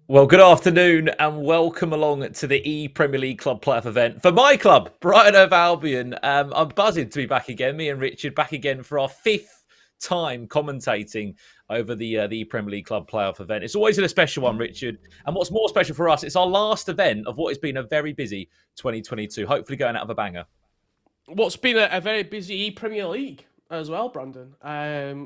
Well, good afternoon and welcome along to the ePremier League Club Playoff event for my club, Brighton Hove Albion. I'm buzzing to be back again. Me and Richard back again for our fifth time commentating over the ePremier League Club Playoff event. It's always a special one, Richard. And what's more special for us, it's our last event of what has been a very busy 2022. Hopefully going out of a banger. What's been a very busy Premier League as well, Brandon.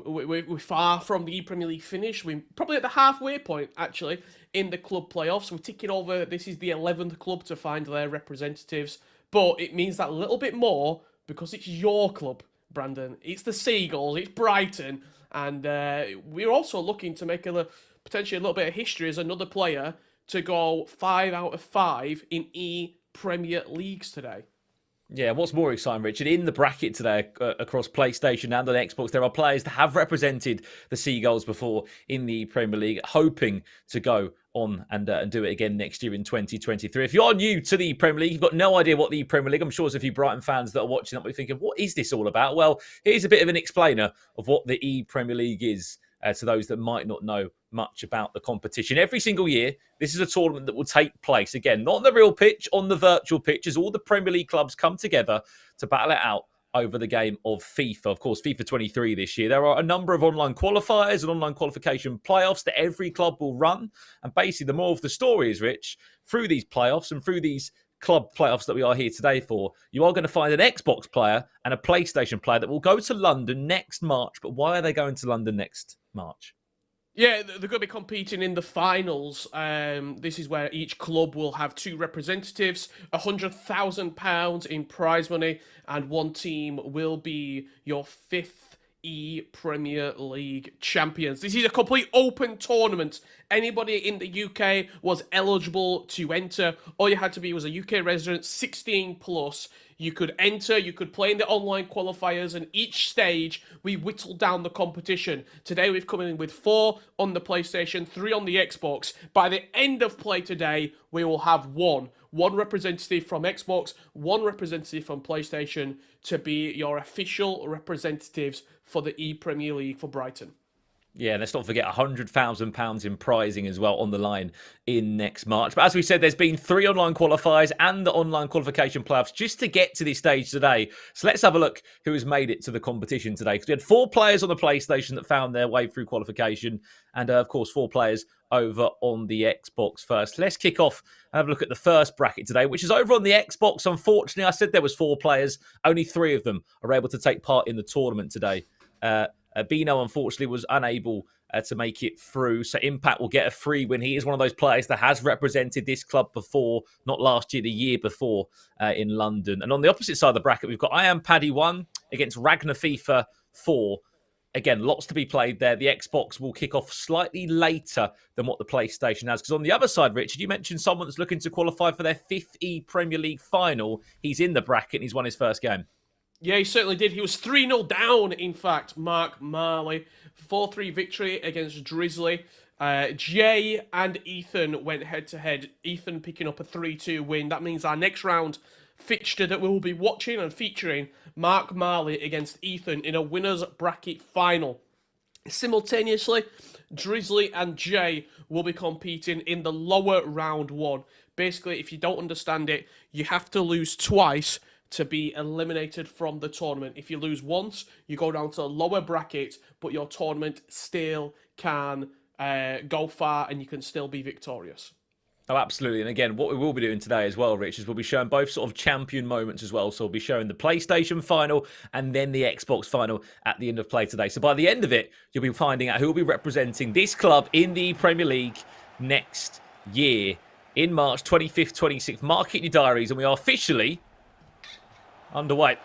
We're far from the Premier League finish. We're probably at the halfway point, actually, in the club playoffs. We're ticking over. This is the 11th club to find their representatives. But it means that little bit more because it's your club, Brandon. It's the Seagulls, it's Brighton. And we're also looking to make potentially a little bit of history as another player to go 5 out of 5 in Premier Leagues today. Yeah, what's more exciting, Richard, in the bracket today across PlayStation and on Xbox, there are players that have represented the Seagulls before in the Premier League, hoping to go on and do it again next year in 2023. If you're new to the Premier League, you've got no idea what the Premier League, I'm sure there's a few Brighton fans that are watching that will be thinking, what is this all about? Well, here's a bit of an explainer of what the Premier League is. To those that might not know much about the competition. Every single year, this is a tournament that will take place, again, not on the real pitch, on the virtual pitch, as all the Premier League clubs come together to battle it out over the game of FIFA. Of course, FIFA 23 this year. There are a number of online qualifiers and online qualification playoffs that every club will run. And basically, the moral of the story is, Rich, through these playoffs and through these club playoffs that we are here today for, you are going to find an Xbox player and a PlayStation player that will go to London next March. But why are they going to London next March? Yeah, they're going to be competing in the finals. This is where each club will have two representatives, £100,000 in prize money, and one team will be your fifth Premier League champions. This is a complete open tournament. Anybody in the UK was eligible to enter. All you had to be was a UK resident, 16 plus. You could enter, you could play in the online qualifiers, and each stage we whittled down the competition. Today we've come in with 4 on the PlayStation, 3 on the Xbox. By the end of play today, we will have one representative from Xbox, one representative from PlayStation to be your official representatives for the ePremier League for Brighton. Yeah, let's not forget £100,000 in prizing as well on the line in next March. But as we said, there's been 3 online qualifiers and the online qualification playoffs just to get to this stage today. So let's have a look who has made it to the competition today. Because we had 4 players on the PlayStation that found their way through qualification. And of course, 4 players over on the Xbox first. Let's kick off and have a look at the first bracket today, which is over on the Xbox. Unfortunately, I said there was 4 players. Only 3 of them are able to take part in the tournament today. Bino, unfortunately, was unable to make it through. So Impact will get a free win. He is one of those players that has represented this club before, not last year, the year before in London. And on the opposite side of the bracket, we've got I Am Paddy 1 against Ragnar FIFA 4. Again, lots to be played there. The Xbox will kick off slightly later than what the PlayStation has. Because on the other side, Richard, you mentioned someone that's looking to qualify for their 5th Premier League final. He's in the bracket and he's won his first game. Yeah, he certainly did. He was 3-0 down, in fact, Mark Marley. 4-3 victory against Drizzly. Jay and Ethan went head-to-head. Ethan picking up a 3-2 win. That means our next round fixture that we will be watching and featuring Mark Marley against Ethan in a winner's bracket final. Simultaneously, Drizzly and Jay will be competing in the lower round 1. Basically, if you don't understand it, you have to lose twice to be eliminated from the tournament. If you lose once, you go down to a lower bracket, but your tournament still can go far and you can still be victorious. Oh, absolutely. And again, what we will be doing today as well, Rich, is we'll be showing both sort of champion moments as well. So we'll be showing the PlayStation final and then the Xbox final at the end of play today. So by the end of it, you'll be finding out who will be representing this club in the Premier League next year in March 25th, 26th. Mark it in your diaries, and we are officially underway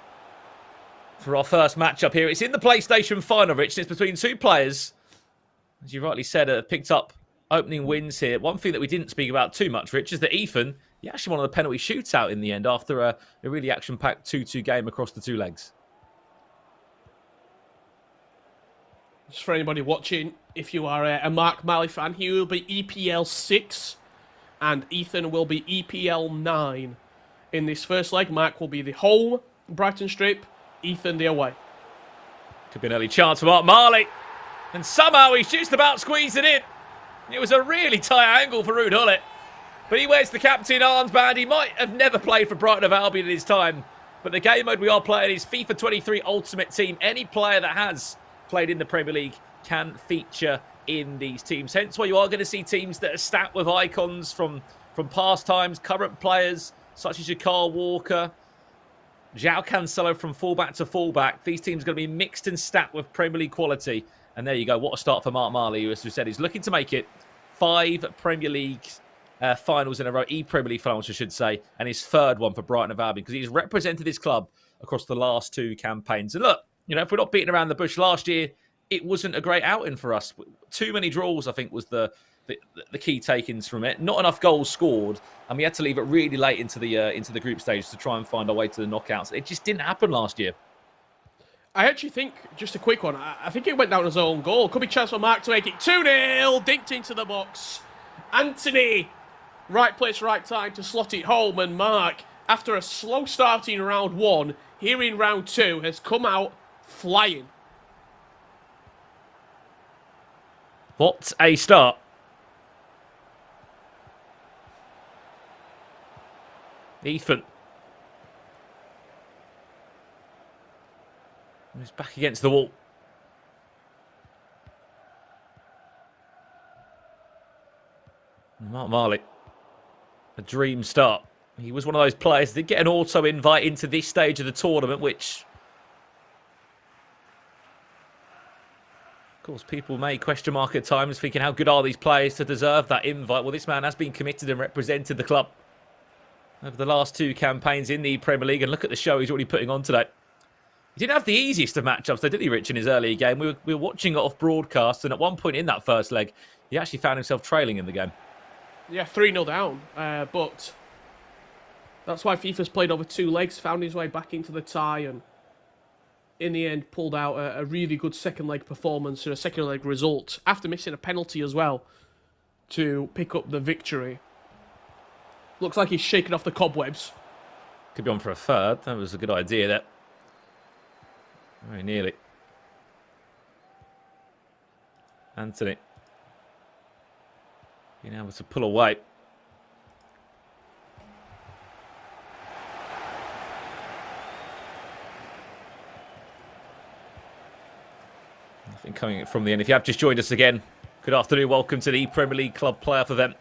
for our first matchup here. It's in the PlayStation final, Rich. It's between 2 players, as you rightly said, have picked up opening wins here. One thing that we didn't speak about too much, Rich, is that Ethan, he actually won on the penalty shootout in the end after a really action-packed 2-2 game across the 2 legs. Just for anybody watching, if you are a Mark Marley fan, he will be EPL 6 and Ethan will be EPL 9. In this first leg, Mark will be the home Brighton strip, Ethan the away. Could be an early chance for Mark Marley. And somehow he's just about squeezed it in. It was a really tight angle for Ruud Gullit. But he wears the captain armband. He might have never played for Brighton Hove Albion in his time. But the game mode we are playing is FIFA 23 Ultimate Team. Any player that has played in the Premier League can feature in these teams. Hence why you are going to see teams that are stacked with icons from past times, current players, such as your Kyle Walker, João Cancelo from fullback to fullback. These teams are going to be mixed and stacked with Premier League quality. And there you go. What a start for Mark Marley, who, as we said, is looking to make it 5 Premier League finals in a row, ePremier League finals, I should say, and his 3rd one for Brighton Hove Albion, because he's represented his club across the last 2 campaigns. And look, you know, if we're not beating around the bush, last year, it wasn't a great outing for us. Too many draws, I think, was the key takings from it. Not enough goals scored, and we had to leave it really late into the group stage to try and find our way to the knockouts. It just didn't happen last year. I actually think, just a quick one, I think it went down as his own goal. Could be chance for Mark to make it 2-0. Dinked into the box. Anthony, right place, right time to slot it home. And Mark, after a slow start in round 1, here in round 2, has come out flying. What a start. Ethan. He's back against the wall. Mark Marley. A dream start. He was one of those players that did get an auto invite into this stage of the tournament, which, of course, people may question mark at times, thinking how good are these players to deserve that invite. Well, this man has been committed and represented the club over the last 2 campaigns in the Premier League, and look at the show he's already putting on today. He didn't have the easiest of matchups, though, did he, Rich, in his earlier game? We were watching it off broadcast, and at one point in that first leg, he actually found himself trailing in the game. Yeah, 3-0 down, but that's why FIFA's played over 2 legs, found his way back into the tie, and in the end pulled out a really good second leg performance and a second leg result, after missing a penalty as well, to pick up the victory. Looks like he's shaking off the cobwebs. Could be on for a 3rd. That was a good idea, that. Very nearly. Anthony. Being able to pull away. Nothing coming from the end. If you have just joined us again, good afternoon. Welcome to the ePremier League Club Playoff event.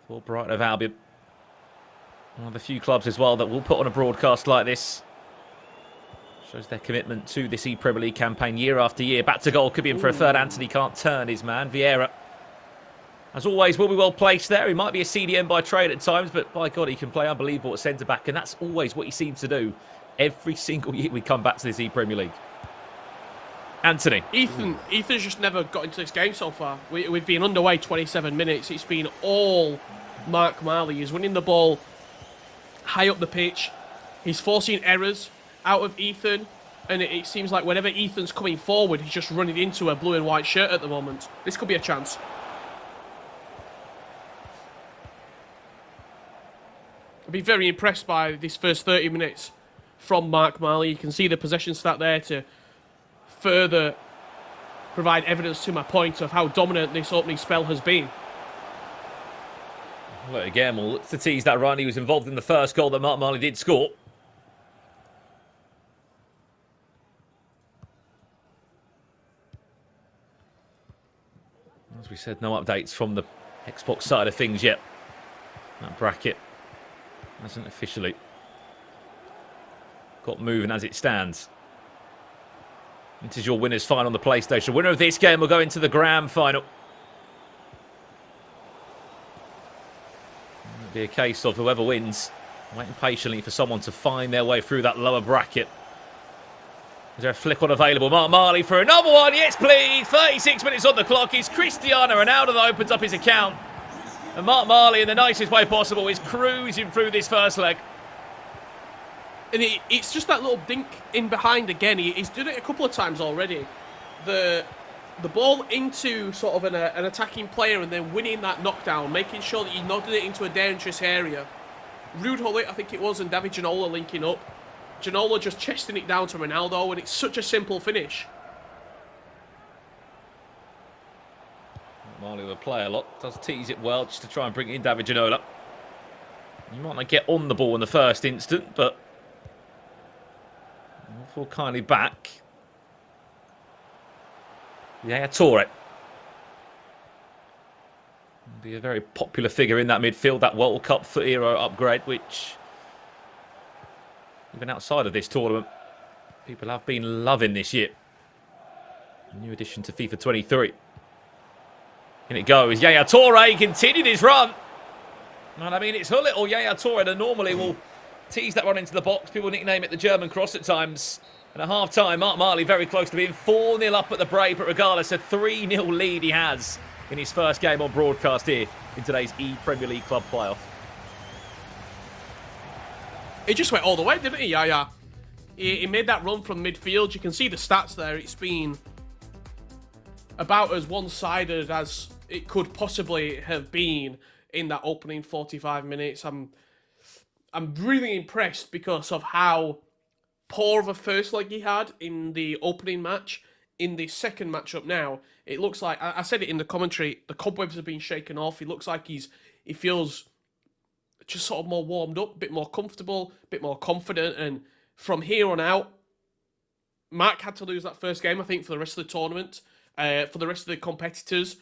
For Brighton Hove Albion. One of the few clubs as well that will put on a broadcast like this. Shows their commitment to this ePremier League campaign year after year. Back to goal, could be in for a 3rd. Anthony can't turn his man. Vieira, as always, will be well placed there. He might be a CDM by trade at times, but by God, he can play unbelievable at centre-back, and that's always what he seems to do every single year we come back to this ePremier League. Anthony. Ethan's just never got into this game so far. We've been underway 27 minutes. It's been all Mark Marley. He's winning the ball high up the pitch. He's forcing errors out of Ethan, and it seems like whenever Ethan's coming forward, he's just running into a blue and white shirt at the moment. This could be a chance. I'd be very impressed by this first 30 minutes from Mark Marley. You can see the possession stat there to further provide evidence to my point of how dominant this opening spell has been. Look again, we'll look to tease that run. He was involved in the first goal that Mark Marley did score. As we said, no updates from the Xbox side of things yet. That bracket hasn't officially got moving as it stands. This is your winner's final on the PlayStation. Winner of this game will go into the grand final. It'll be a case of whoever wins waiting patiently for someone to find their way through that lower bracket. Is there a flick on available? Mark Marley for another one. Yes, please. 36 minutes on the clock. It's Cristiano Ronaldo that opens up his account. And Mark Marley, in the nicest way possible, is cruising through this first leg. And it's just that little dink in behind again. He's done it a couple of times already. The ball into sort of an attacking player and then winning that knockdown, making sure that you nodded it into a dangerous area. Ruud Gullit, I think it was, and David Ginola linking up. Ginola just chesting it down to Ronaldo, and it's such a simple finish. Marley will play a lot. Does tease it well just to try and bring in David Ginola. You might not get on the ball in the first instant, but we'll fall kindly back. Yeah, Torre. Be a very popular figure in that midfield, that World Cup hero upgrade, which even outside of this tournament, people have been loving this year. A new addition to FIFA 23. In it goes. Yaya Toure continued his run. And I mean, it's Hullet or Yaya Toure that normally will tease that run into the box. People nickname it the German cross at times. And at half-time, Mark Marley very close to being 4-0 up at the break. But regardless, a 3-0 lead he has in his first game on broadcast here in today's ePremier League Club Playoff. He just went all the way, didn't he, Yaya? He made that run from midfield. You can see the stats there. It's been about as one-sided as it could possibly have been in that opening 45 minutes. I'm really impressed because of how poor of a first leg he had in the opening match. In the second matchup now, it looks like, I said it in the commentary, the cobwebs have been shaken off. He looks like he feels just sort of more warmed up, a bit more comfortable, a bit more confident. And from here on out, Mark had to lose that first game, I think, for the rest of the tournament, for the rest of the competitors,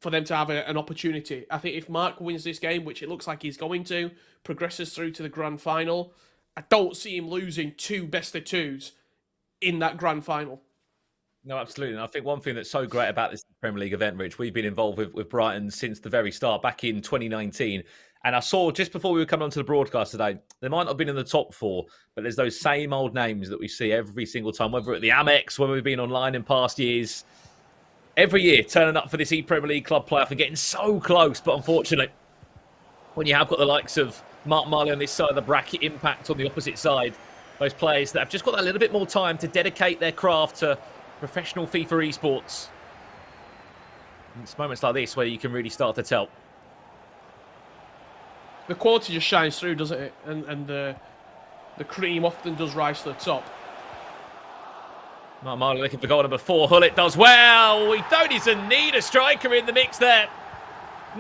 for them to have an opportunity. I think if Mark wins this game, which it looks like he's going to, progresses through to the grand final, I don't see him losing 2 best-of-2s in that grand final. No, absolutely. And I think one thing that's so great about this Premier League event, Rich, we've been involved with Brighton since the very start, back in 2019. And I saw just before we were coming onto the broadcast today, they might not have been in the top 4, but there's those same old names that we see every single time, whether at the Amex, whether we've been online in past years. Every year, turning up for this ePremier League Club Playoff and getting so close. But unfortunately, when you have got the likes of Mark Marley on this side of the bracket, Impact on the opposite side, those players that have just got that little bit more time to dedicate their craft to professional FIFA esports. And it's moments like this where you can really start to tell. The quality just shines through, doesn't it? And the cream often does rise to the top. Mark Marley looking for goal number 4. Hullet does well. We don't even need a striker in the mix there.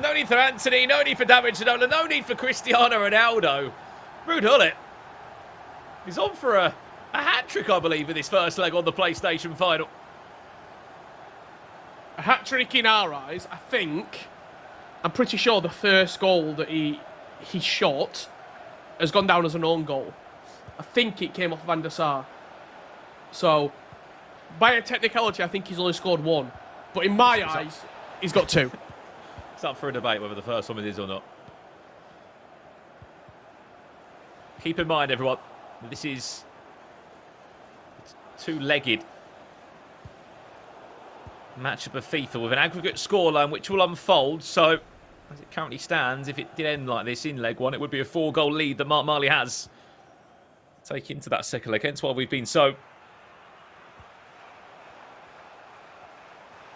No need for Anthony, no need for David Ginola, no need for Cristiano Ronaldo. Ruud Hullet is on for a hat-trick, I believe, in this first leg on the PlayStation final. A hat-trick in our eyes. I'm pretty sure the first goal that he shot has gone down as an own goal. I think it came off Van der Sar. So, by a technicality, I think he's only scored 1. But in my eyes, he's got 2. It's up for a debate whether the first one is or not. Keep in mind, everyone, this is two-legged matchup of FIFA with an aggregate scoreline which will unfold. So, as it currently stands, if it did end like this in leg 1, it would be a 4-goal lead that Mark Marley has to take into that second leg. Hence why we've been so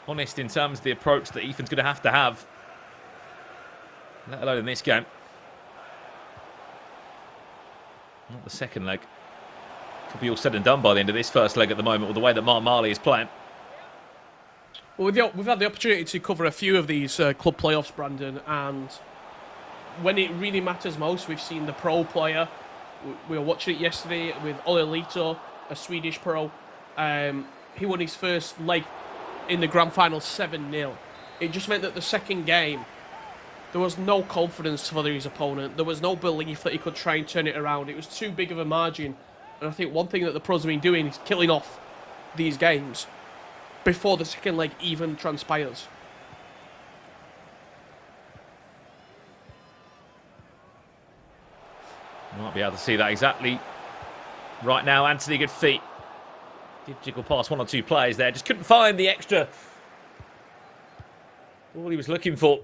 honest in terms of the approach that Ethan's going to have, let alone in this game. Not the second leg. Could be all said and done by the end of this first leg at the moment with the way that Mark Marley is playing. Well, we've had the opportunity to cover a few of these club playoffs, Brandon, and when it really matters most, we've seen the pro player. We were watching it yesterday with Olelito, a Swedish pro. He won his first leg in the grand final 7-0. It just meant that the second game, there was no confidence for his opponent. There was no belief that he could try and turn it around. It was too big of a margin. And I think one thing that the pros have been doing is killing off these games before the second leg even transpires. You might be able to see that exactly right now. Anthony, good feet. Did jiggle past 1 or 2 players there. Just couldn't find the extra. All he was looking for.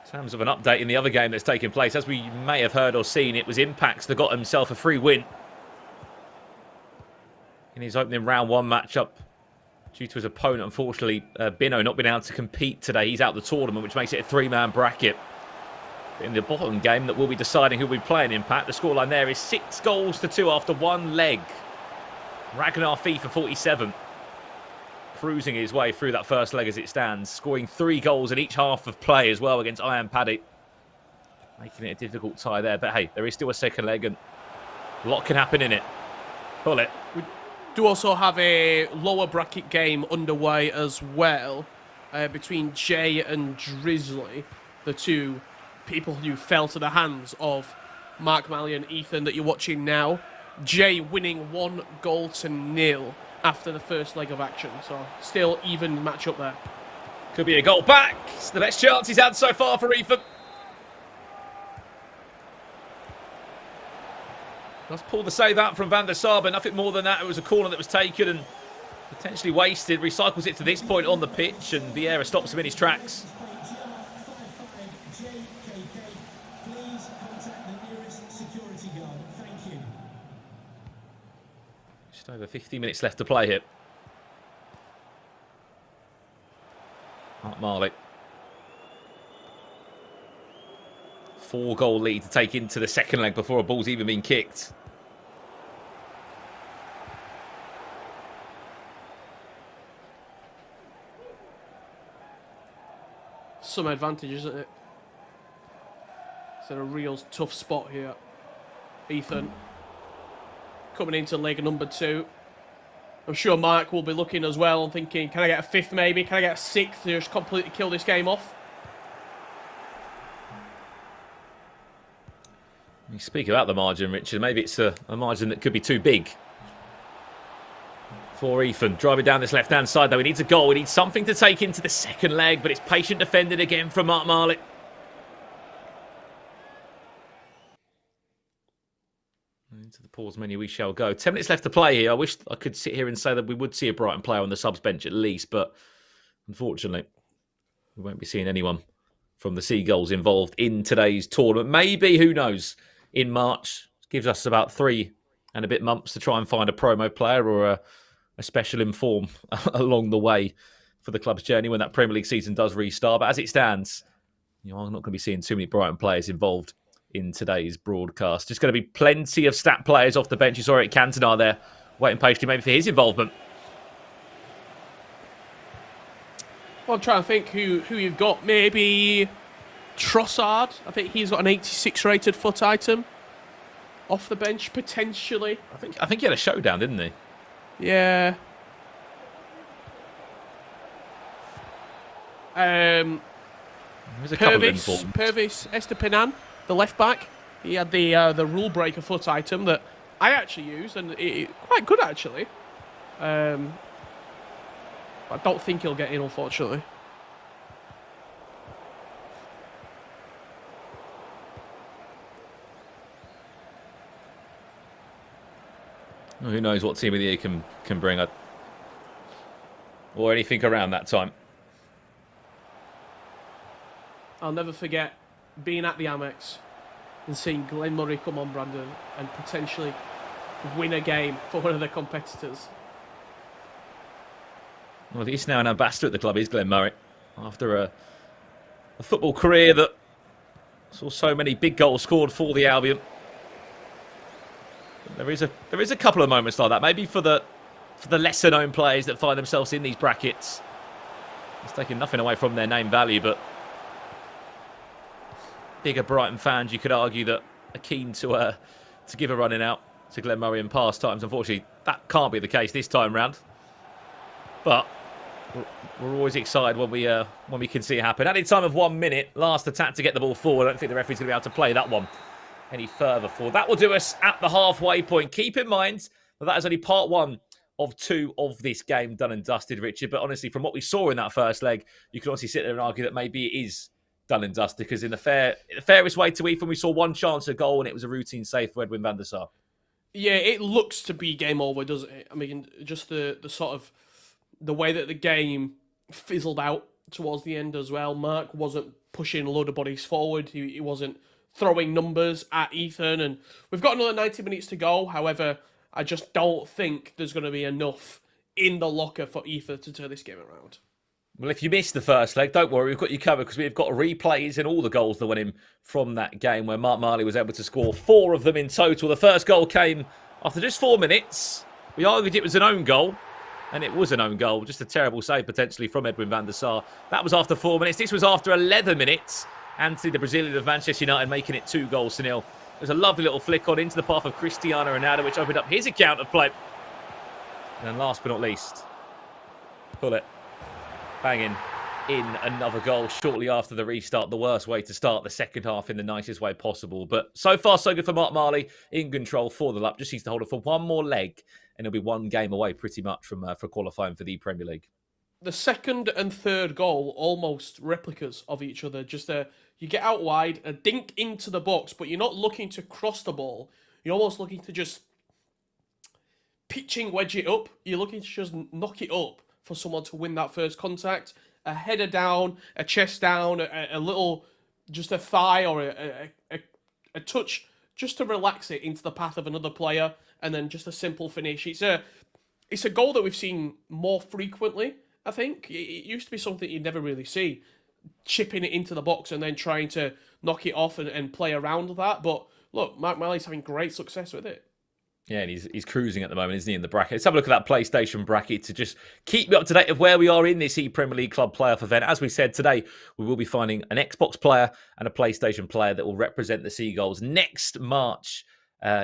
In terms of an update in the other game that's taken place, as we may have heard or seen, it was Impacts that got himself a free win in his opening round 1 matchup due to his opponent, unfortunately, Bino not being able to compete today. He's out the tournament, which makes it a three-man bracket. In the bottom game that will be deciding who will be playing Impact, the scoreline there is 6-2 after one leg. Ragnar Fee for 47. Cruising his way through that first leg as it stands, scoring 3 goals in each half of play as well against Ian Paddy. Making it a difficult tie there, but hey, there is still a second leg and a lot can happen in it. Pull it. We do also have a lower bracket game underway as well between Jay and Drizzly, the two people who fell to the hands of Mark Malley and Ethan that you're watching now. Jay winning 1-0 after the first leg of action, so still even match up there. Could be a goal back. It's the best chance he's had so far for Ethan. Let's pull the save out from Van der Sar, but nothing more than that. It was a corner that was taken and potentially wasted. Recycles it to this point on the pitch, and Vieira stops him in his tracks. Just over 50 minutes left to play here. Mark Marley. 4-goal lead to take into the second leg before a ball's even been kicked. Some advantage, isn't it? It's in a real tough spot here. Ethan coming into leg number 2. I'm sure Mark will be looking as well and thinking, can I get a 5th maybe? Can I get a 6th to just completely kill this game off? You speak about the margin, Richard. Maybe it's a margin that could be too big for Ethan. Driving down this left-hand side, though. He needs a goal. He needs something to take into the second leg, but it's patient defended again from Mark Marley. Into the pause menu we shall go. 10 minutes left to play here. I wish I could sit here and say that we would see a Brighton player on the subs bench at least, but unfortunately, we won't be seeing anyone from the Seagulls involved in today's tournament. Maybe, who knows, in March. Gives us about 3 and a bit months to try and find a promo player or a special inform along the way for the club's journey when that Premier League season does restart. But as it stands, I'm not going to be seeing too many Brighton players involved in today's broadcast. Just going to be plenty of stat players off the bench. You saw Eric Cantona there, waiting patiently maybe for his involvement. Well, I'm trying to think who you've got. Maybe Trossard. I think he's got an 86 rated foot item off the bench, potentially. I think he had a showdown, didn't he? Yeah. There's a couple Pervis Estepinan, the left back. He had the rule breaker foot item that I actually used, and quite good actually. I don't think he'll get in, unfortunately. Well, who knows what team of the year can bring it, or anything around that time. I'll never forget being at the Amex and seeing Glenn Murray come on, Brandon, and potentially win a game for one of their competitors. Well, he's now an ambassador at the club, is Glenn Murray, after a football career that saw so many big goals scored for the Albion. There is a couple of moments like that, maybe for the lesser known players that find themselves in these brackets. It's taking nothing away from their name value, but bigger Brighton fans, you could argue, that are keen to give a running out to Glenn Murray in past times. Unfortunately, that can't be the case this time round. But we're always excited when we can see it happen. Added time of 1 minute, last attack to get the ball forward. I don't think the referee's going to be able to play that one any further for. That will do us at the halfway point. Keep in mind that is only part 1 of 2 of this game done and dusted, Richard. But honestly, from what we saw in that first leg, you can honestly sit there and argue that maybe it is done and dusted, because in the fairest way to Ethan, we saw one chance at goal and it was a routine save for Edwin van der Sar. Yeah, it looks to be game over, doesn't it? I mean, just the sort of the way that the game fizzled out towards the end as well. Mark wasn't pushing a load of bodies forward. He wasn't throwing numbers at Ethan, and we've got another 90 minutes to go. However, I just don't think there's going to be enough in the locker for Ether to turn this game around. Well, if you missed the first leg, don't worry, we've got you covered because we've got replays and all the goals that went in from that game where Mark Marley was able to score 4 of them in total. The first goal came after just 4 minutes. We argued it was an own goal, and it was an own goal. Just a terrible save potentially from Edwin van der Sar. That was after 4 minutes. This was after 11 minutes. Anthony, the Brazilian of Manchester United, making it 2-0. There's a lovely little flick on into the path of Cristiano Ronaldo, which opened up his account of play. And then last but not least, pull it. Banging in another goal shortly after the restart. The worst way to start the second half in the nicest way possible. But so far, so good for Mark Marley. In control for the lap. Just needs to hold it for one more leg. And he'll be one game away pretty much from for qualifying for the Premier League. The second and third goal, almost replicas of each other. Just you get out wide, a dink into the box, but you're not looking to cross the ball. You're almost looking to just pitching wedge it up. You're looking to just knock it up for someone to win that first contact. A header down, a chest down, a little, just a thigh or a touch just to relax it into the path of another player, and then just a simple finish. It's a goal that we've seen more frequently, I think. It used to be something you'd never really see, chipping it into the box and then trying to knock it off and play around that. But look, Mark Marley's having great success with it. Yeah, and he's cruising at the moment, isn't he, in the bracket? Let's have a look at that PlayStation bracket to just keep you up to date of where we are in this ePremier League Club playoff event. As we said today, we will be finding an Xbox player and a PlayStation player that will represent the Seagulls next March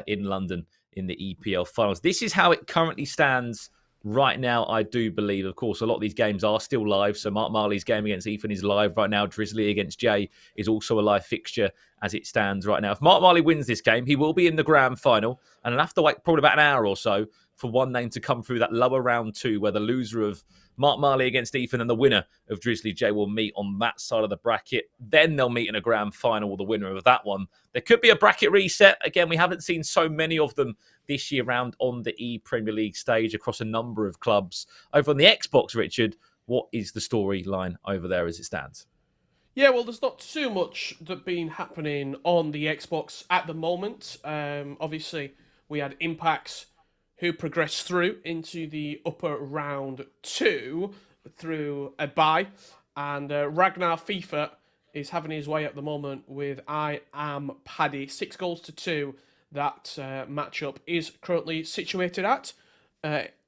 in London in the EPL finals. This is how it currently stands right now, I do believe. Of course, a lot of these games are still live. So Mark Marley's game against Ethan is live right now. Drizzly against Jay is also a live fixture as it stands right now. If Mark Marley wins this game, he will be in the grand final. And I'll have to wait probably about an hour or so for one name to come through that lower round 2, where the loser of Mark Marley against Ethan and the winner of Drizzly Jay will meet on that side of the bracket. Then they'll meet in a grand final, the winner of that one. There could be a bracket reset. Again, we haven't seen so many of them this year round on the ePremier League stage across a number of clubs. Over on the Xbox, Richard, what is the storyline over there as it stands? Yeah, well, there's not too much that been happening on the Xbox at the moment. Obviously, we had Impacts who progressed through into the upper round 2 through a bye. And Ragnar FIFA is having his way at the moment with I Am Paddy. 6-2 that matchup is currently situated at.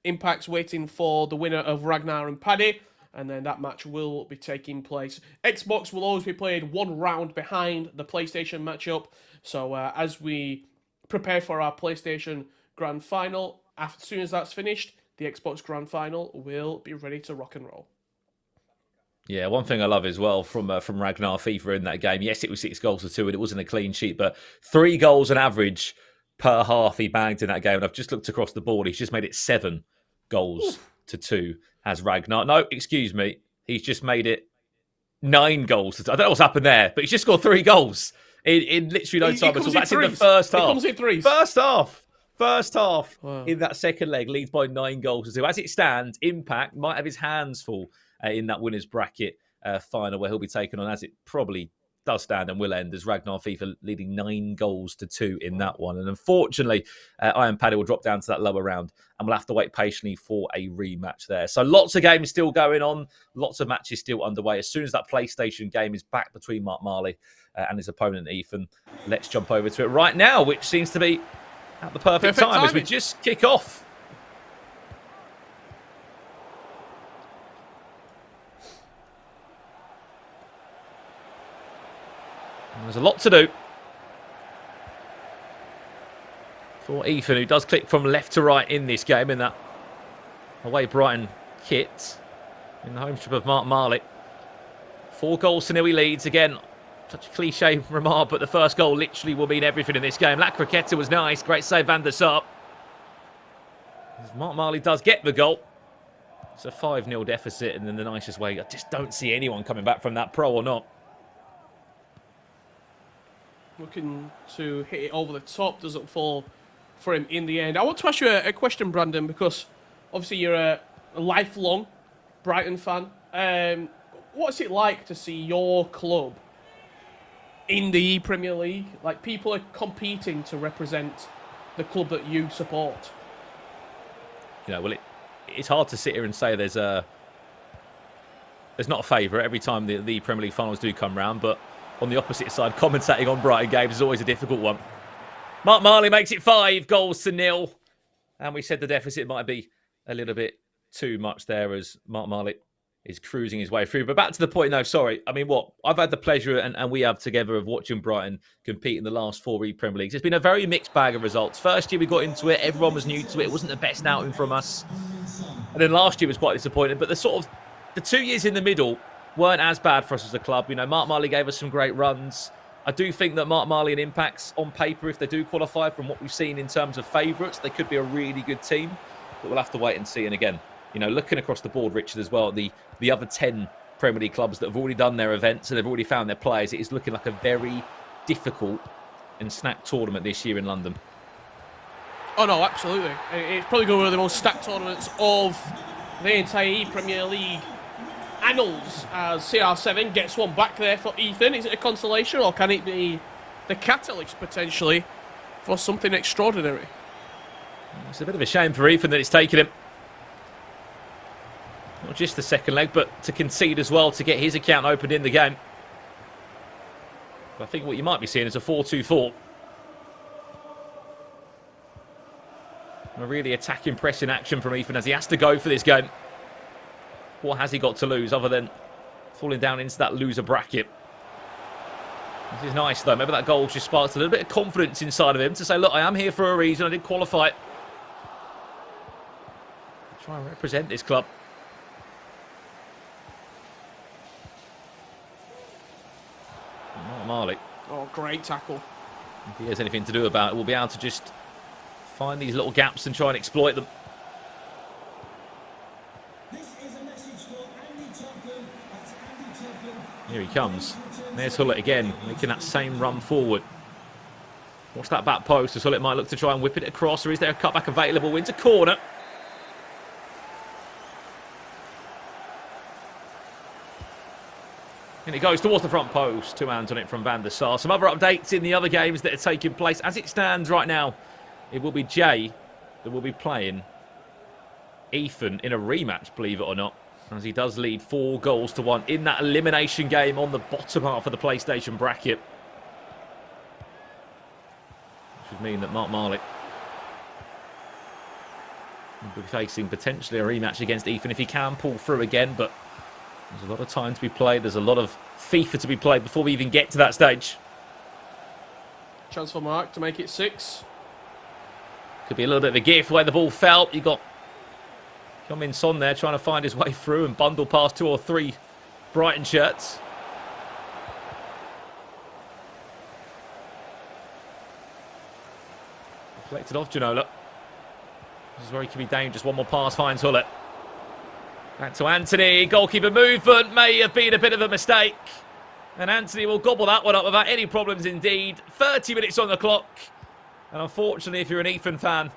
Impact's waiting for the winner of Ragnar and Paddy, and then that match will be taking place. Xbox will always be played one round behind the PlayStation matchup. So as we prepare for our PlayStation Grand Final, as soon as that's finished, the Xbox Grand Final will be ready to rock and roll. Yeah, one thing I love as well from Ragnar FIFA in that game, yes, it was 6-2 and it wasn't a clean sheet, but 3 goals on average per half he bagged in that game. And I've just looked across the board. He's just made it 7-2 as Ragnar. No, excuse me. He's just made it 9-2. I don't know what's happened there, but he's just scored 3 goals in literally no time at all. That's in the first half. It comes in threes. First half Wow. In that second leg leads by 9-2. As it stands, Impact might have his hands full in that winners bracket final, where he'll be taken on, as it probably does stand and will end, as Ragnar FIFA leading 9-2 in that one. And unfortunately, Iron Paddy will drop down to that lower round, and we'll have to wait patiently for a rematch there. So lots of games still going on, lots of matches still underway. As soon as that PlayStation game is back between Mark Marley and his opponent Ethan, let's jump over to it right now, which seems to be at the perfect time timing as we just kick off. And there's a lot to do for Ethan, who does click from left to right in this game in that away Brighton kit in the home strip of Mark Marley. 4-0 he leads. Again, such a cliche remark, but the first goal literally will mean everything in this game. That Croqueta was nice. Great save, Van der Sar. As Mark Marley does get the goal. It's a 5-0 deficit, and in the nicest way, I just don't see anyone coming back from that, pro or not. Looking to hit it over the top, doesn't fall for him in the end. I want to ask you a question, Brandon, because obviously you're a lifelong Brighton fan. What's it like to see your club in the Premier League? Like, people are competing to represent the club that you support. You know, well, it's hard to sit here and say there's not a favourite every time the Premier League finals do come round, but on the opposite side, commentating on Brighton games is always a difficult one. Mark Marley makes it 5-0. And we said the deficit might be a little bit too much there as Mark Marley is cruising his way through. But back to the point, no, sorry. I mean, I've had the pleasure, and we have together, of watching Brighton compete in the last 4 Premier Leagues. It's been a very mixed bag of results. First year we got into it, everyone was new to it. It wasn't the best outing from us. And then last year was quite disappointing. But the 2 years in the middle weren't as bad for us as a club. You know, Mark Marley gave us some great runs. I do think that Mark Marley and Impacts, on paper, if they do qualify from what we've seen in terms of favourites, they could be a really good team. But we'll have to wait and see. And again, you know, looking across the board, Richard, as well, the other 10 Premier League clubs that have already done their events and they've already found their players, it is looking like a very difficult and stacked tournament this year in London. Oh, no, absolutely. It's probably going to be one of the most stacked tournaments of the entire Premier League annals, as CR7 gets one back there for Ethan. Is it a consolation, or can it be the catalyst, potentially, for something extraordinary? It's a bit of a shame for Ethan that it's taken him not just the second leg, but to concede as well to get his account opened in the game. But I think what you might be seeing is a 4-2-4. A really attacking, pressing action from Ethan as he has to go for this game. What has he got to lose other than falling down into that loser bracket? This is nice, though. Maybe that goal just sparks a little bit of confidence inside of him to say, look, I am here for a reason. I did qualify. Try and represent this club. Mark Marley. Oh, great tackle. If he has anything to do about it, we'll be able to just find these little gaps and try and exploit them. Here he comes. There's Hullett again, making that same run forward. Watch that back post as Hullett might look to try and whip it across, or is there a cutback available? Wins a corner. And it goes towards the front post. 2 hands on it from Van der Sar. Some other updates in the other games that are taking place. As it stands right now, it will be Jay that will be playing Ethan in a rematch, believe it or not, as he does lead 4-1 in that elimination game on the bottom half of the PlayStation bracket. Which would mean that Mark Marley will be facing potentially a rematch against Ethan if he can pull through again, but there's a lot of time to be played. There's a lot of FIFA to be played before we even get to that stage. Chance for Mark to make it 6. Could be a little bit of a gift where the ball fell. You got Heung-min Son there trying to find his way through and bundle past 2 or 3 Brighton shirts. Deflected off Ginola. This is where he can be dangerous. One more pass finds Hullett. Back to Anthony. Goalkeeper movement may have been a bit of a mistake. And Anthony will gobble that one up without any problems indeed. 30 minutes on the clock. And unfortunately, if you're an Ethan fan,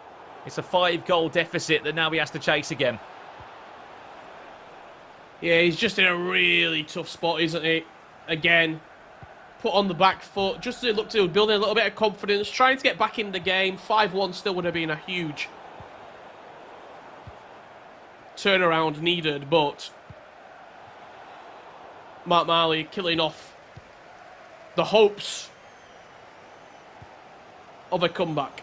it's a 5-goal deficit that now he has to chase again. Yeah, he's just in a really tough spot, isn't he? Again, put on the back foot. Just to look to building a little bit of confidence, trying to get back in the game. 5-1 still would have been a huge turnaround needed, but Mark Marley killing off the hopes of a comeback.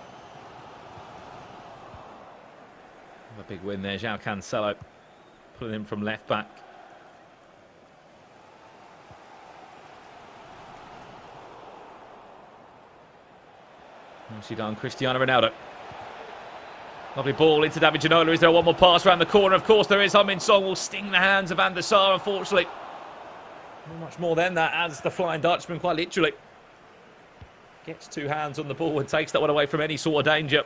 A big win there. João Cancelo pulling him from left back. Nicely done, Cristiano Ronaldo. Lovely ball into David Ginola. Is there one more pass around the corner? Of course there is. Heung-min Son will sting the hands of Van der Sar, unfortunately. Not much more than that, as the Flying Dutchman quite literally gets 2 hands on the ball and takes that one away from any sort of danger.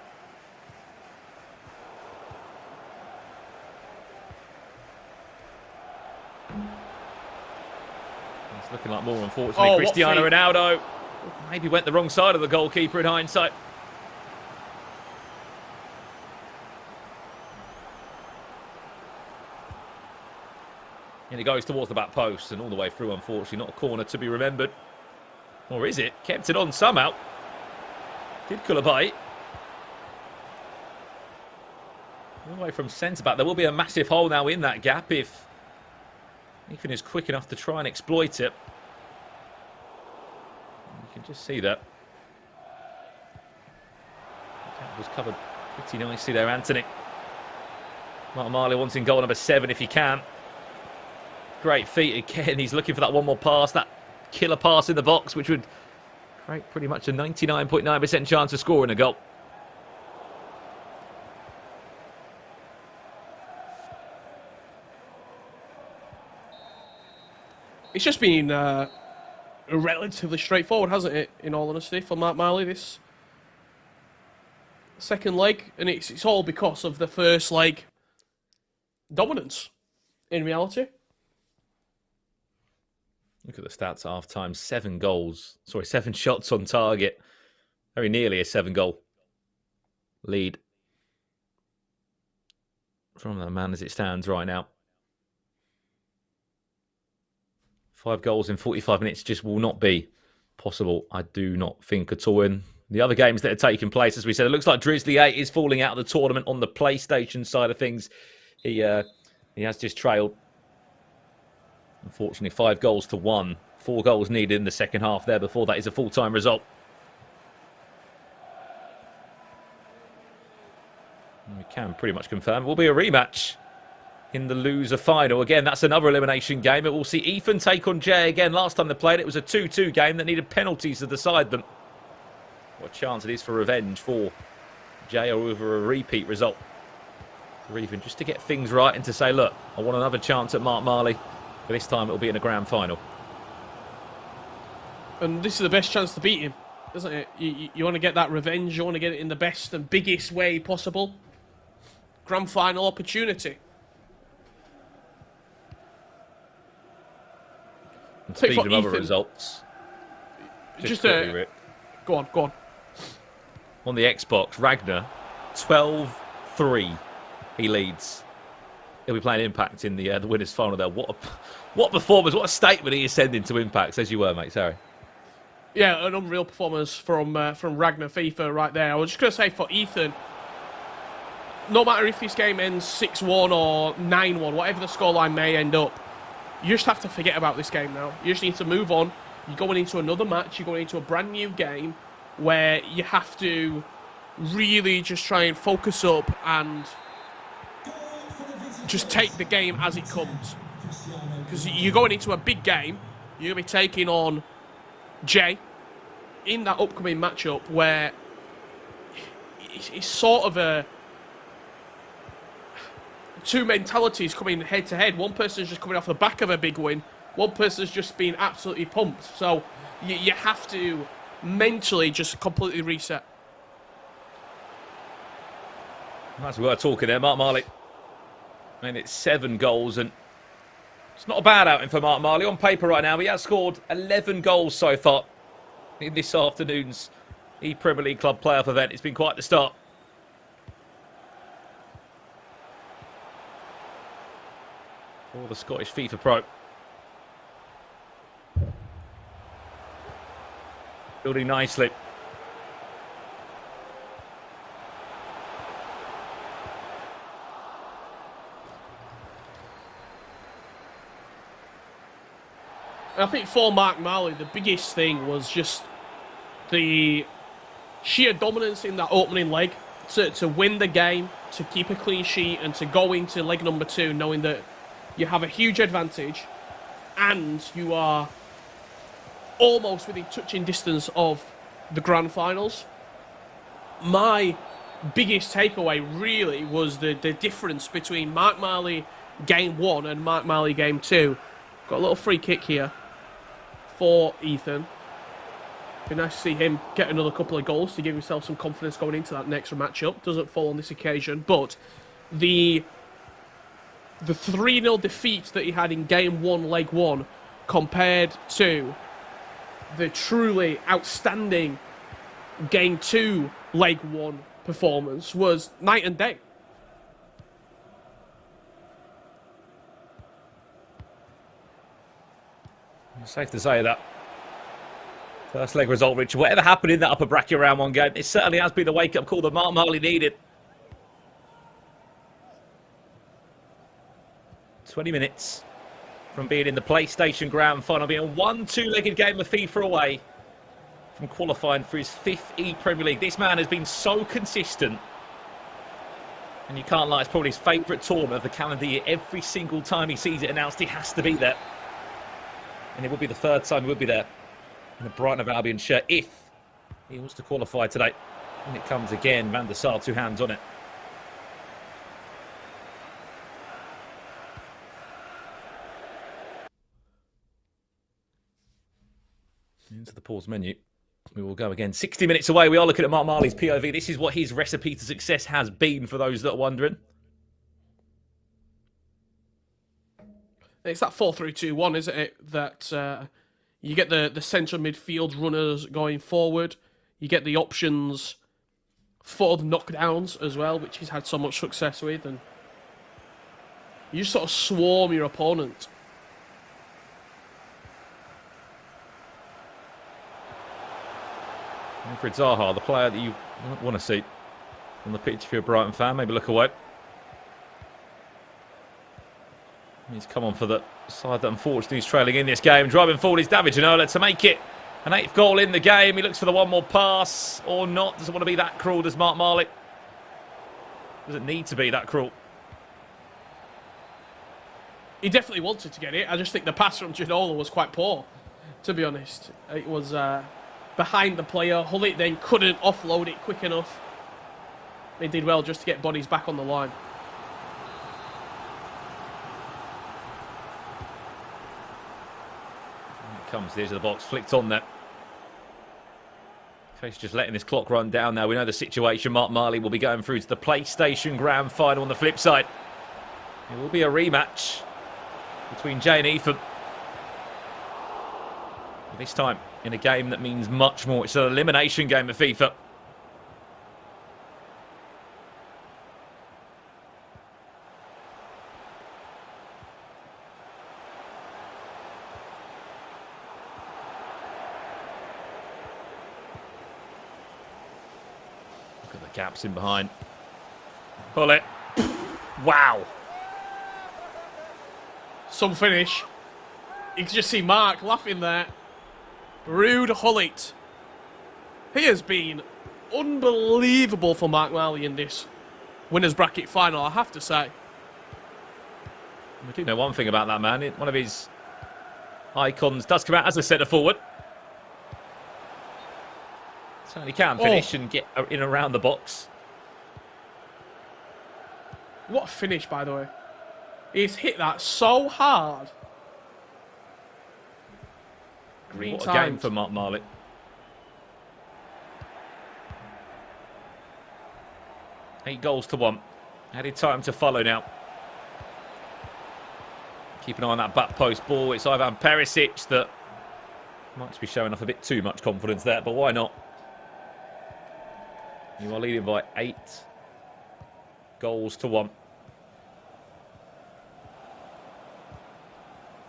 It's looking like more, unfortunately. Cristiano Ronaldo maybe went the wrong side of the goalkeeper in hindsight. And it goes towards the back post and all the way through, unfortunately. Not a corner to be remembered. Or is it? Kept it on somehow. Did Koulibaly. Away from centre-back. There will be a massive hole now in that gap if Ethan is quick enough to try and exploit it. You can just see that. That was covered pretty nicely there, Anthony. Martin Marley wanting goal number 7 if he can. Great feet again. He's looking for that one more pass, that killer pass in the box, which would create pretty much a 99.9% chance of scoring a goal. It's just been relatively straightforward, hasn't it, in all honesty, for Mark Marley this second leg. And it's all because of the first leg dominance, in reality. Look at the stats at half-time. 7 shots on target. Very nearly a 7-goal lead from that man as it stands right now. 5 goals in 45 minutes just will not be possible, I do not think at all. In the other games that are taking place, as we said, it looks like Drizzly 8 is falling out of the tournament on the PlayStation side of things. He has just trailed. Unfortunately, 5 goals to 1. 4 goals needed in the second half there before that is a full-time result. And we can pretty much confirm it will be a rematch in the loser final. Again, that's another elimination game. It will see Ethan take on Jay again. Last time they played, it was a 2-2 game that needed penalties to decide them. What a chance it is for revenge for Jay, or over a repeat result. Or even just to get things right and to say, look, I want another chance at Mark Marley. But this time it'll be in a grand final. And this is the best chance to beat him, isn't it? You want to get that revenge. You want to get it in the best and biggest way possible. Grand final opportunity. And speaking of other results, just go on. On the Xbox, Ragnar, 12-3, he leads. He'll be playing Impact in the winners' final there. What performance, what a statement he is sending to Impact. Says you were, mate. Sorry. Yeah, an unreal performance from Ragnar FIFA right there. I was just going to say for Ethan, no matter if this game ends 6-1 or 9-1, whatever the scoreline may end up, you just have to forget about this game now. You just need to move on. You're going into another match. You're going into a brand new game where you have to really just try and focus up and just take the game as it comes. Because you're going into a big game. You're going to be taking on Jay in that upcoming matchup where it's sort of a two mentalities coming head to head. One person's just coming off the back of a big win. One person's just been absolutely pumped. So you have to mentally just completely reset. That's what we're talking there, Mark Marley. I mean, it's 7 goals, and it's not a bad outing for Mark Marley. On paper right now, he has scored 11 goals so far in this afternoon's ePremier League Club Playoff event. It's been quite the start. For the Scottish FIFA Pro. Building nicely. I think for Mark Marley, the biggest thing was just the sheer dominance in that opening leg to win the game, to keep a clean sheet, and to go into leg number 2 knowing that you have a huge advantage and you are almost within touching distance of the grand finals. My biggest takeaway really was the difference between Mark Marley game 1 and Mark Marley game 2. Got a little free kick here for Ethan. Be nice to see him get another couple of goals to give himself some confidence going into that next matchup. Doesn't fall on this occasion, but the 3-0 defeat that he had in game 1, leg 1, compared to the truly outstanding game 2, leg 1 performance was night and day. Safe to say that. First leg result, Richard. Whatever happened in that upper bracket round 1 game, it certainly has been the wake-up call that Mark Marley needed. 20 minutes from being in the PlayStation Grand Final, being one two-legged game of FIFA away from qualifying for his 5th ePremier League. This man has been so consistent. And you can't lie, it's probably his favourite tournament of the calendar year. Every single time he sees it announced, he has to be there. And it will be the 3rd time he would be there in a Brighton Hove Albion shirt if he wants to qualify today. And it comes again, Van der Sar, 2 hands on it. Into the pause menu. We will go again. 60 minutes away. We are looking at Mark Marley's POV. This is what his recipe to success has been, for those that are wondering. It's that 4-3-2-1, isn't it? That you get the central midfield runners going forward. You get the options for the knockdowns as well, which he's had so much success with. And you just sort of swarm your opponent. For Zaha, the player that you want to see on the pitch if you're a Brighton fan, maybe look away. He's come on for the side that unfortunately is trailing in this game. Driving forward is David Ginola to make it an 8th goal in the game. He looks for the one more pass or not. Doesn't want to be that cruel, does Mark Marley? Doesn't need to be that cruel. He definitely wanted to get it. I just think the pass from Ginola was quite poor, to be honest. It was behind the player. Hullet then couldn't offload it quick enough. They did well just to get bodies back on the line. It comes to the edge of the box, flicked on there. Case just letting this clock run down now. We know the situation. Mark Marley will be going through to the PlayStation Grand Final on the flip side. It will be a rematch between Jay and Ethan. This time in a game that means much more. It's an elimination game of FIFA. Look at the gaps in behind. Pull it. Wow. Some finish. You can just see Mark laughing there. Rude Hullet. He has been unbelievable for Mark Marley in this winners bracket final, I have to say. We do know one thing about that man. One of his icons does come out as a centre forward. Certainly can finish and get in around the box. What a finish, by the way. He's hit that so hard. What a game for Mark Marley. Eight goals to 1. Added time to follow now. Keep an eye on that back post ball. It's Ivan Perisic that might be showing off a bit too much confidence there, but why not? You are leading by 8 goals to 1.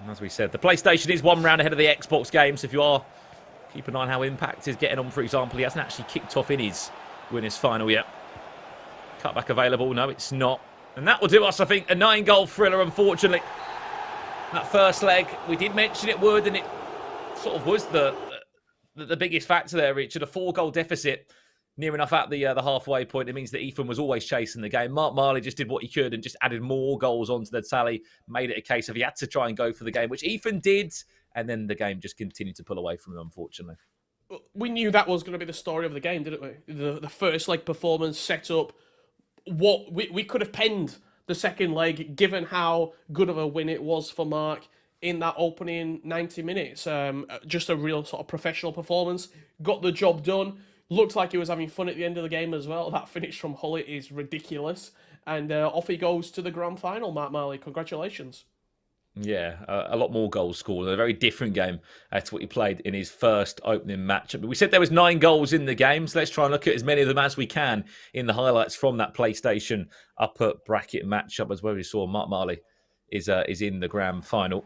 As we said, the PlayStation is 1 round ahead of the Xbox game, so if you are, keep an eye on how Impact is getting on, for example. He hasn't actually kicked off in his winners final yet. Cutback available. No, it's not. And that will do us, I think, a 9-goal thriller, unfortunately. That first leg, we did mention it would, and it sort of was the biggest factor there, Richard. A 4-goal deficit, near enough at the halfway point. It means that Ethan was always chasing the game. Mark Marley just did what he could and just added more goals onto the tally, made it a case of he had to try and go for the game, which Ethan did, and then the game just continued to pull away from him, unfortunately. We knew that was going to be the story of the game, didn't we? The first leg performance set up. What we could have penned the second leg, given how good of a win it was for Mark in that opening 90 minutes. Just a real sort of professional performance. Got the job done. Looked like he was having fun at the end of the game as well. That finish from Hullet is ridiculous. And off he goes to the grand final, Mark Marley. Congratulations. Yeah, a lot more goals scored. A very different game to what he played in his first opening match. We said there was 9 goals in the game, so let's try and look at as many of them as we can in the highlights from that PlayStation upper bracket matchup, as well. We saw Mark Marley is in the grand final.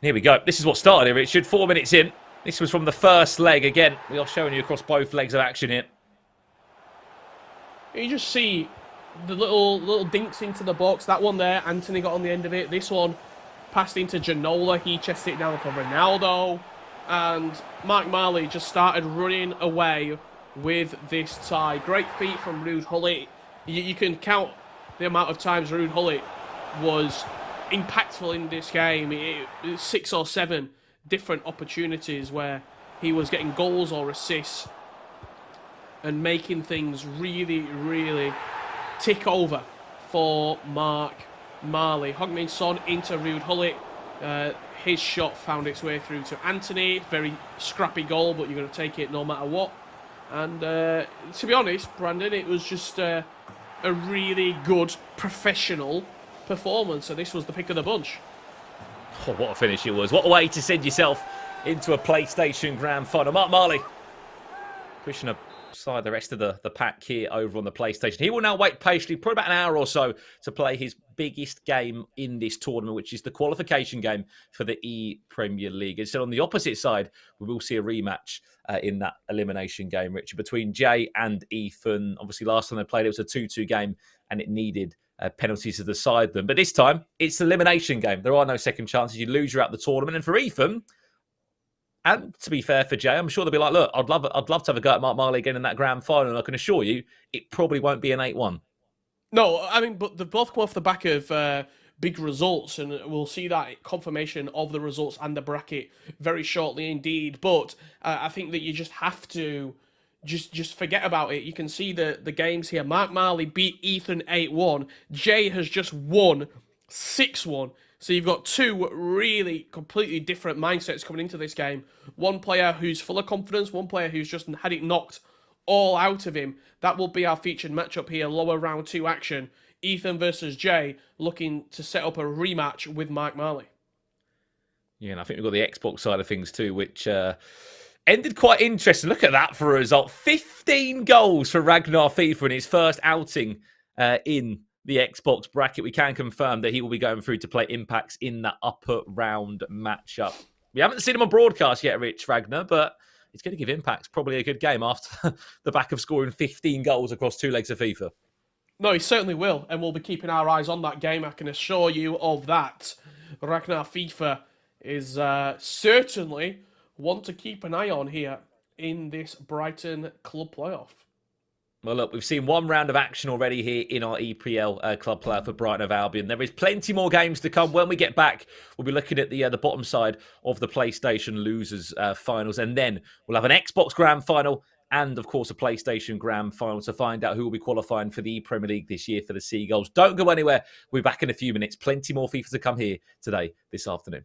Here we go. This is what started here, Richard. 4 minutes in. This was from the first leg. Again, we are showing you across both legs of action here. You just see the little dinks into the box. That one there, Anthony got on the end of it. This one passed into Ginola. He chested it down for Ronaldo. And Mark Marley just started running away with this tie. Great feat from Ruud Gullit. You can count the amount of times Ruud Gullit was impactful in this game. It 6 or 7 different opportunities where he was getting goals or assists and making things really, really tick over for Mark Marley. Heung-min Son into Ruud Gullit. His shot found its way through to Anthony. Very scrappy goal, but you're going to take it no matter what. And to be honest, Brandon, it was just a really good professional performance. So this was the pick of the bunch. Oh, what a finish it was. What a way to send yourself into a PlayStation Grand Final. Mark Marley pushing aside the rest of the pack here over on the PlayStation. He will now wait patiently, probably about an hour or so, to play his biggest game in this tournament, which is the qualification game for the ePremier League. Instead, on the opposite side, we will see a rematch in that elimination game, Richard, between Jay and Ethan. Obviously, last time they played, it was a 2-2 game, and it needed penalties to decide them. But this time, it's an elimination game. There are no second chances. You lose, you're out the tournament. And for Ethan, and to be fair for Jay, I'm sure they'll be like, look, I'd love to have a go at Mark Marley again in that grand final. And I can assure you, it probably won't be an 8-1. No, I mean, but they've both come off the back of big results, and we'll see that confirmation of the results and the bracket very shortly indeed. But I think that you just have to just forget about it. You can see the games here. Mark Marley beat Ethan 8-1. Jay has just won 6-1. So you've got two really completely different mindsets coming into this game. One player who's full of confidence, one player who's just had it knocked all out of him. That will be our featured matchup here, lower round 2 action. Ethan versus Jay, looking to set up a rematch with Mark Marley. Yeah, and I think we've got the Xbox side of things too, which ended quite interesting. Look at that for a result. 15 goals for Ragnar FIFA in his first outing in the Xbox bracket. We can confirm that he will be going through to play Impacts in that upper round matchup. We haven't seen him on broadcast yet, Rich Ragnar, but he's going to give Impacts probably a good game after the back of scoring 15 goals across 2 legs of FIFA. No, he certainly will, and we'll be keeping our eyes on that game. I can assure you of that. Ragnar FIFA is certainly one to keep an eye on here in this Brighton club playoff. Well, look, we've seen one round of action already here in our EPL club playoff for Brighton Hove Albion. There is plenty more games to come. When we get back, we'll be looking at the bottom side of the PlayStation losers finals, and then we'll have an Xbox Grand Final and, of course, a PlayStation Grand Final to find out who will be qualifying for the Premier League this year for the Seagulls. Don't go anywhere. We'll be back in a few minutes. Plenty more FIFA to come here today, this afternoon.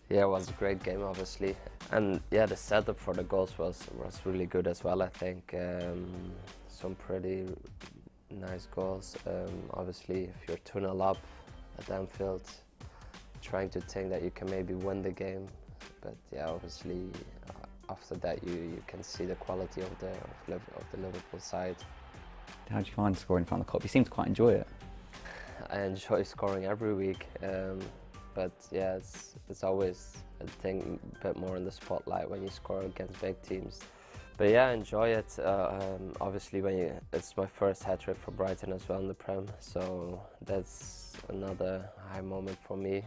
Yeah, it was a great game, obviously, and yeah, the setup for the goals was really good as well. I think some pretty nice goals. Obviously, if you're 2-0 up at Anfield, trying to think that you can maybe win the game, but yeah, obviously after that you can see the quality of the Liverpool side. How do you find scoring in front of the Kop? You seem to quite enjoy it. I enjoy scoring every week. But yeah, it's always a thing a bit more in the spotlight when you score against big teams. But yeah, I enjoy it. Obviously, it's my first hat-trick for Brighton as well in the Prem, so that's another high moment for me.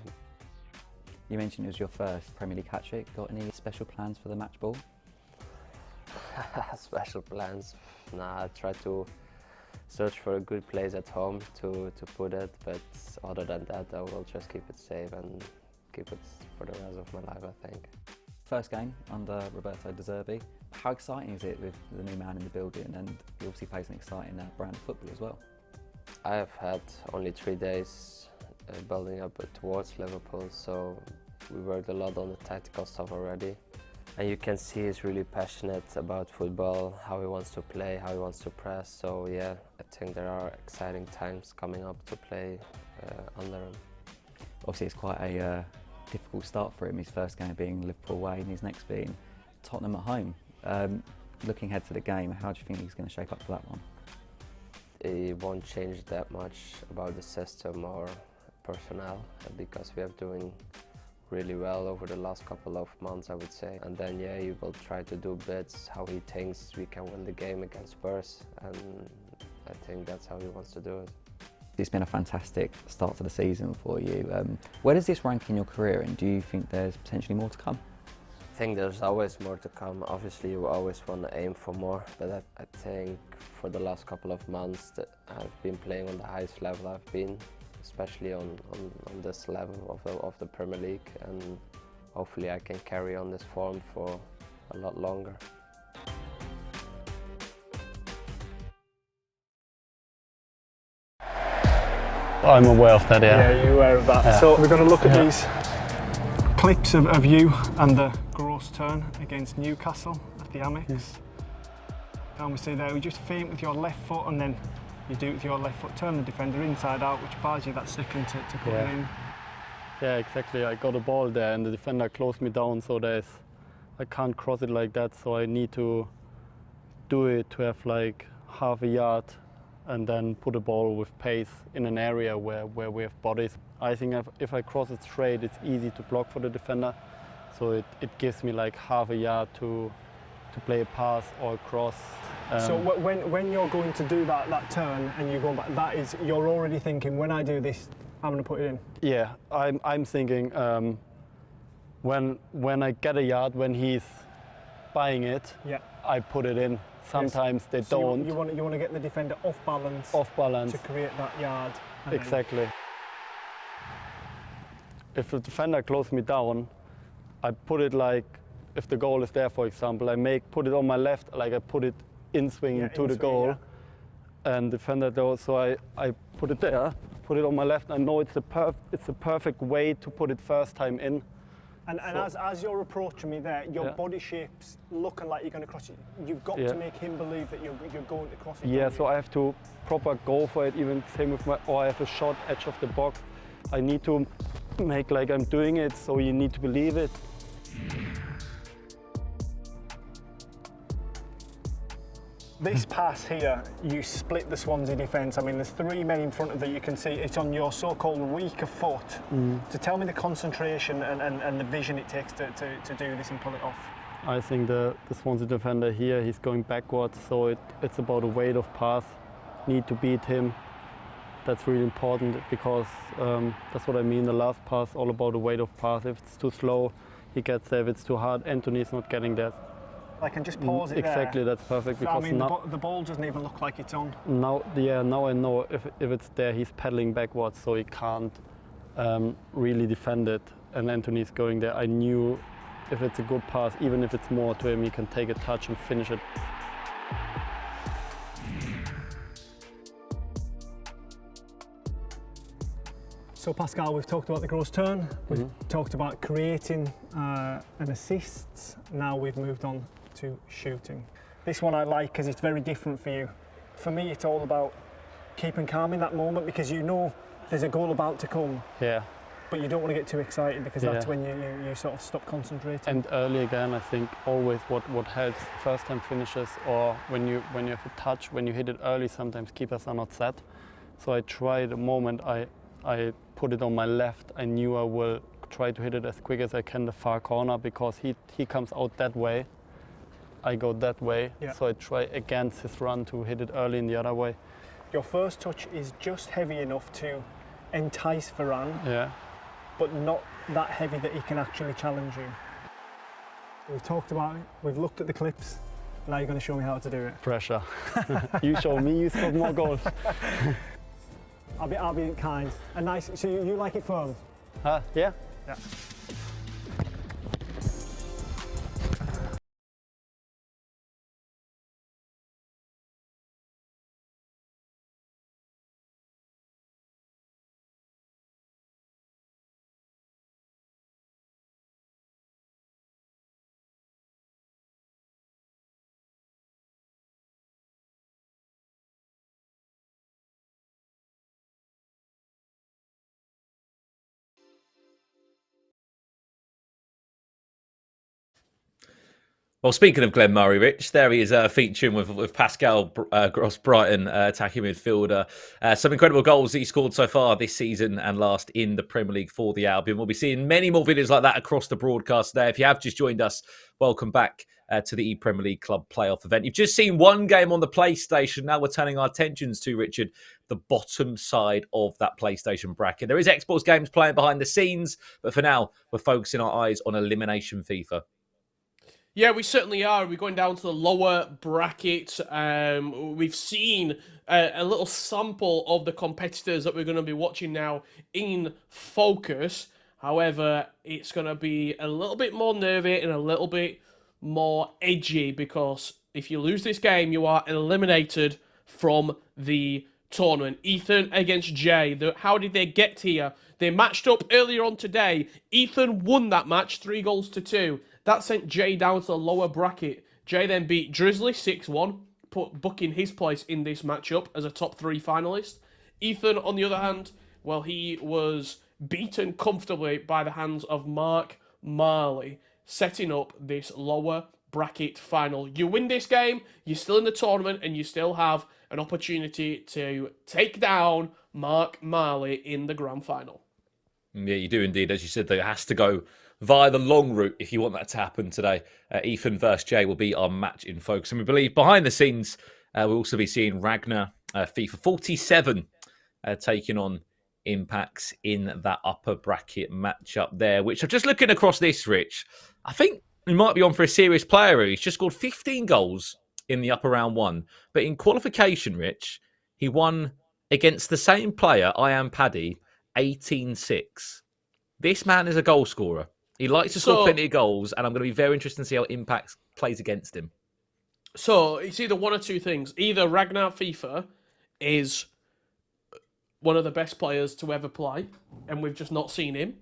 You mentioned it was your first Premier League hat-trick. Got any special plans for the match ball? Special plans? Nah, I try to search for a good place at home to put it, but other than that, I will just keep it safe and keep it for the rest of my life, I think. First game under Roberto De Zerbi. How exciting is it with the new man in the building, and he obviously plays an exciting brand of football as well? I have had only 3 days building up towards Liverpool, so we worked a lot on the tactical stuff already. And you can see he's really passionate about football, how he wants to play, how he wants to press. So yeah, I think there are exciting times coming up to play under him. Obviously, it's quite a difficult start for him. His first game being Liverpool away, and his next being Tottenham at home. Looking ahead to the game, how do you think he's going to shape up for that one? It won't change that much about the system or personnel, because we are doing really well over the last couple of months, I would say. And then yeah, he will try to do bits how he thinks we can win the game against Spurs, and I think that's how he wants to do it. It's been a fantastic start to the season for you. Where does this rank in your career, and do you think there's potentially more to come? I think there's always more to come. Obviously, you always want to aim for more, but I think for the last couple of months that I've been playing on the highest level I've been, especially on this level of the Premier League, and hopefully I can carry on this form for a lot longer. I'm aware of that, yeah. Yeah, you're aware of that. Yeah. So we're going to look at these clips of you and the gross turn against Newcastle at the Amex. And we see there, we just feint with your left foot, and then you do it with your left foot, turn the defender inside out, which buys you that second to put it in. Yeah, exactly. I got a ball there and the defender closed me down, so I can't cross it like that, so I need to do it to have like half a yard and then put a ball with pace in an area where we have bodies. I think if I cross it straight, it's easy to block for the defender, so it gives me like half a yard to play a pass or a cross. So when you're going to do that turn and you go back, that is, you're already thinking, when I do this, I'm going to put it in? Yeah, I'm thinking when I get a yard, when he's buying it, yeah, I put it in. Sometimes they so don't. You want to get the defender off balance. Off balance. To create that yard. Exactly. If the defender closes me down, I put it like, if the goal is there, for example, put it on my left, like I put it in swinging to the goal, and defender goes, so I put it there, put it on my left. I know it's a perfect way to put it first time in. And as you're approaching me there, your body shape's looking like you're going to cross it. You've got to make him believe that you're going to cross it. Yeah, so I have to proper go for it, even same with or I have a short edge of the box. I need to make like I'm doing it, so you need to believe it. This pass here, you split the Swansea defence. I mean, there's three men in front of that you can see. It's on your so-called weaker foot. To tell me the concentration and the vision it takes to do this and pull it off. I think the Swansea defender here, he's going backwards, so it's about a weight of pass. Need to beat him. That's really important, because that's what I mean. The last pass, all about the weight of pass. If it's too slow, he gets there. If it's too hard, Anthony's not getting that. I can just pause it exactly, there. That's perfect. Because I mean, the ball doesn't even look like it's on. Now I know if it's there, he's pedaling backwards, so he can't really defend it. And Anthony's going there. I knew if it's a good pass, even if it's more to him, he can take a touch and finish it. So Pascal, we've talked about the gross turn, we've talked about creating an assist, now we've moved on to shooting. This one I like because it's very different for you. For me, it's all about keeping calm in that moment, because you know there's a goal about to come. Yeah. But you don't want to get too excited, because that's when you sort of stop concentrating. And early again, I think always what helps first time finishes, or when you have a touch, when you hit it early, sometimes keepers are not set. So I try the moment I put it on my left, I knew I will try to hit it as quick as I can the far corner, because he comes out that way, I go that way. Yeah. So I try against his run to hit it early in the other way. Your first touch is just heavy enough to entice Varane, but not that heavy that he can actually challenge you. We've talked about it, we've looked at the clips, now you're going to show me how to do it. Pressure. You show me, you scored more goals. I'll be kind. And nice. So you like it firm? Yeah. Yeah. Well, speaking of Glenn Murray, Rich, there he is featuring with Pascal Gross Brighton, attacking midfielder. Some incredible goals that he scored so far this season and last in the Premier League for the Albion. We'll be seeing many more videos like that across the broadcast there. If you have just joined us, welcome back to the ePremier League Club playoff event. You've just seen one game on the PlayStation. Now we're turning our attentions to, Richard, the bottom side of that PlayStation bracket. There is Xbox games playing behind the scenes, but for now, we're focusing our eyes on Elimination FIFA. Yeah, we certainly are. We're going down to the lower bracket. We've seen a little sample of the competitors that we're going to be watching now in focus. However, it's going to be a little bit more nervy and a little bit more edgy, because if you lose this game, you are eliminated from the tournament. Ethan against Jay. How did they get here? They matched up earlier on today. Ethan won that match 3-2. That sent Jay down to the lower bracket. Jay then beat Drizzly 6-1, booking his place in this matchup as a top 3 finalist. Ethan, on the other hand, well, he was beaten comfortably by the hands of Mark Marley, setting up this lower bracket final. You win this game, you're still in the tournament, and you still have an opportunity to take down Mark Marley in the grand final. Yeah, you do indeed. As you said, though, it has to go via the long route if you want that to happen today. Ethan versus Jay will be our match in focus. And we believe behind the scenes, we'll also be seeing Ragnar, FIFA 47, taking on Impacts in that upper bracket matchup there, which I'm just looking across this, Rich. I think he might be on for a serious player. He's just scored 15 goals in the upper round 1. But in qualification, Rich, he won against the same player, I Am Paddy, 18-6. This man is a goal scorer. He likes to score plenty of goals, and I'm going to be very interested to see how Impact plays against him. So it's either one or two things. Either Ragnar FIFA is one of the best players to ever play, and we've just not seen him,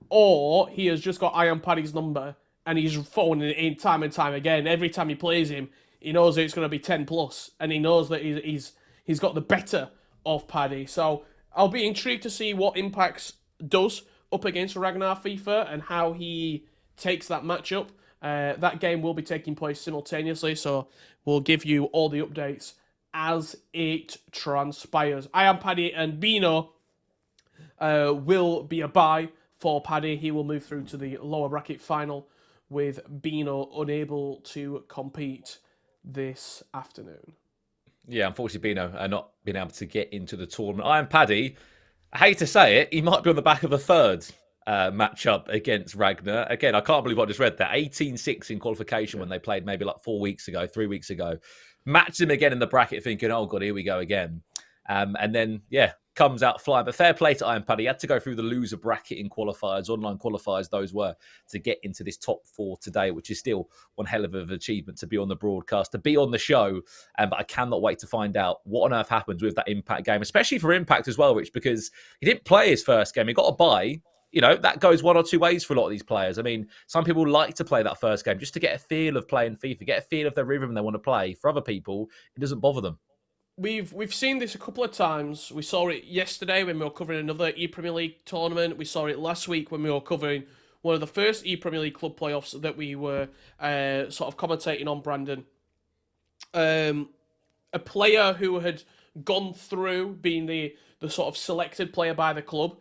or he has just got I Am Paddy's number, and he's phoning it in time and time again. Every time he plays him, he knows that it's going to be 10+, and he knows that he's got the better of Paddy. So I'll be intrigued to see what Impacts does up against Ragnar FIFA and how he takes that matchup. That game will be taking place simultaneously, so we'll give you all the updates as it transpires. I Am Paddy and Bino will be a bye for Paddy. He will move through to the lower bracket final, with Bino unable to compete this afternoon. Yeah, unfortunately, Bino not being able to get into the tournament. I Am Paddy, I hate to say it, he might be on the back of a third matchup against Ragnar. Again, I can't believe I just read that. 18-6 in qualification when they played maybe like 3 weeks ago. Matched him again in the bracket thinking, oh God, here we go again. And then, yeah, comes out flying. But fair play to Iron Paddy. He had to go through the loser bracket in qualifiers, online qualifiers, those were, to get into this top 4 today, which is still one hell of an achievement to be on the broadcast, to be on the show. But I cannot wait to find out what on earth happens with that Impact game, especially for Impact as well, Rich, because he didn't play his first game. He got a bye. You know, that goes one or two ways for a lot of these players. I mean, some people like to play that first game just to get a feel of playing FIFA, get a feel of the rhythm they want to play. For other people, it doesn't bother them. We've seen this a couple of times. We saw it yesterday when we were covering another ePremier League tournament. We saw it last week when we were covering one of the first ePremier League club playoffs that we were sort of commentating on, Brandon. A player who had gone through being the sort of selected player by the club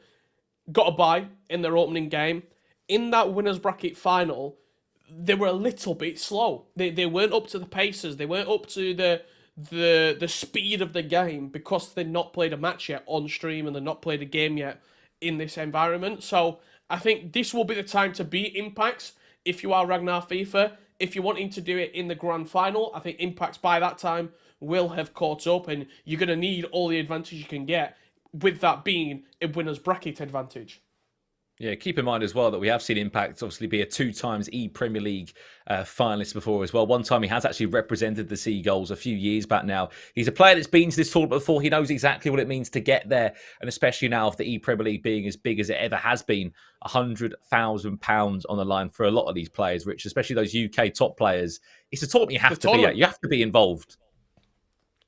got a bye in their opening game. In that winners bracket final, they were a little bit slow. They weren't up to the paces. They weren't up to the speed of the game, because they'd not played a match yet on stream and they'd not played a game yet in this environment. So I think this will be the time to beat Impacts if you are Ragnar FIFA. If you're wanting to do it in the grand final, I think Impacts by that time will have caught up, and you're going to need all the advantage you can get, with that being a winner's bracket advantage. Yeah, keep in mind as well that we have seen Impact obviously be a 2 times ePremier League finalist before as well. One time he has actually represented the Seagulls a few years back now. He's a player that's been to this tournament before. He knows exactly what it means to get there. And especially now, with the ePremier League being as big as it ever has been, £100,000 on the line for a lot of these players, Rich, especially those UK top players. It's a tournament you have to be at. You have to be involved.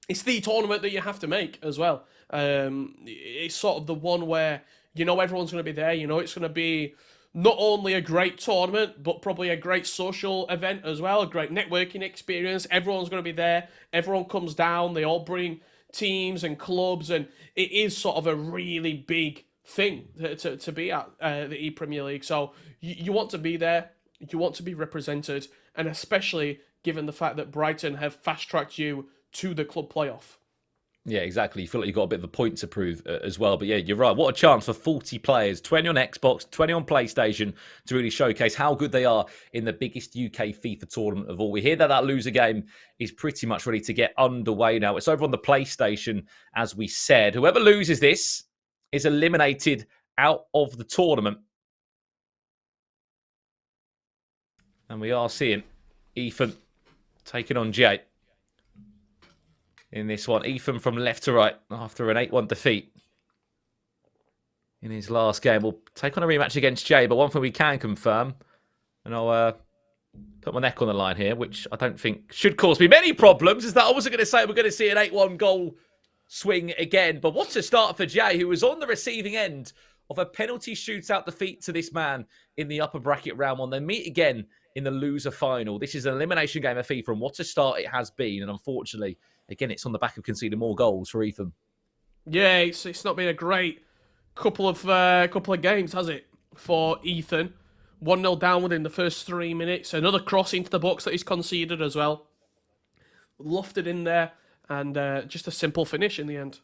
It's the tournament that you have to make as well. It's sort of the one where you know everyone's going to be there. You know it's going to be not only a great tournament, but probably a great social event as well, a great networking experience. Everyone's going to be there. Everyone comes down. They all bring teams and clubs, and it is sort of a really big thing to be at the ePremier League. So you want to be there. You want to be represented, and especially given the fact that Brighton have fast-tracked you to the club playoff. Yeah, exactly. You feel like you've got a bit of a point to prove as well. But yeah, you're right. What a chance for 40 players, 20 on Xbox, 20 on PlayStation, to really showcase how good they are in the biggest UK FIFA tournament of all. We hear that that loser game is pretty much ready to get underway now. It's over on the PlayStation, as we said. Whoever loses this is eliminated out of the tournament. And we are seeing Ethan taking on Jay in this one. Ethan from left to right after an 8-1 defeat in his last game. We'll take on a rematch against Jay, but one thing we can confirm, and I'll put my neck on the line here, which I don't think should cause me many problems, is that I wasn't going to say we're going to see an 8-1 goal swing again. But what a start for Jay, who was on the receiving end of a penalty shootout defeat to this man in the upper bracket round one. They meet again in the loser final. This is an elimination game of FIFA, and what a start it has been. And unfortunately, again, it's on the back of conceding more goals for Ethan. Yeah, it's not been a great couple of games, has it, for Ethan? 1-0 down within the first 3 minutes. Another cross into the box that he's conceded as well. Lofted in there, and just a simple finish in the end.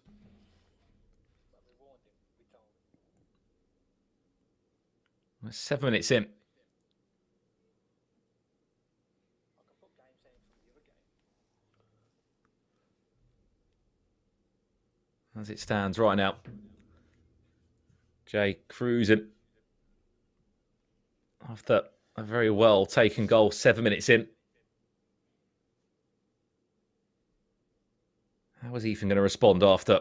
We're 7 minutes in. As it stands right now, Jay cruising after a very well taken goal 7 minutes in. How was Ethan going to respond after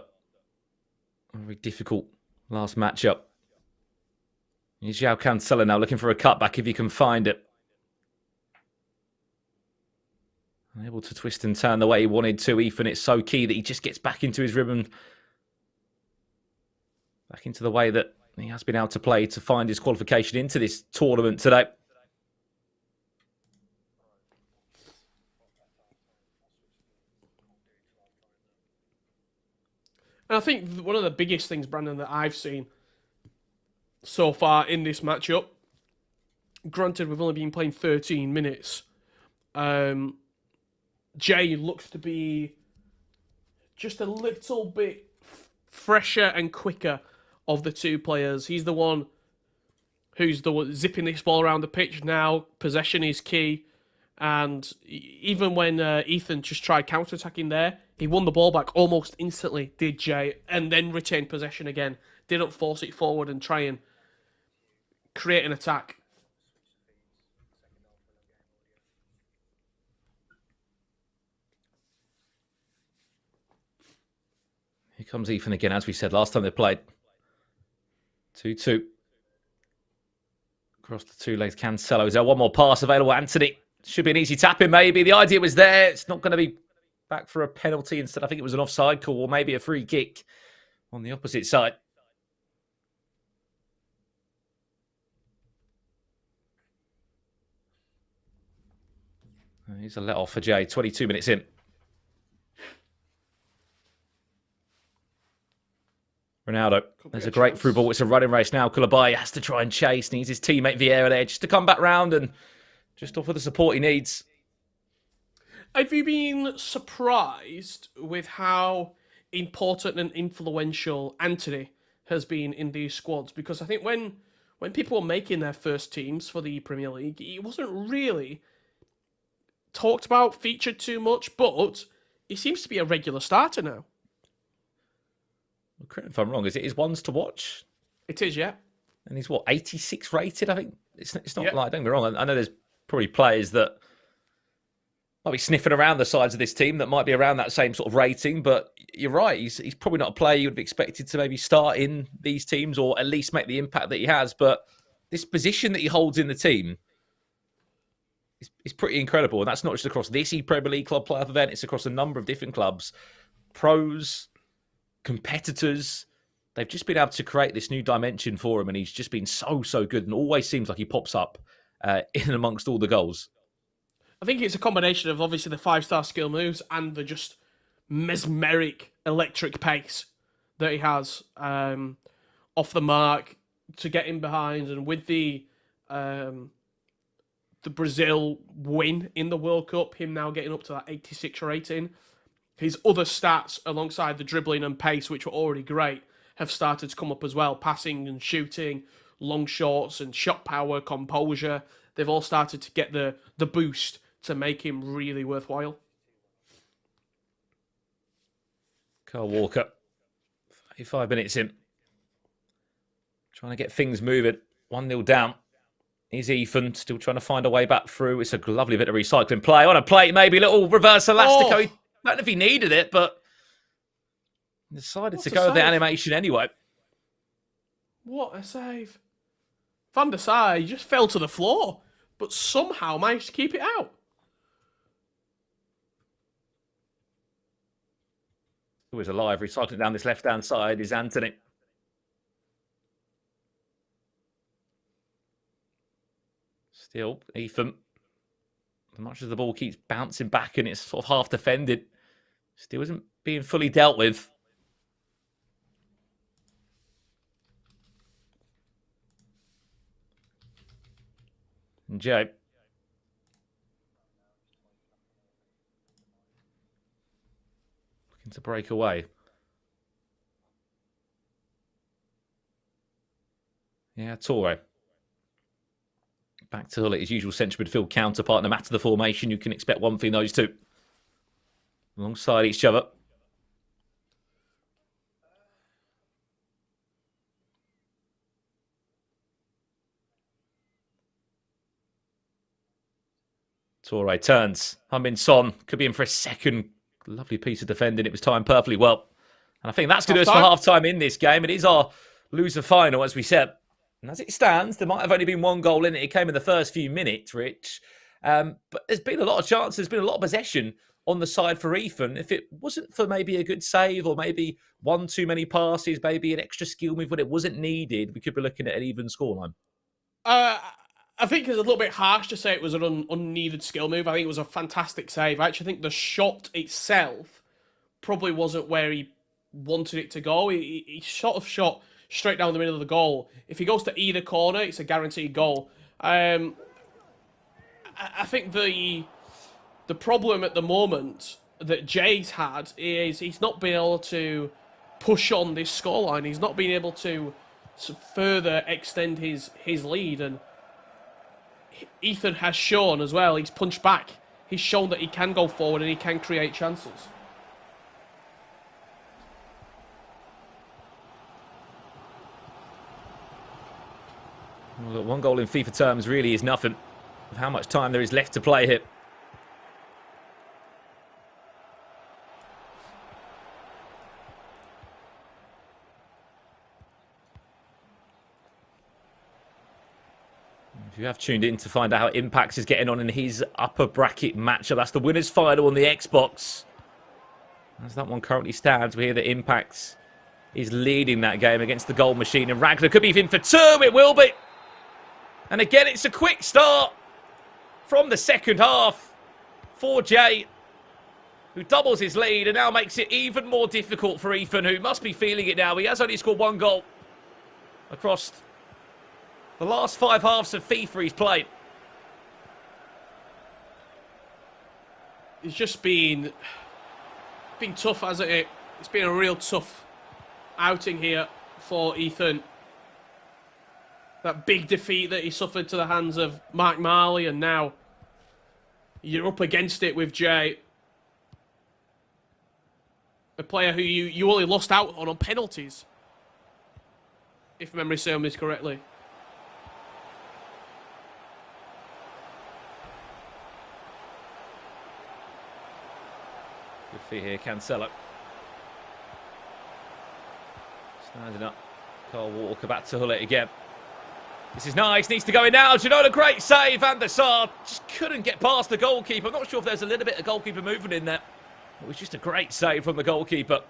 a very difficult last matchup? Here's João Cancelo now looking for a cutback if he can find it. Unable to twist and turn the way he wanted to. Ethan, it's so key that he just gets back into his rhythm. Back into the way that he has been able to play to find his qualification into this tournament today. And I think one of the biggest things, Brandon, that I've seen so far in this matchup, granted we've only been playing 13 minutes, Jay looks to be just a little bit fresher and quicker of the two players. He's the one who's the one zipping this ball around the pitch now. Possession is key. And even when Ethan just tried counter-attacking there, he won the ball back almost instantly, did Jay, and then retained possession again. Didn't force it forward and try and create an attack. Here comes Ethan again, as we said last time they played. 2-2. Across the two legs, Cancelo. Is there one more pass available? Anthony. Should be an easy tap in, maybe. The idea was there. It's not going to be back for a penalty. Instead, I think it was an offside call or maybe a free kick on the opposite side. Here's a let off for Jay. 22 minutes in. Ronaldo. There's a great through ball. It's a running race now. Koulibaly has to try and chase. Needs his teammate Vieira there just to come back round and just offer the support he needs. Have you been surprised with how important and influential Anthony has been in these squads? Because I think when people were making their first teams for the Premier League, he wasn't really talked about, featured too much, but he seems to be a regular starter now. Correct me if I'm wrong, is it his ones to watch? It is, yeah. And he's what, 86 rated? I think it's not Yep. like, don't get me wrong, I know there's probably players that might be sniffing around the sides of this team that might be around that same sort of rating, but you're right, he's probably not a player you would have expected to maybe start in these teams or at least make the impact that he has. But this position that he holds in the team is pretty incredible. And that's not just across this ePremier League club playoff event, it's across a number of different clubs. Pros, competitors, they've just been able to create this new dimension for him, and he's just been so good, and always seems like he pops up in amongst all the goals. I think it's a combination of obviously the 5-star skill moves and the just mesmeric electric pace that he has off the mark to get in behind, and with the Brazil win in the World Cup, him now getting up to that 86 rating, his other stats alongside the dribbling and pace, which were already great, have started to come up as well. Passing and shooting, long shots and shot power, composure, they've all started to get the boost to make him really worthwhile. Kyle Walker, 35 minutes in. Trying to get things moving. 1-0 down. Is Ethan still trying to find a way back through? It's a lovely bit of recycling play. On a plate, maybe a little reverse elastico. I don't know if he needed it, but decided to go with the animation anyway. What a save. Van der Sar, he just fell to the floor, but somehow managed to keep it out. Who is alive? Recycling down this left-hand side is Anthony. Still, Ethan, as much as the ball keeps bouncing back and it's sort of half defended, still isn't being fully dealt with. And Joe. Looking to break away. Yeah, Torre. Back to his usual central midfield counterpart. No matter the formation, you can expect one thing, those two. Alongside each other. Torre turns. Heung-min Son could be in for a second. Lovely piece of defending. It was timed perfectly well. And I think that's going to do us for half-time in this game. It is our loser final, as we said. And as it stands, there might have only been one goal in it. It came in the first few minutes, Rich. But there's been a lot of chances. There's been a lot of possession on the side for Ethan. If it wasn't for maybe a good save or maybe one too many passes, maybe an extra skill move when it wasn't needed, we could be looking at an even scoreline. I think it's a little bit harsh to say it was an unneeded skill move. I think it was a fantastic save. I actually think the shot itself probably wasn't where he wanted it to go. He sort of shot straight down the middle of the goal. If he goes to either corner, it's a guaranteed goal. I think the problem at the moment that Jay's had is he's not been able to push on this scoreline. He's not been able to further extend his lead, and Ethan has shown as well. He's punched back. He's shown that he can go forward and he can create chances. Well, look, one goal in FIFA terms really is nothing. Of how much time there is left to play here. If you have tuned in to find out how Impact is getting on in his upper bracket matchup, that's the winners' final on the Xbox. As that one currently stands, we hear that Impact is leading that game against the goal machine. And Ragnar could be in for two. It will be. And again, it's a quick start from the second half for Jay, who doubles his lead and now makes it even more difficult for Ethan, who must be feeling it now. He has only scored one goal across the last 5 halves of FIFA he's played. It's just been tough, hasn't it? It's been a real tough outing here for Ethan. That big defeat that he suffered to the hands of Mark Marley, and now you're up against it with Jay. A player who you only lost out on penalties, if memory serves me correctly. Good feet here, Cancelo. Standing up. Kyle Walker back to Hull it again. This is nice, needs to go in now. Ginola, great save. Van der Sar just couldn't get past the goalkeeper. I'm not sure if there's a little bit of goalkeeper movement in there. It was just a great save from the goalkeeper.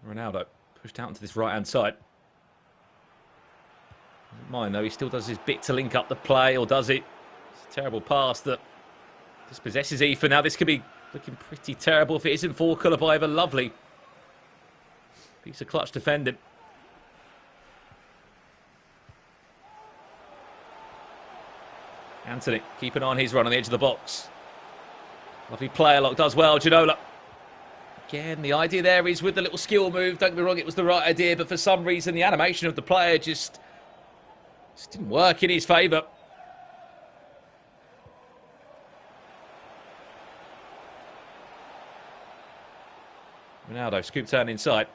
Ronaldo pushed out into this right-hand side. Doesn't mind though, he still does his bit to link up the play, or does it? It's a terrible pass that dispossesses Ethan. Now this could be looking pretty terrible if it isn't for Kulabaeva. Lovely piece of clutch defending. Anthony, keep an eye on his run on the edge of the box. Lovely player lock, does well, Ginola. Again, the idea there is with the little skill move, don't get me wrong, it was the right idea, but for some reason the animation of the player just didn't work in his favour. Ronaldo, scoop turn inside.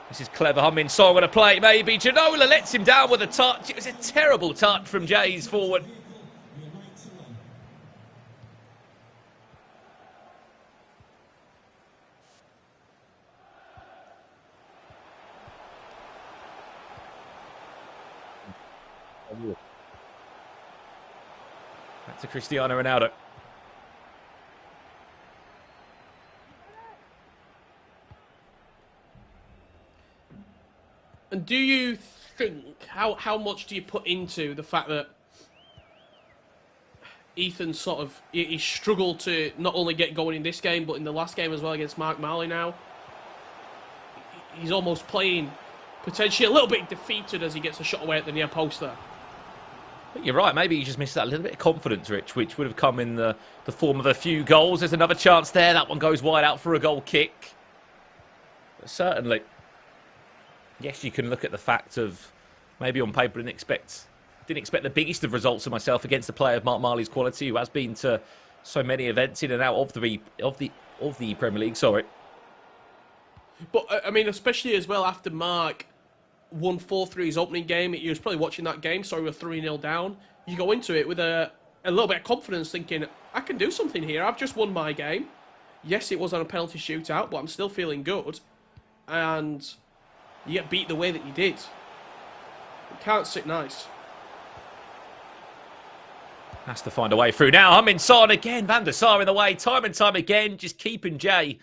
This is clever. Heung-min Son with a play, maybe. Ginola lets him down with a touch. It was a terrible touch from Jays forward. Back to Cristiano Ronaldo. And do you think, how much do you put into the fact that Ethan sort of, he struggled to not only get going in this game, but in the last game as well against Mark Marley now? He's almost playing potentially a little bit defeated as he gets a shot away at the near post there. You're right, maybe he just missed that little bit of confidence, Rich, which would have come in the form of a few goals. There's another chance there. That one goes wide out for a goal kick. But certainly, yes, you can look at the fact of maybe on paper didn't expect the biggest of results of myself against a player of Mark Marley's quality, who has been to so many events in and out of the Premier League. Sorry. But I mean, especially as well after Mark won 4-3 his opening game. He was probably watching that game, so we were 3-0 down. You go into it with a little bit of confidence, thinking, I can do something here. I've just won my game. Yes, it was on a penalty shootout, but I'm still feeling good. And you get beat the way that you did. It can't sit nice. Has to find a way through now. Heung-min Son again. Van der Sar in the way. Time and time again, just keeping Jay.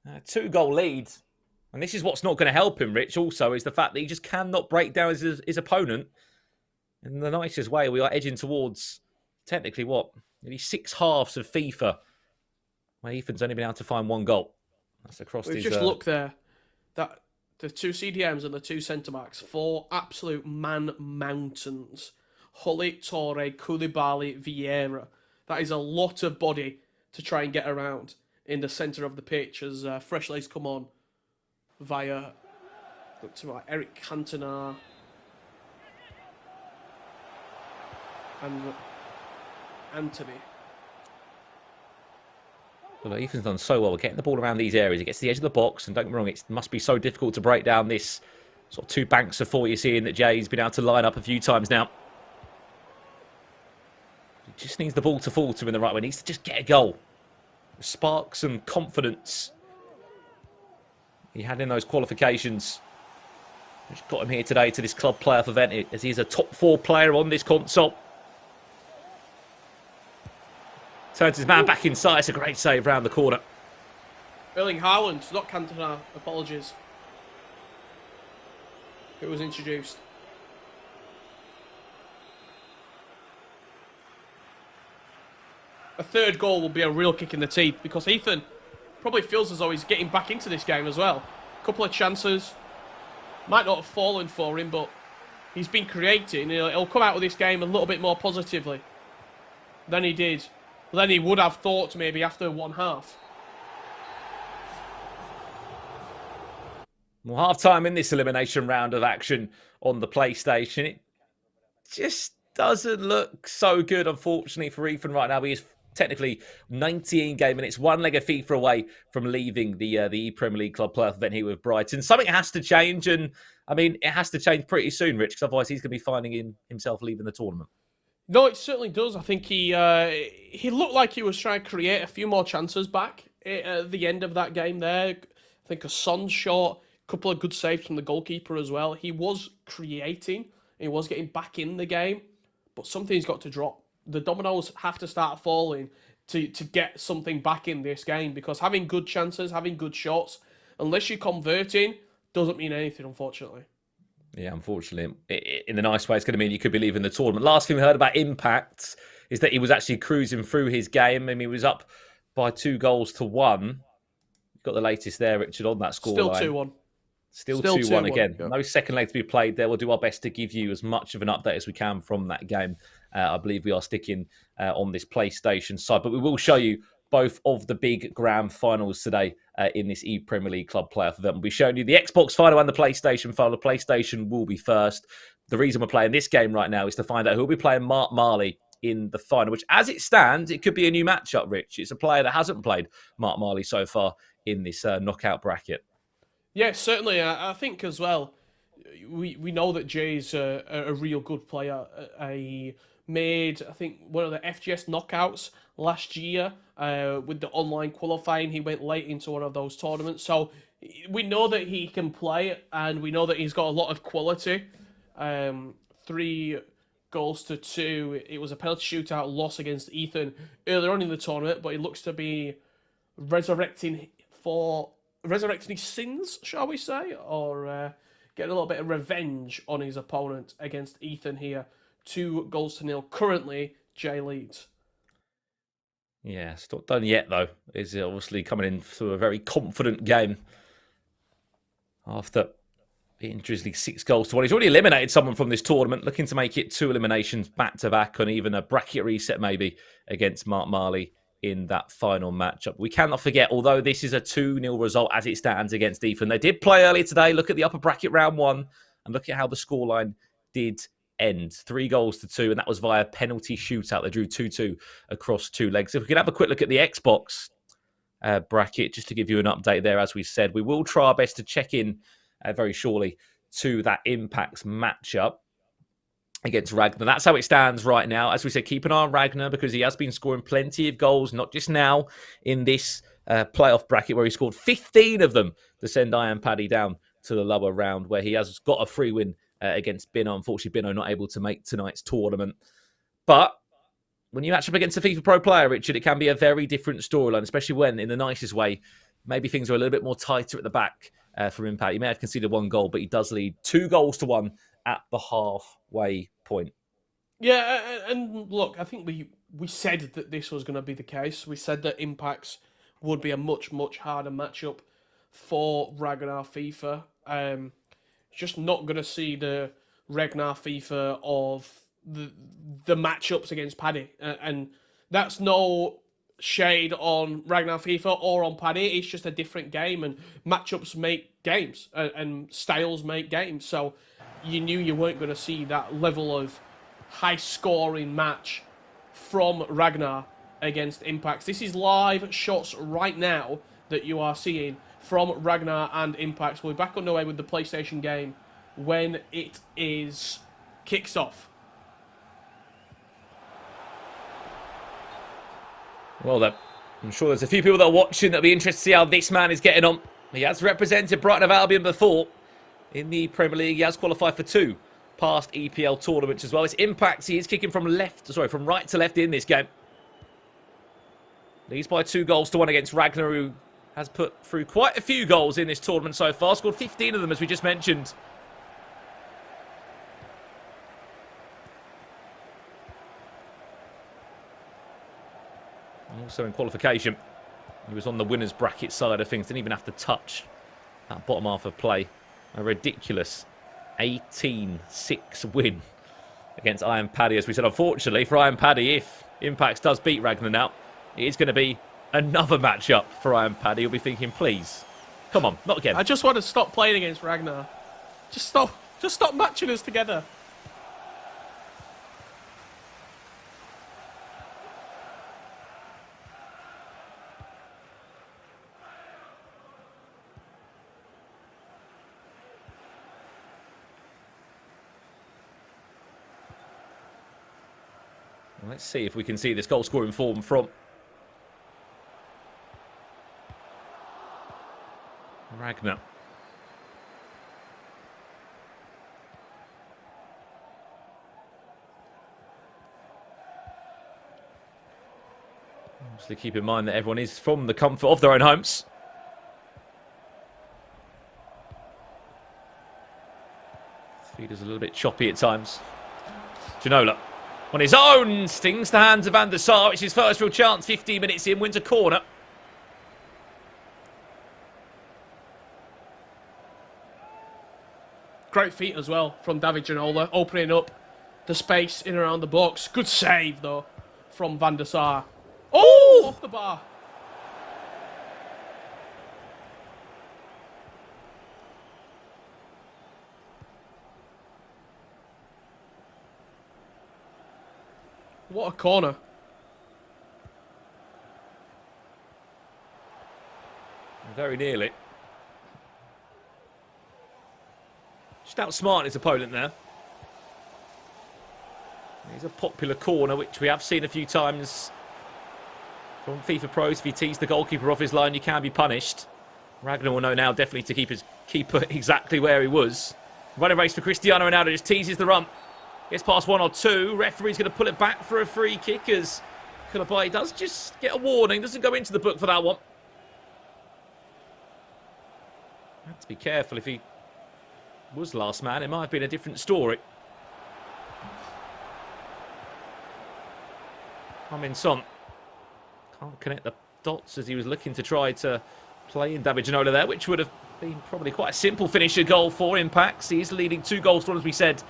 2-goal lead. And this is what's not going to help him, Rich, also, is the fact that he just cannot break down his opponent in the nicest way. We are edging towards, technically, what? Nearly 6 halves of FIFA, where Ethan's only been able to find 1 goal. That's across his... Just look there. That the 2 CDMs and the 2 centre-backs, 4 absolute man mountains. Hullet, Torre, Koulibaly, Vieira. That is a lot of body to try and get around in the centre of the pitch as fresh legs come on via, look to my Eric Cantona and Anthony. Well, Ethan's done so well getting the ball around these areas. He gets to the edge of the box, and don't get me wrong, it must be so difficult to break down this sort of 2 banks of 4 you're seeing that Jay's been able to line up a few times now. He just needs the ball to fall to him in the right way. He needs to just get a goal. Spark some confidence he had in those qualifications, which got him here today to this club playoff event, as he's a top 4 player on this console. Turns his man back inside. It's a great save round the corner. Erling Haaland, not Cantona, apologies, who was introduced. A 3rd goal will be a real kick in the teeth, because Ethan probably feels as though he's getting back into this game as well. Couple of chances. Might not have fallen for him, but he's been creating. He'll come out of this game a little bit more positively than he did. Than he would have thought maybe after 1 half. Well, half-time in this elimination round of action on the PlayStation. It just doesn't look so good, unfortunately, for Ethan right now. He is technically 19 game minutes, 1 leg of FIFA away from leaving the ePremier League club playoff event here with Brighton. Something has to change, and I mean, it has to change pretty soon, Rich, because otherwise he's going to be finding himself leaving the tournament. No, it certainly does. I think he looked like he was trying to create a few more chances back at the end of that game there. I think a Son shot, a couple of good saves from the goalkeeper as well. He was creating, he was getting back in the game, but something's got to drop. The dominoes have to start falling to get something back in this game, because having good chances, having good shots, unless you're converting, doesn't mean anything, unfortunately. Yeah, unfortunately, in the nice way, it's going to mean you could be leaving the tournament. Last thing we heard about Impact is that he was actually cruising through his game. I mean, he was up by 2-1. Got the latest there, Richard, on that Still scoreline. 2-1. Still 2-1 again. Yeah. No second leg to be played there. We'll do our best to give you as much of an update as we can from that game. I believe we are sticking on this PlayStation side, but we will show you both of the big grand finals today in this ePremier League club playoff event. We'll be showing you the Xbox final and the PlayStation final. The PlayStation will be first. The reason we're playing this game right now is to find out who will be playing Mark Marley in the final, which as it stands, it could be a new matchup, Rich. It's a player that hasn't played Mark Marley so far in this knockout bracket. Yeah, certainly. I think as well, we know that Jay's a real good player. He made, I think, one of the FGS knockouts last year with the online qualifying. He went late into one of those tournaments. So we know that he can play, and we know that he's got a lot of quality. 3-2. It was a penalty shootout loss against Ethan earlier on in the tournament, but he looks to be resurrecting his sins, shall we say, or getting a little bit of revenge on his opponent against Ethan here. 2-0 currently. Jay leads. Yeah, it's not done yet though. He's obviously coming in through a very confident game after beating Drizzly 6-1. He's already eliminated someone from this tournament, looking to make it 2 eliminations back to back, and even a bracket reset maybe against Mark Marley in that final matchup. We cannot forget, although this is a 2-0 result as it stands against Ethan, they did play earlier today. Look at the upper bracket round 1 and look at how the scoreline did end. 3-2, and that was via penalty shootout. They drew 2-2 across 2 legs. If we could have a quick look at the Xbox bracket, just to give you an update there, as we said, we will try our best to check in very shortly to that Impacts matchup against Ragnar. That's how it stands right now. As we said, keep an eye on Ragnar because he has been scoring plenty of goals, not just now in this playoff bracket where he scored 15 of them to send Iron Paddy down to the lower round, where he has got a free win against Bino. Unfortunately, Bino not able to make tonight's tournament. But when you match up against a FIFA Pro player, Richard, it can be a very different storyline, especially when, in the nicest way, maybe things are a little bit more tighter at the back from Impact. He may have conceded 1 goal, but he does lead 2-1 at the halfway point. Yeah, and look, I think we said that this was going to be the case. We said that Impacts would be a much, much harder matchup for Ragnar FIFA. Just not going to see the Ragnar FIFA of the matchups against Paddy. And that's no shade on Ragnar FIFA or on Paddy. It's just a different game, and matchups make games, and styles make games. So you knew you weren't going to see that level of high-scoring match from Ragnar against Impacts. This is live shots right now that you are seeing from Ragnar and Impacts. We'll be back underway with the PlayStation game when it is kicks off. Well, I'm sure there's a few people that are watching that'll be interested to see how this man is getting on. He has represented Brighton Hove Albion before in the Premier League. He has qualified for 2 past EPL tournaments as well. It's Impacts. He is kicking from right to left in this game. Leads by 2-1 against Ragnar, who has put through quite a few goals in this tournament so far. Scored 15 of them, as we just mentioned. Also in qualification, he was on the winners bracket side of things. Didn't even have to touch that bottom half of play. A ridiculous 18-6 win against Iron Paddy. As we said, unfortunately for Iron Paddy, if Impacts does beat Ragnar now, it is going to be another matchup for Iron Paddy. He'll be thinking, please, come on, not again. I just want to stop playing against Ragnar. Just stop matching us together. Let's see if we can see this goal-scoring form from Ragnar. Obviously, keep in mind that everyone is from the comfort of their own homes. choppy at times. Ginola on his own stings the hands of Van der Sar. It's his first real chance. 15 minutes in, wins a corner. Great feet as well from David Ginola, opening up the space in and around the box. Good save, though, from Van der Sar. Oh, off the bar. What a corner. Very nearly. Just outsmarting his opponent there. He's a popular corner, which we have seen a few times from FIFA pros. If you tease the goalkeeper off his line, you can be punished. Ragnar will know now definitely to keep his keeper exactly where he was. Running race for Cristiano Ronaldo, just teases the rump. Gets past one or two. Referee's going to pull it back for a free kick as Koulibaly does just get a warning. Doesn't go into the book for that one. Have to be careful. If he was last man, it might have been a different story. Son can't connect the dots as he was looking to try to play in David Ginola there, which would have been probably quite a simple finisher goal for Impact. He's leading 2-1, as we said,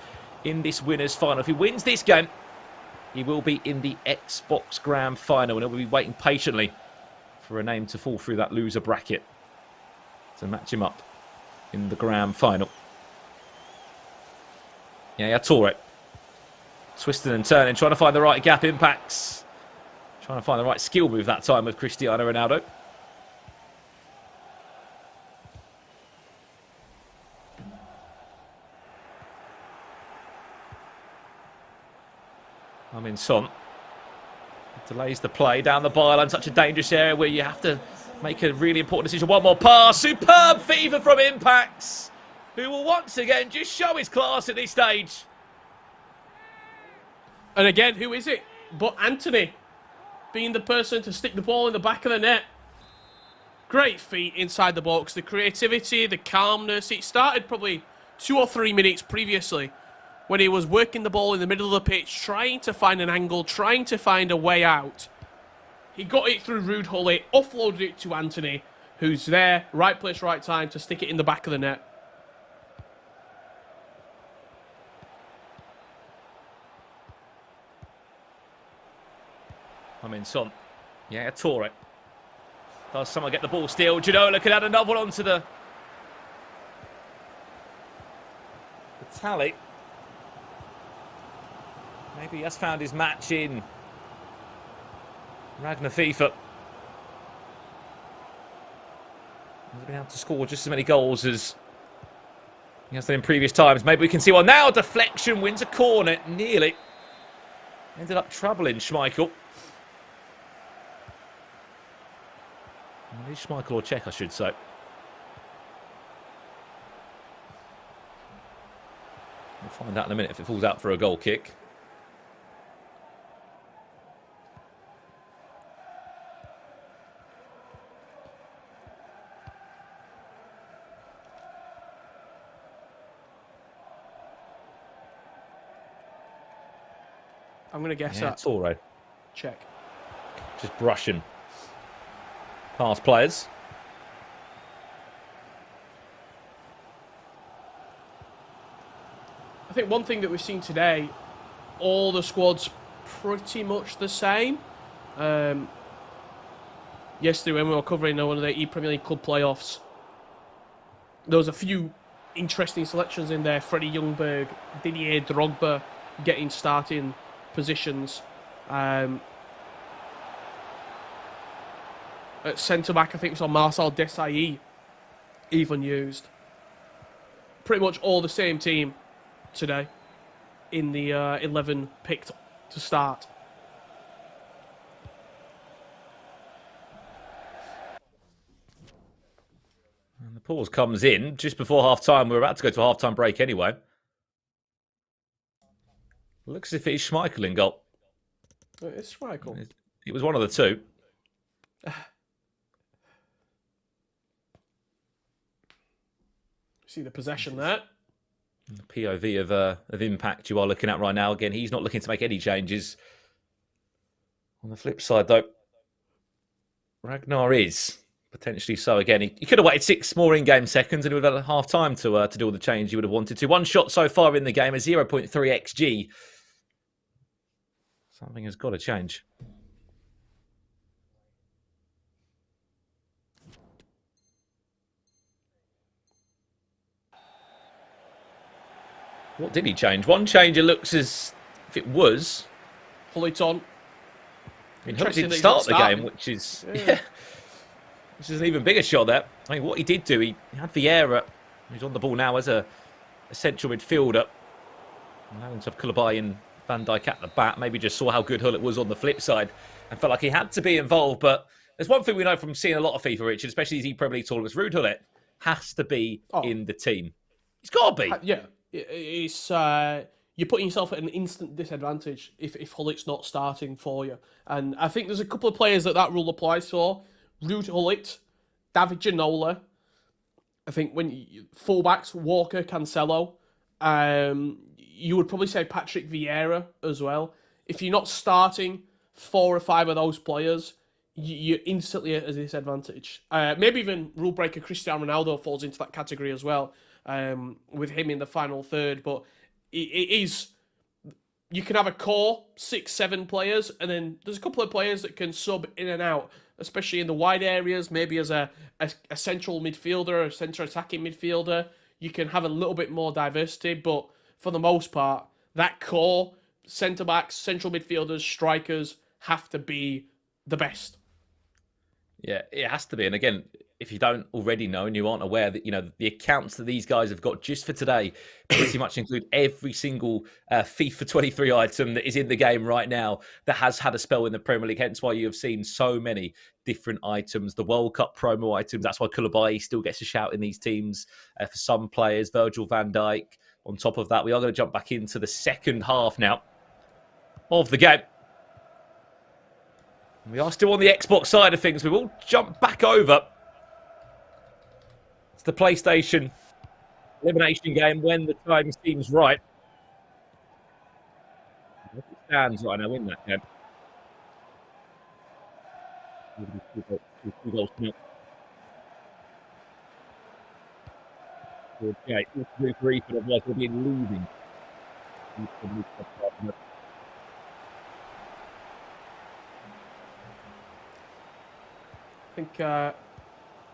in this winners' final. If he wins this game, he will be in the Xbox Grand Final, and he'll be waiting patiently for a name to fall through that loser bracket to match him up in the Grand Final. Yeah, Torre. Twisting and turning, trying to find the right gap. Impacts. Trying to find the right skill move that time with Cristiano Ronaldo. Son delays the play down the byline. Such a dangerous area where you have to make a really important decision. One more pass. Superb fever from Impacts, who will once again just show his class at this stage. And again, who is it but Anthony being the person to stick the ball in the back of the net. Great feet inside the box. The creativity, the calmness. It started probably 2 or 3 minutes previously when he was working the ball in the middle of the pitch, trying to find an angle, trying to find a way out. He got it through Ruud Gullit, offloaded it to Anthony, who's there, right place, right time, to stick it in the back of the net. Son. Yeah, Torre. Does someone get the ball still? Ginola could add another one onto the tally. Maybe he has found his match in Ragnar FIFA. He's been able to score just as many goals as he has done in previous times. Maybe we can see one now. Deflection wins a corner. Nearly. Ended up troubling Schmeichel. Schmeichel or Czech, I should say. We'll find out in a minute if it falls out for a goal kick. I'm going to guess that. Torre. Check. Just brushing past players. I think one thing that we've seen today, all the squads pretty much the same. Yesterday when we were covering one of the ePremier League club playoffs, there was a few interesting selections in there. Freddie Ljungberg, Didier Drogba getting starting positions. At centre-back, I think we saw Marcel Desailly even used. Pretty much all the same team today in the 11 picked to start. And the pause comes in just before half-time. We're about to go to a half-time break anyway. Looks as if it's Schmeichel in goal. It's Schmeichel. It was one of the two. See the possession there. The POV of impact you are looking at right now. Again, he's not looking to make any changes. On the flip side, though, Ragnar is potentially so. Again, he could have waited 6 more in-game seconds and he would have had half time to do all the change he would have wanted to. 1 shot so far in the game, a 0.3 XG. Something has got to change. What did he change? One change, it looks as if it was. Hullet on. I mean, Hullet didn't start the game, which is which is an even bigger shot there. I mean, what he did do, he had Vieira, who's on the ball now as a central midfielder. Allowing to have Koulibaly and Van Dijk at the back. Maybe just saw how good Hullet was on the flip side and felt like he had to be involved. But there's one thing we know from seeing a lot of FIFA, Richard, especially these ePremier League tournaments, Ruud Hullet has to be in the team. He's got to be. Yeah. It's you're putting yourself at an instant disadvantage if Hullet's not starting for you. And I think there's a couple of players that rule applies for. Ruud Hullet, David Ginola. I think fullbacks, Walker, Cancelo. You would probably say Patrick Vieira as well. If you're not starting 4 or 5 of those players, you're instantly at a disadvantage. Maybe even rule breaker Cristiano Ronaldo falls into that category as well. With him in the final third, but it is, you can have a core 6, 7 players, and then there's a couple of players that can sub in and out, especially in the wide areas, maybe as a central midfielder, a centre attacking midfielder. You can have a little bit more diversity, but for the most part, that core, centre-backs, central midfielders, strikers, have to be the best. Yeah, it has to be. And again, if you don't already know and you aren't aware that, the accounts that these guys have got just for today pretty much include every single FIFA 23 item that is in the game right now that has had a spell in the Premier League. Hence why you have seen so many different items. The World Cup promo items, that's why Koulibaly still gets a shout in these teams for some players. Virgil van Dijk. On top of that, we are going to jump back into the second half now of the game. We are still on the Xbox side of things. We will jump back over to the PlayStation elimination game when the time seems right. It stands right now in that game. Two goals to yeah, it's 3, but otherwise we'll be losing. I think our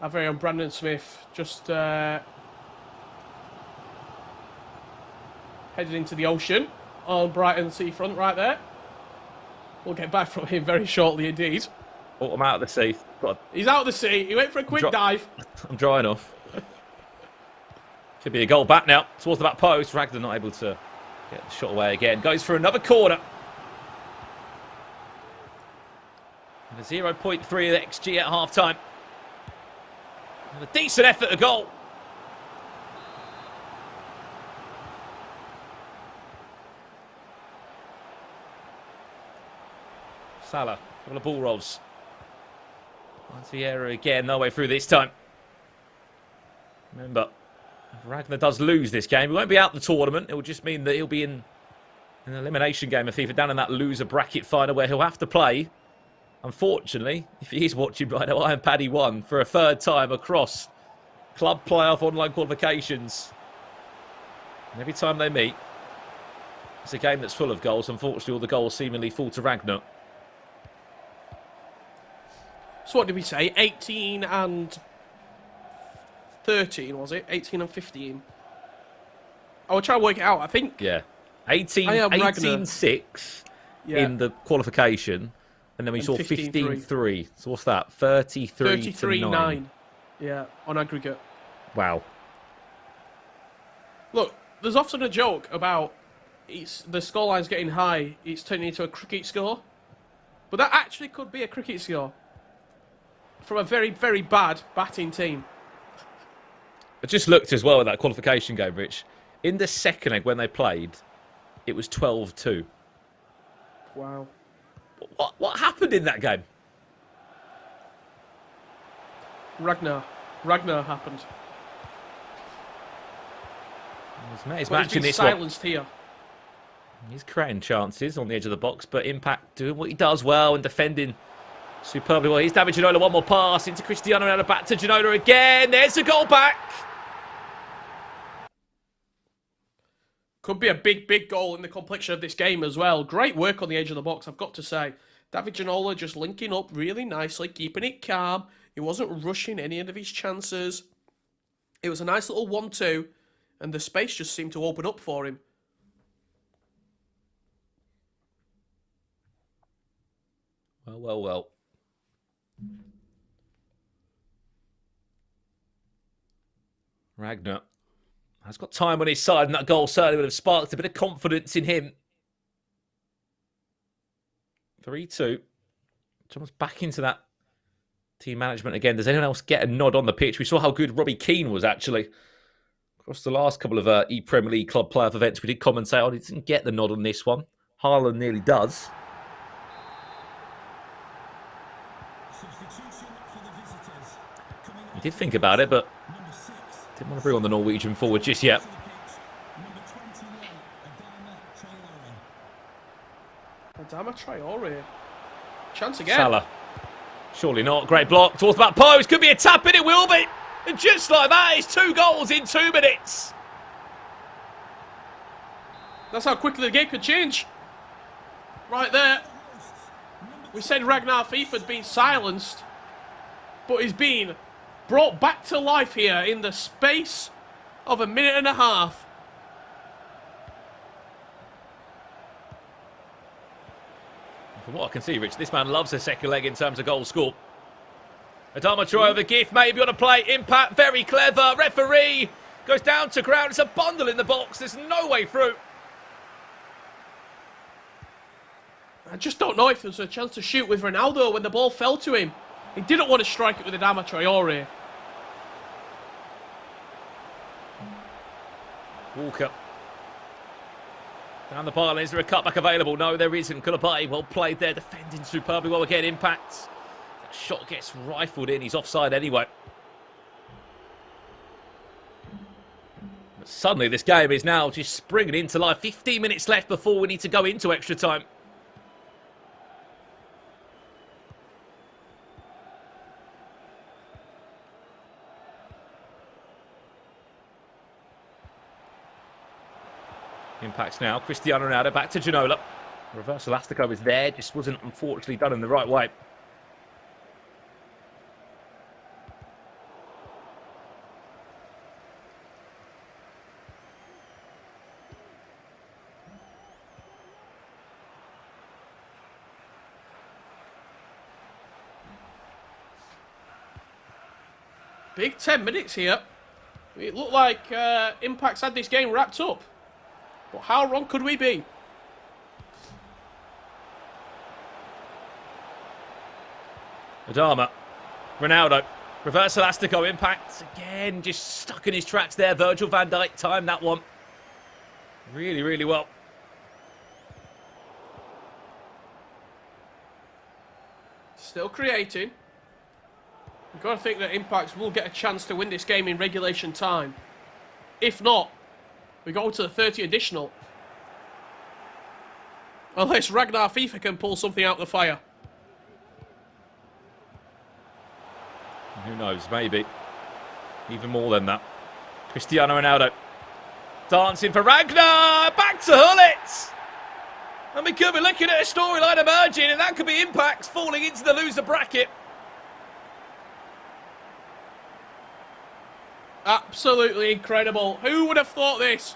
very own Brandon Smith just headed into the ocean on Brighton seafront right there. We'll get back from him very shortly indeed. Oh, I'm out of the sea. He's out of the sea. He went for a quick dive. I'm drying off. Could be a goal back now towards the back post. Ragnar not able to get the shot away again. Goes for another corner. And a 0.3 XG at half time. And a decent effort to goal. Salah, couple of ball rolls. Vieira again, no way through this time. Remember, if Ragnar does lose this game, he won't be out the tournament. It will just mean that he'll be in an elimination game of FIFA, down in that loser bracket final where he'll have to play. Unfortunately, if he is watching right now, Iron Paddy 1 for a 3rd time across club playoff online qualifications. And every time they meet, it's a game that's full of goals. Unfortunately, all the goals seemingly fall to Ragnar. So what did we say? 18 and 13, was it? 18 and 15. I will try to work it out. I think... Yeah. 18-6 in the qualification. And then we saw 15-3. So what's that? 33-9. Yeah, on aggregate. Wow. Look, there's often a joke about the scoreline's getting high, it's turning into a cricket score. But that actually could be a cricket score. From a very, very bad batting team. I just looked as well at that qualification game, Rich. In the second leg when they played, it was 12-2. Wow. What happened in that game? Ragnar happened. He's But matching he's been this one. silenced here. He's creating chances on the edge of the box, but Impact doing what he does well and defending superbly well. He's David Ginola, one more pass into Cristiano Ronaldo, back to Ginola again. There's a goal back. Could be a big goal in the complexion of this game as well. Great work on the edge of the box, I've got to say. David Ginola just linking up really nicely, keeping it calm. He wasn't rushing any of his chances. It was a nice little 1-2, and the space just seemed to open up for him. Well. Ragnar has got time on his side, and that goal certainly would have sparked a bit of confidence in him. 3-2. Someone's back into that team management again. Does anyone else get a nod on the pitch? We saw how good Robbie Keane was, actually. Across the last couple of ePremier League club playoff events, we did commentate on. He didn't get the nod on this one. Haaland nearly does. He did think about it, but didn't want to bring on the Norwegian forward just yet. Adama Traore. Chance again. Salah. Surely not. Great block towards the back post. Could be a tap in. It will be. And just like that, it's 2 goals in 2 minutes. That's how quickly the game could change. Right there. We said Ragnar Fief had been silenced, but he's been brought back to life here in the space of a minute and a half. From what I can see, Rich, this man loves a second leg in terms of goal score. Adama Traore with a gift, maybe on a play. Impact, very clever. Referee goes down to ground. It's a bundle in the box. There's no way through. I just don't know if there was a chance to shoot with Ronaldo when the ball fell to him. He didn't want to strike it with Adama Traore. Walker. Down the byline, is there a cutback available? No, there isn't. Koulibaly, well played there, defending superbly well again. Impact. That shot gets rifled in. He's offside anyway. But suddenly this game is now just springing into life. 15 minutes left before we need to go into extra time. Impacts now. Cristiano Ronaldo back to Ginola. Reverse Elastico is there. Just wasn't unfortunately done in the right way. Big 10 minutes here. It looked like Impact's had this game wrapped up. But how wrong could we be? Adama. Ronaldo. Reverse Elastico. Impact again. Just stuck in his tracks there. Virgil van Dijk timed that one. Really, really well. Still creating. We've got to think that Impact will get a chance to win this game in regulation time. If not, we go to the 30 additional. Unless Ragnar FIFA can pull something out of the fire. Who knows, maybe. Even more than that. Cristiano Ronaldo. Dancing for Ragnar! Back to Hullet! And we could be looking at a storyline emerging, and that could be Impacts falling into the loser bracket. Absolutely incredible. Who would have thought this?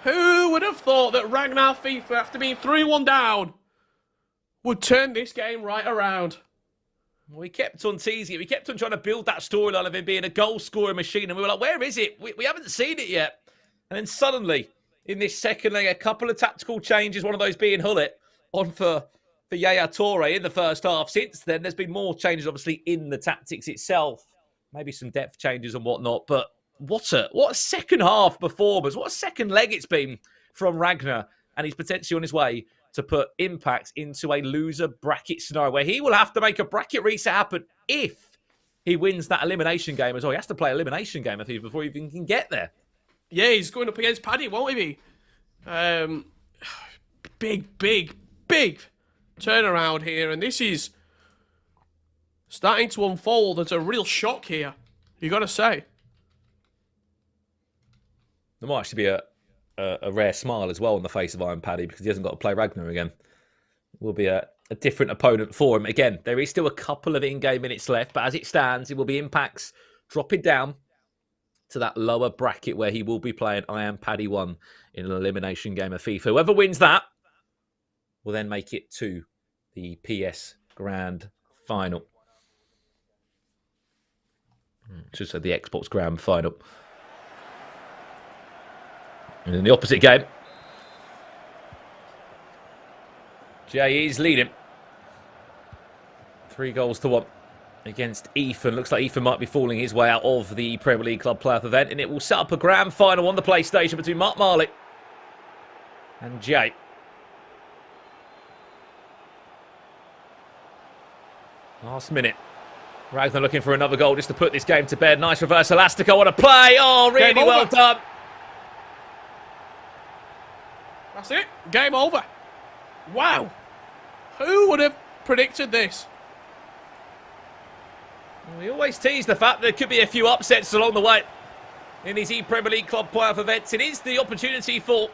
Who would have thought that Ragnar FIFA, after being 3-1 down, would turn this game right around? We kept on teasing it. We kept on trying to build that storyline of him being a goal-scoring machine. And we were like, where is it? We haven't seen it yet. And then suddenly, in this second leg, a couple of tactical changes, one of those being Hullet, on for Yaya Toure in the first half. Since then, there's been more changes, obviously, in the tactics itself. Maybe some depth changes and whatnot. But what a second half performance. What a second leg it's been from Ragnar. And he's potentially on his way to put Impact into a loser bracket scenario where he will have to make a bracket reset happen if he wins that elimination game as well. He has to play elimination game, I think, before he even can get there. Yeah, he's going up against Paddy, won't he be? Big turnaround here, and this is starting to unfold as a real shock here. You got to say. There might actually be a rare smile as well on the face of Iron Paddy because he hasn't got to play Ragnar again. It will be a different opponent for him. Again, there is still a couple of in-game minutes left, but as it stands, it will be Impacts dropping down to that lower bracket where he will be playing Iron Paddy 1 in an elimination game of FIFA. Whoever wins that will then make it to the PS Grand Final. Just said the Xbox Grand Final. And in the opposite game, Jay is leading. 3-1 against Ethan. Looks like Ethan might be falling his way out of the Premier League Club Playoff event, and it will set up a grand final on the PlayStation between Mark Marley and Jay. Last minute. Ragnar looking for another goal just to put this game to bed. Nice reverse Elastico on a play. Oh, really well done. That's it. Game over. Wow. Who would have predicted this? We always tease the fact there could be a few upsets along the way in these ePremier League Club Playoff events. It is the opportunity for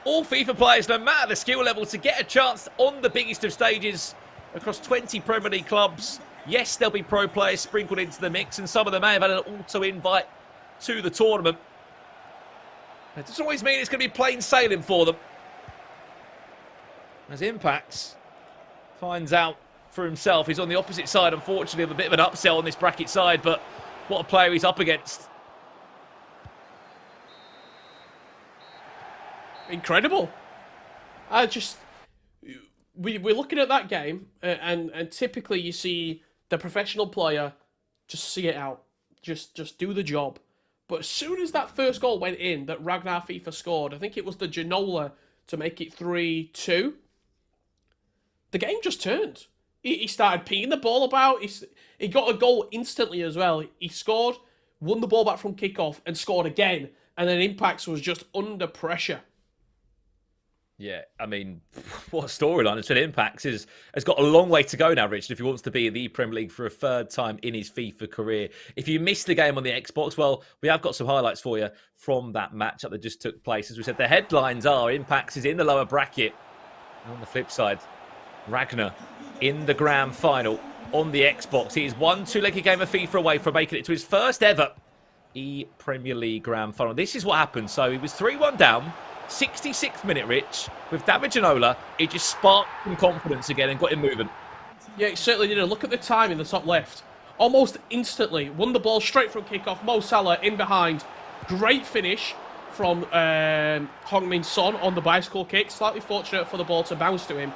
all FIFA players, no matter the skill level, to get a chance on the biggest of stages across 20 Premier League clubs. Yes, there'll be pro players sprinkled into the mix, and some of them may have had an auto-invite to the tournament. It doesn't always mean it's going to be plain sailing for them. As Impacts finds out for himself, he's on the opposite side, unfortunately, of a bit of an upsell on this bracket side, but what a player he's up against. Incredible. We're looking at that game, and typically you see the professional player just see it out, just do the job. But as soon as that first goal went in, that Ragnar FIFA scored, I think it was the Ginola to make it 3-2. The game just turned. He started peeing the ball about. He got a goal instantly as well. He scored, won the ball back from kickoff, and scored again. And then Impacts was just under pressure. Yeah, I mean, what a storyline. It's been Impacts has got a long way to go now, Richard, if he wants to be in the Premier League for a third time in his FIFA career. If you missed the game on the Xbox, well, we have got some highlights for you from that matchup that just took place. As we said, the headlines are Impacts is in the lower bracket. And on the flip side, Ragnar in the grand final on the Xbox. He is one two-legged game of FIFA away from making it to his first ever ePremier League grand final. This is what happened. So he was 3-1 down. 66th minute, Rich, with David Ginola, he just sparked some confidence again and got him moving. Yeah, it certainly did. Look at the time in the top left. Almost instantly, won the ball straight from kickoff. Mo Salah in behind. Great finish from Heung-min Son on the bicycle kick. Slightly fortunate for the ball to bounce to him.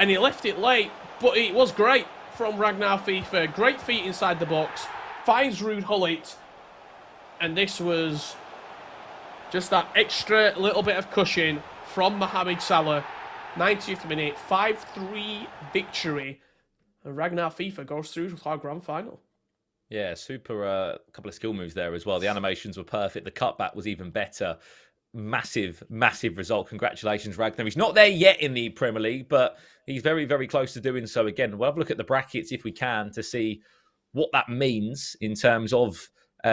And he left it late, but it was great from Ragnar FIFA. Great feet inside the box. Finds Ruud Gullit. And this was just that extra little bit of cushion from Mohamed Salah. 90th minute, 5-3 victory. And Ragnar FIFA goes through to our grand final. Yeah, super couple of skill moves there as well. The animations were perfect. The cutback was even better. Massive, massive result. Congratulations, Ragnar. He's not there yet in the Premier League, but he's very, very close to doing so. Again, we'll have a look at the brackets if we can to see what that means in terms of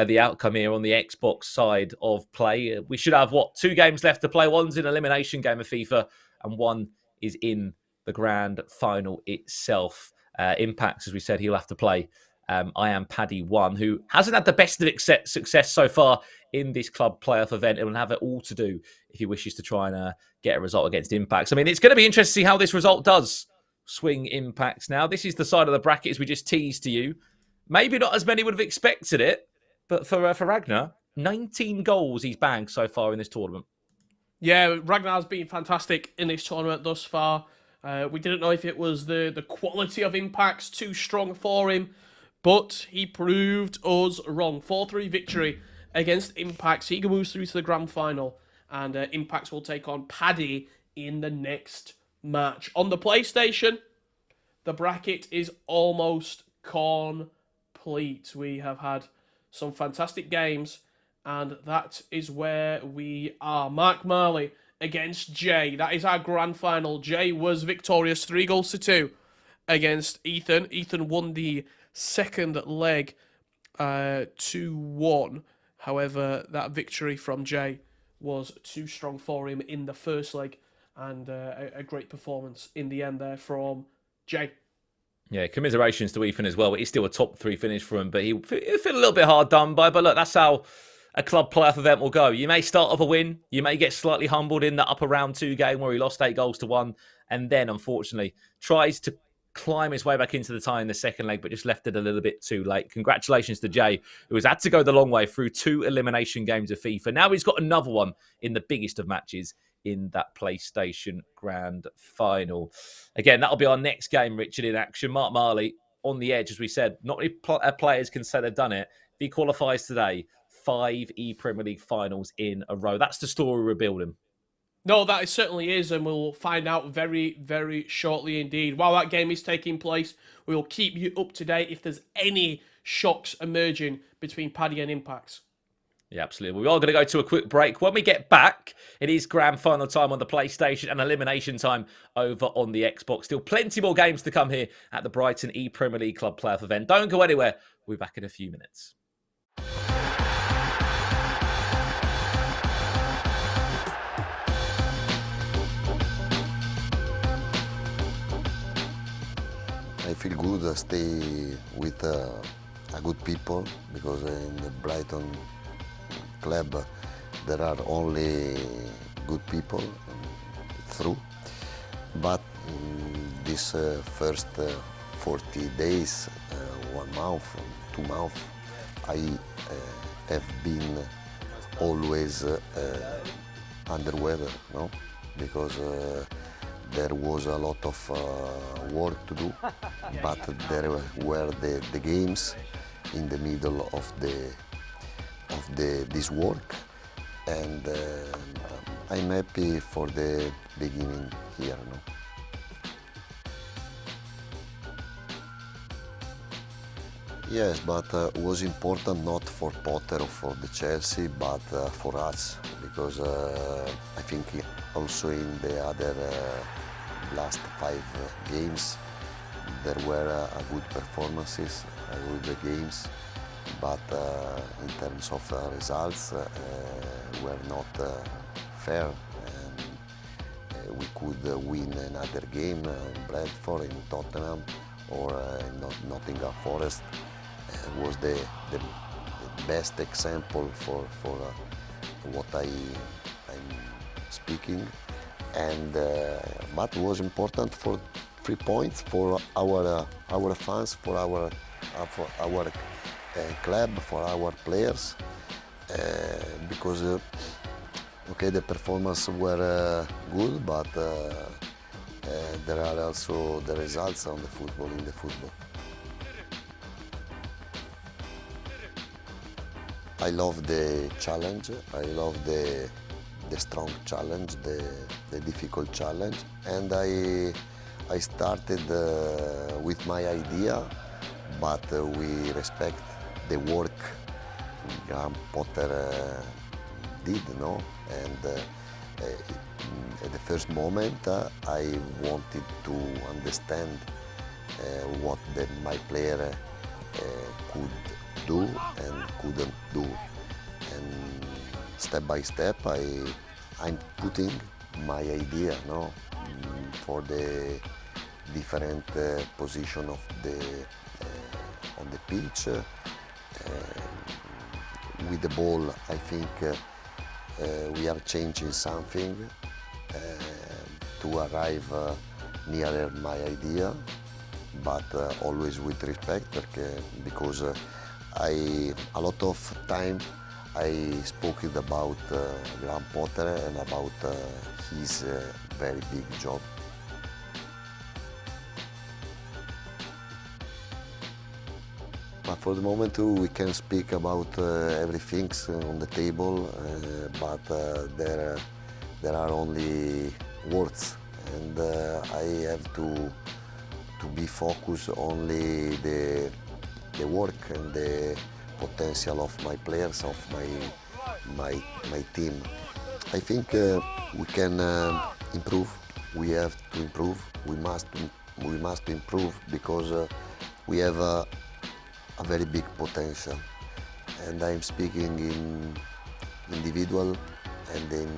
the outcome here on the Xbox side of play. We should have, 2 games left to play. One's an elimination game of FIFA and one is in the grand final itself. Impacts, as we said, he'll have to play I Am Paddy 1, who hasn't had the best of success so far in this club playoff event. It will have it all to do if he wishes to try and get a result against Impacts. I mean, it's going to be interesting to see how this result does swing Impacts now. This is the side of the bracket as we just teased to you. Maybe not as many would have expected it, but for Ragnar, 19 goals he's banged so far in this tournament. Yeah, Ragnar's been fantastic in this tournament thus far. We didn't know if it was the quality of Impacts too strong for him, but he proved us wrong. 4-3 victory against Impacts. He moves through to the grand final, and Impacts will take on Paddy in the next match. On the PlayStation, the bracket is almost complete. We have had some fantastic games, And that is where we are. Mark Marley against Jay. That is our grand final. Jay was victorious 3-2 against Ethan. Ethan won the second leg 2-1. However, that victory from Jay was too strong for him in the first leg, and a great performance in the end there from Jay. Yeah, commiserations to Ethan as well. It's still a top 3 finish for him, but he'll feel a little bit hard done by. But look, that's how a club playoff event will go. You may start off a win. You may get slightly humbled in the upper round 2 game where he lost 8-1, and then, unfortunately, tries to climb his way back into the tie in the second leg, but just left it a little bit too late. Congratulations to Jay, who has had to go the long way through 2 elimination games of FIFA. Now he's got another one in the biggest of matches in that PlayStation Grand Final. Again, that'll be our next game, Richard, in action. Mark Marley on the edge, as we said. Not many players can say they've done it. If he qualifies today, 5 ePremier League finals in a row. That's the story we're building. No, that it certainly is, and we'll find out very, very shortly indeed. While that game is taking place, we will keep you up to date if there's any shocks emerging between Paddy and Impacts. Yeah, absolutely. We are going to go to a quick break. When we get back, it is grand final time on the PlayStation and elimination time over on the Xbox. Still plenty more games to come here at the Brighton ePremier League Club Playoff event. Don't go anywhere. We'll be back in a few minutes. I feel good to stay with a good people, because in the Brighton club there are only good people through. But this first 40 days, 1 month, 2 months, I have been always under weather, no? Because there was a lot of work to do, but there were the games in the middle of this work, and I'm happy for the beginning here. No? Yes, but it was important not for Potter or for the Chelsea, but for us, because I think also in the other last 5 games there were good performances, good games, but in terms of results were not fair, and we could win another game in Bradford, in Tottenham, or in Nottingham Forest. Was the best example for what I'm speaking, and but it was important for 3 points for our fans, for our club, for our players, because okay, the performance were good, but there are also the results on the football, in the football. I love the challenge. I love the strong challenge, the difficult challenge, and I started with my idea, but we respect the work Graham Potter did, no? And at the first moment, I wanted to understand what my player could do and couldn't do, and step by step I'm putting my idea, no, for the different position of on the pitch. With the ball, I think we are changing something to arrive nearer my idea, but always with respect, because a lot of time I spoke about Graham Potter and about his very big job. But for the moment we can speak about everything on the table, but there are only words, and I have to be focused only the work and the potential of my players, of my team. I think we can improve. We have to improve. We must improve because we have a very big potential. And I'm speaking in individual and in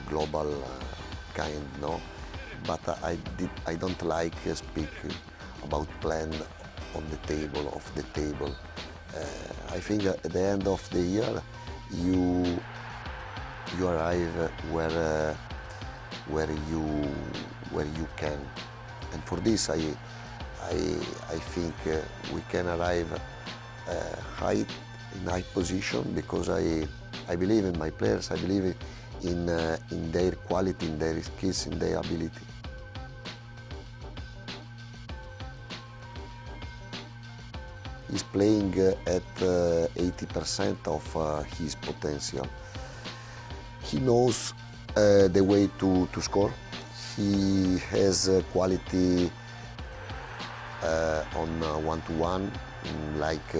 global kind, no. But I don't like speak about plan on the table, off the table. I think at the end of the year, you arrive where you can, and for this I think we can arrive in high position because I believe in my players. I believe in their quality, in their skills, in their ability. He's playing at 80% of his potential. He knows the way to score. He has quality on one-to-one, like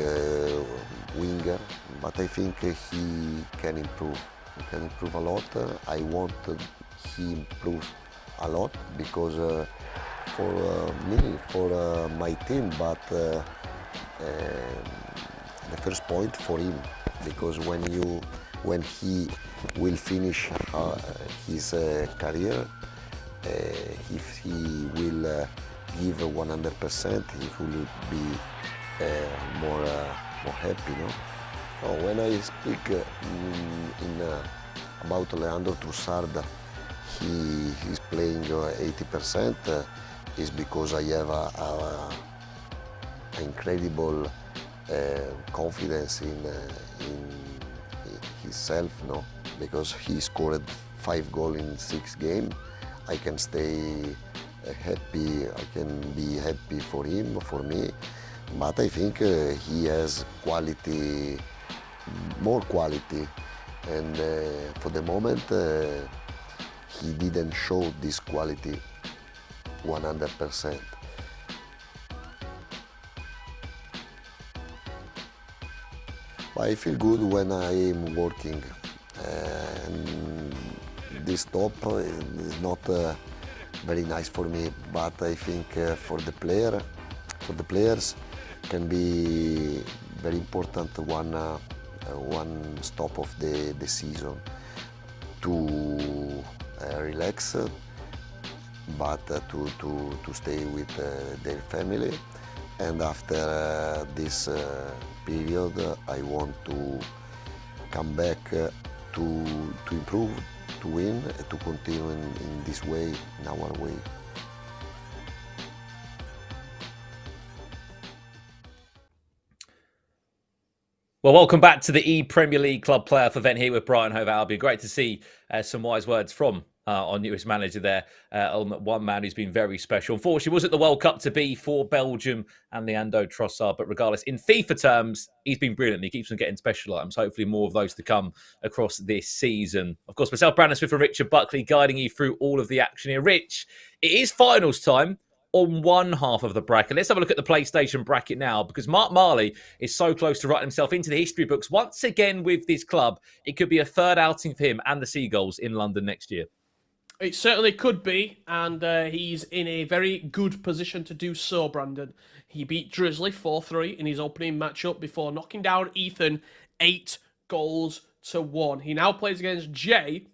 winger, but I think he can improve. He can improve a lot. I want he improves a lot because for me, for my team, but the first point for him, because when he will finish his career, if he will give 100%, he will be more happy, no? So when I speak about Leandro Trossard, he is playing 80%, is because I have a incredible confidence in himself, no? Because he scored 5 goals in 6 games. I can stay happy. I can be happy for him, for me. But I think he has quality, more quality, and for the moment he didn't show this quality 100%. But I feel good when I am working, and this top is not very nice for me. But I think for the players, can be very important one stop of the season to relax, but to stay with their family. And after this period, I want to come back to improve, to win, and to continue in this way, in our way. Well, welcome back to the ePremier League club playoff event here with Brighton Hove Albion. Great to see some wise words from our newest manager there, one man who's been very special. Unfortunately, wasn't the World Cup to be for Belgium and Leandro Trossard, but regardless, in FIFA terms, he's been brilliant. He keeps on getting special items. Hopefully more of those to come across this season. Of course, myself, Brandon Smith and Richard Buckley guiding you through all of the action here. Rich, it is finals time on one half of the bracket. Let's have a look at the PlayStation bracket now, because Mark Marley is so close to writing himself into the history books once again with this club. It could be a third outing for him and the Seagulls in London next year. It certainly could be, and he's in a very good position to do so, Brandon. He beat Drizzly 4-3 in his opening matchup before knocking down Ethan 8-1. He now plays against Jay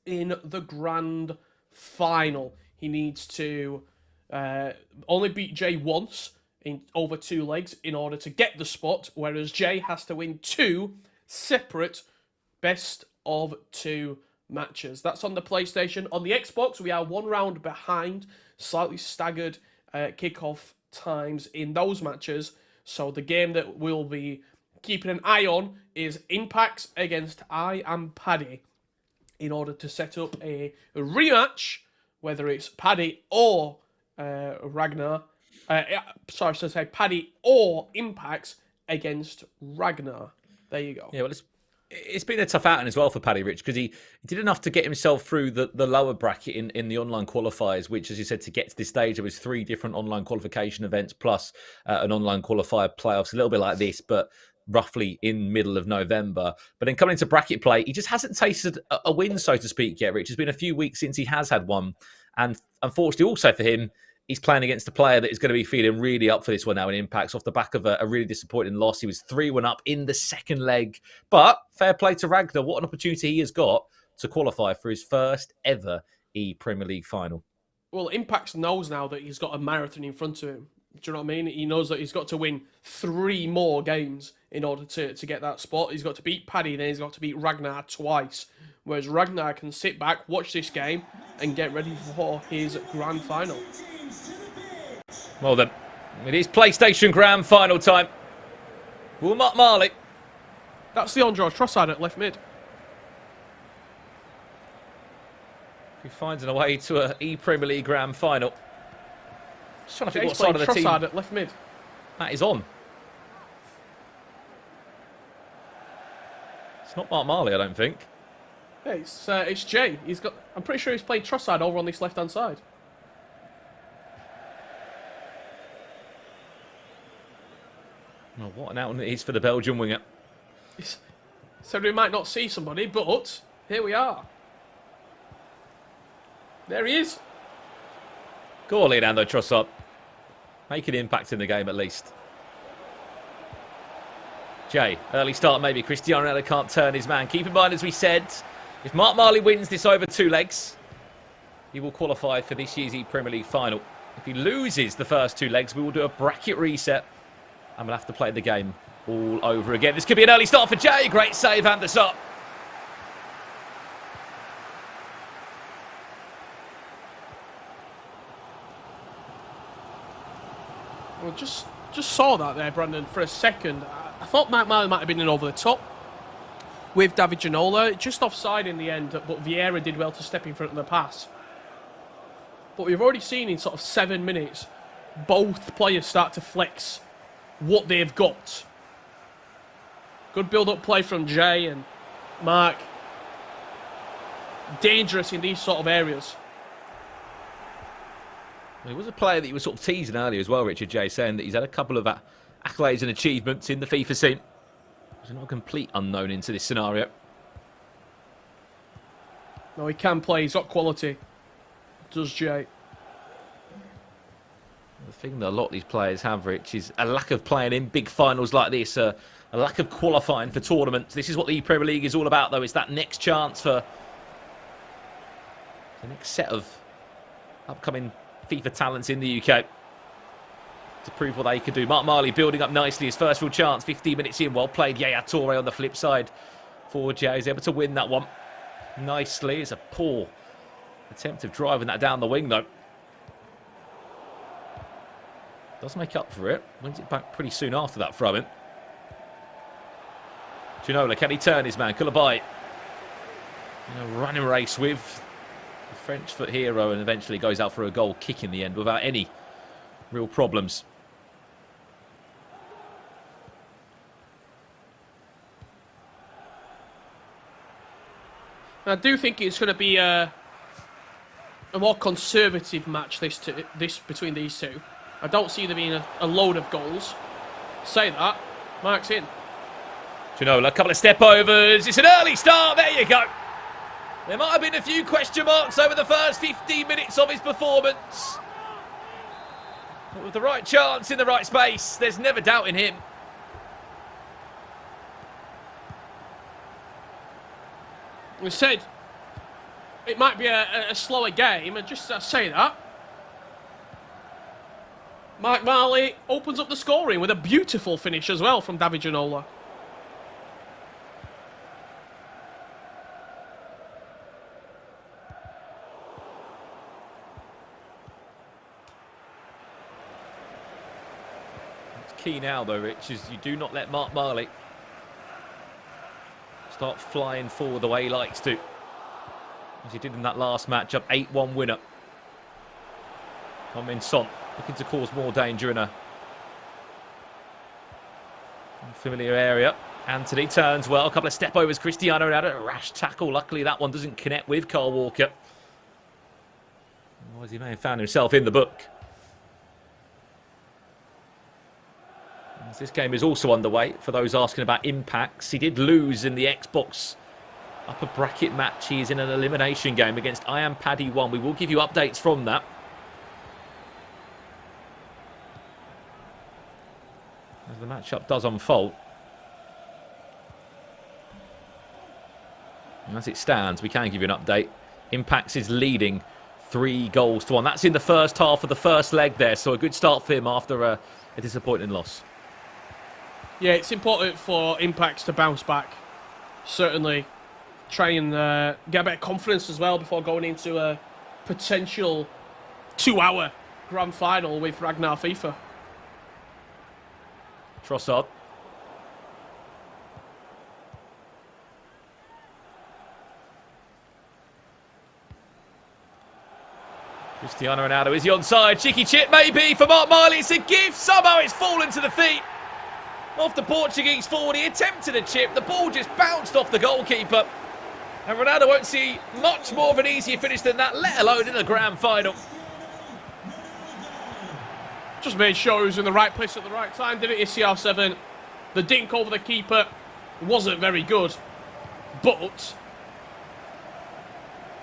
in the grand final. He needs to only beat Jay once in over 2 legs in order to get the spot, whereas Jay has to win 2 separate best of 2 matches. That's on the PlayStation. On the Xbox, we are 1 round behind, slightly staggered kickoff times in those matches. So the game that we'll be keeping an eye on is Impacts against I Am Paddy, in order to set up a rematch, whether it's Paddy or Ragnar. Sorry, should I say Paddy or Impacts against Ragnar. There you go. Yeah, well, it's been a tough outing as well for Paddy, Rich, because he did enough to get himself through the lower bracket in the online qualifiers, which, as you said, to get to this stage, there was 3 different online qualification events plus an online qualifier playoffs, a little bit like this, but roughly in middle of November. But then coming into bracket play, he just hasn't tasted a win, so to speak, yet, Rich. It's been a few weeks since he has had one. And unfortunately, also for him, he's playing against a player that is going to be feeling really up for this one now in Impacts off the back of a really disappointing loss. He was 3-1 up in the second leg. But fair play to Ragnar. What an opportunity he has got to qualify for his first ever ePremier League final. Well, Impacts knows now that he's got a marathon in front of him. Do you know what I mean? He knows that he's got to win 3 more games in order to get that spot. He's got to beat Paddy, then he's got to beat Ragnar twice. Whereas Ragnar can sit back, watch this game, and get ready for his grand final. Well then, it is PlayStation Grand Final time. Will Mark Marley. That's the Andre Trossard at left mid. He finds a way to an ePremier League Grand Final. Just trying to think what He's side of the playing Trossard team at left mid. that is on. It's not Mark Marley, I don't think. Yeah, it's Jay. I'm pretty sure he's playing Trossard over on this left-hand side. Well, what an outlet it is for the Belgian winger. So we might not see somebody, but here we are. There he is. Go on, Leonardo Trossard. Make an impact in the game at least. Jay, early start maybe. Cristiano Ronaldo can't turn his man. Keep in mind, as we said, if Mark Marley wins this over 2 legs, he will qualify for this year's ePremier League final. If he loses the first 2 legs, we will do a bracket reset and we'll have to play the game all over again. This could be an early start for Jay. Great save, and us up. Well, just saw that there, Brandon, for a second. I thought Mark Marley might have been in over the top with David Ginola. Just offside in the end, but Vieira did well to step in front of the pass. But we've already seen in sort of 7 minutes, both players start to flex what they've got. Good build-up play from Jay and Mark. Dangerous in these sort of areas. He was a player that you were sort of teasing earlier as well, Richard Jay, saying that he's had a couple of accolades and achievements in the FIFA scene. He's not a complete unknown into this scenario. No, he can play. He's got quality. Does Jay. The thing that a lot of these players have, Rich, is a lack of playing in big finals like this, a lack of qualifying for tournaments. This is what the Premier League is all about, though. It's that next chance for the next set of upcoming FIFA talents in the UK to prove what they could do. Mark Marley building up nicely. His first real chance, 15 minutes in. Well played. Yaya Toure on the flip side for Jay. He's able to win that one nicely. It's a poor attempt of driving that down the wing, though. Does make up for it. Wins it back pretty soon after that throw-in. Ginola, can he turn his man? Koulibaly in a running race with the French foot hero and eventually goes out for a goal kick in the end without any real problems. I do think it's going to be a more conservative match this between these two. I don't see there being a load of goals. Say that. Mark's in. Ginola, a couple of step overs. It's an early start. There you go. There might have been a few question marks over the first 15 minutes of his performance. But with the right chance in the right space, there's never doubt in him. We said it might be a slower game, and just to say that, Mark Marley opens up the scoring with a beautiful finish as well from David Ginola. It's key now, though, Rich, is you do not let Mark Marley start flying forward the way he likes to, as he did in that last matchup. 8-1 winner. Son looking to cause more danger in a familiar area. Anthony turns well. A couple of step overs. Cristiano Ronaldo, a rash tackle. Luckily, that one doesn't connect with Carl Walker. Otherwise, he may have found himself in the book. As this game is also underway, for those asking about impacts, he did lose in the Xbox upper bracket match. He is in an elimination game against I Am Paddy 1. We will give you updates from that. As the matchup does unfold. And as it stands, we can give you an update. Impacts is leading 3-1. That's in the first half of the first leg there. So a good start for him after a disappointing loss. Yeah, it's important for Impacts to bounce back. Certainly try and get a bit of confidence as well before going into a potential 2-hour grand final with Ragnar FIFA. Trossard. Cristiano Ronaldo, is he onside? Cheeky chip maybe for Mark Miley. It's a gift. Somehow it's fallen to the feet of the Portuguese forward. He attempted a chip. The ball just bounced off the goalkeeper. And Ronaldo won't see much more of an easier finish than that, let alone in the grand final. Just made sure he was in the right place at the right time, did it, CR7? The dink over the keeper wasn't very good, but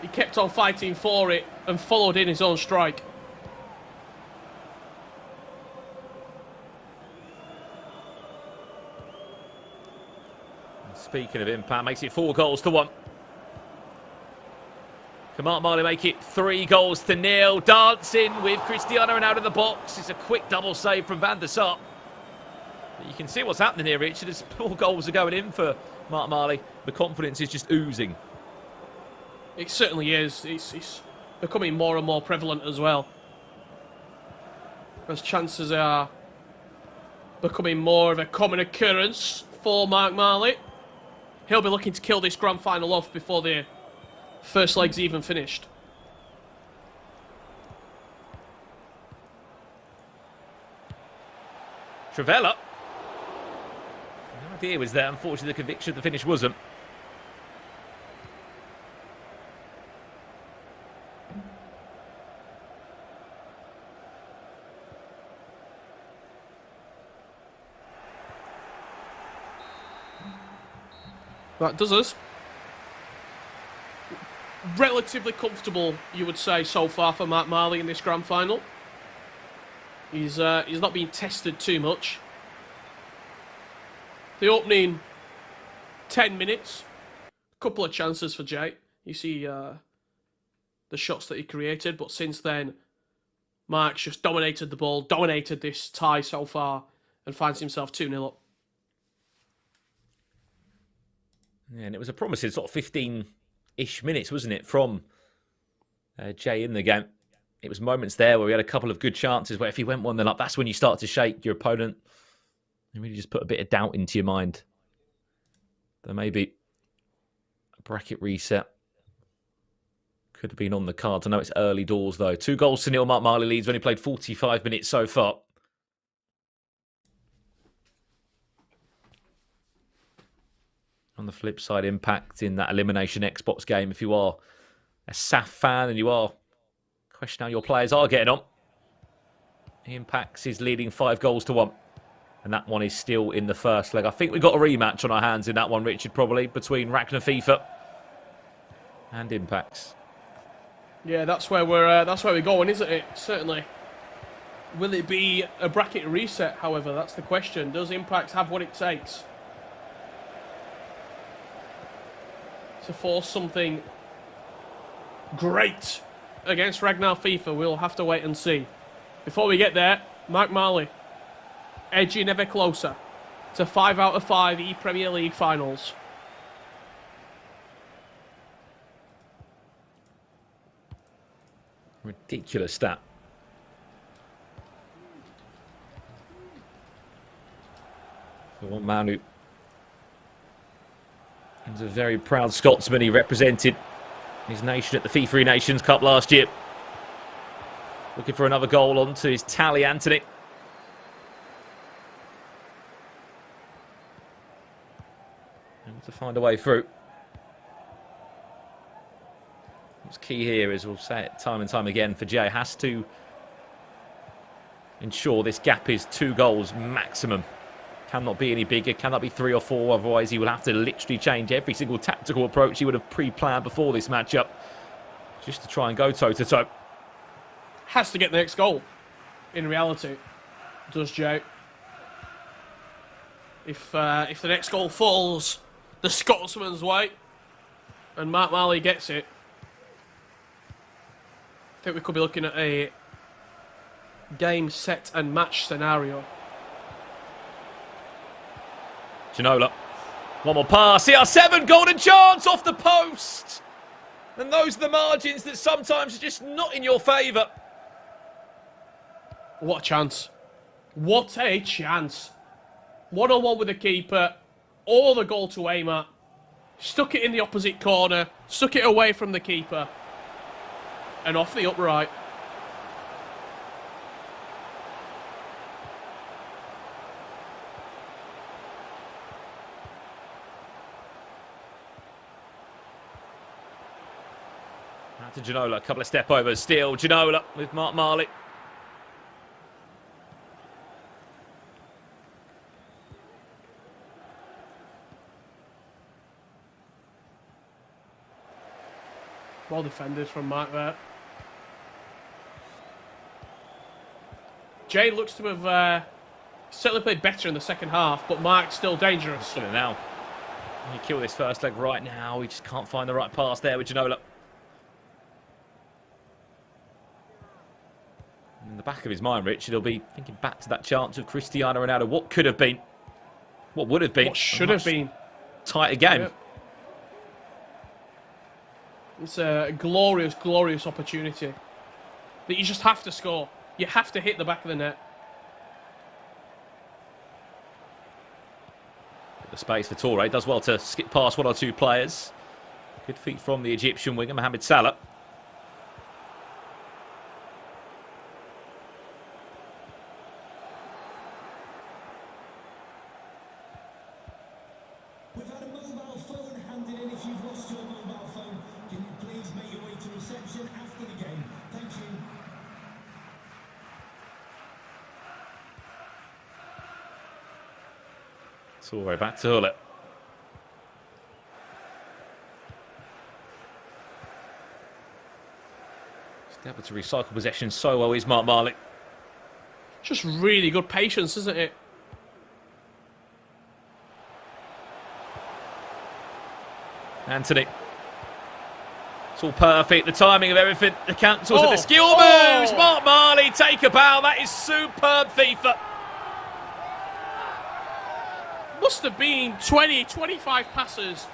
he kept on fighting for it and followed in his own strike. Speaking of impact, makes it 4-1. Can Mark Marley make it 3-0? Dancing with Cristiano Ronaldo in the box. It's a quick double save from Van der Sar. You can see what's happening here, Richard. As 4 goals are going in for Mark Marley, the confidence is just oozing. It certainly is. It's becoming more and more prevalent as well. As chances are becoming more of a common occurrence for Mark Marley. He'll be looking to kill this grand final off before the first leg's even finished. Trivella. No idea was there. Unfortunately, the conviction of the finish wasn't. That does us. Relatively comfortable, you would say, so far for Mark Marley in this grand final. He's not being tested too much. The opening 10 minutes, a couple of chances for Jay. You see the shots that he created, but since then, Mark's just dominated the ball, dominated this tie so far, and finds himself 2-0 up. Yeah, and it was a promising sort of 15-ish minutes, wasn't it, from Jay in the game. It was moments there where we had a couple of good chances where if he went 1-0 up, that's when you start to shake your opponent. You really just put a bit of doubt into your mind. There may be a bracket reset. Could have been on the cards. I know it's early doors, though. 2-0. Mark Marley leads when he played 45 minutes so far. On the flip side, impact in that elimination Xbox game. If you are a SAF fan and you are questioning how your players are getting on, Impacts is leading 5-1. And that one is still in the first leg. I think we've got a rematch on our hands in that one, Richard, probably, between Ragnar FIFA and Impacts. Yeah, that's where we're going, isn't it? Certainly. Will it be a bracket reset, however? That's the question. Does Impacts have what it takes to force something great against Ragnar FIFA? We'll have to wait and see. Before we get there, Mark Marley edging ever closer to 5 out of 5 ePremier League finals. Ridiculous stat. The one man who is a very proud Scotsman. He represented his nation at the FIFA Nations Cup last year. Looking for another goal onto his tally, Anthony. And to find a way through. What's key here is, we'll say it time and time again, for Jay, has to ensure this gap is 2 goals maximum cannot be any bigger, cannot be 3 or 4, otherwise he will have to literally change every single tactical approach he would have pre-planned before this matchup, just to try and go toe-to-toe. Has to get the next goal, in reality, does Jay. If the next goal falls the Scotsman's way, and Mark Marley gets it, I think we could be looking at a game, set and match scenario. Ginola. One more pass. CR7, golden chance off the post. And those are the margins that sometimes are just not in your favour. What a chance. What a chance. 1-on-1 with the keeper. All the goal to aim at. Stuck it in the opposite corner. Stuck it away from the keeper. And off the upright. Out to Ginola, a couple of step overs. Still Ginola with Mark Marley. Well defended from Mark there. Jay looks to have certainly played better in the second half, but Mark's still dangerous. Look at it now. He kill this first leg right now. He just can't find the right pass there with Ginola. In the back of his mind, Richard, he'll be thinking back to that chance of Cristiano Ronaldo. What could have been? What would have been? What should have been? Tighter game. Yep. It's a glorious, glorious opportunity that you just have to score. You have to hit the back of the net. The space for Toure. Does well to skip past 1 or 2 players. Good feet from the Egyptian winger, Mohamed Salah. We've had a mobile phone handed in. If you've lost your mobile phone, can you please make your way to reception after the game? Thank you. Toure back to Hullet. He's able to recycle possession so well is Mark Marley. Just really good patience, isn't it? Anthony. It's all perfect. The timing of everything. The cancels and the skill moves. Mark Marley, take a bow. That is superb FIFA. Must have been 20, 25 passes.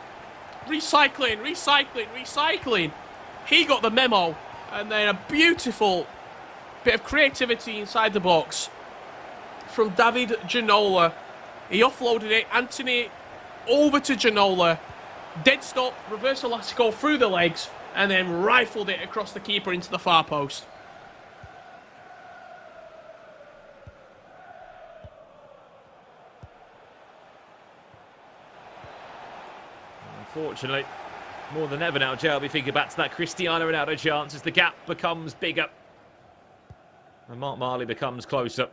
Recycling, recycling, recycling. He got the memo. And then a beautiful bit of creativity inside the box from David Ginola. He offloaded it. Anthony over to Ginola. Dead stop, reverse elastico through the legs, and then rifled it across the keeper into the far post. Unfortunately, more than ever now, Jay will be thinking back to that Cristiano Ronaldo chance as the gap becomes bigger. And Mark Marley becomes closer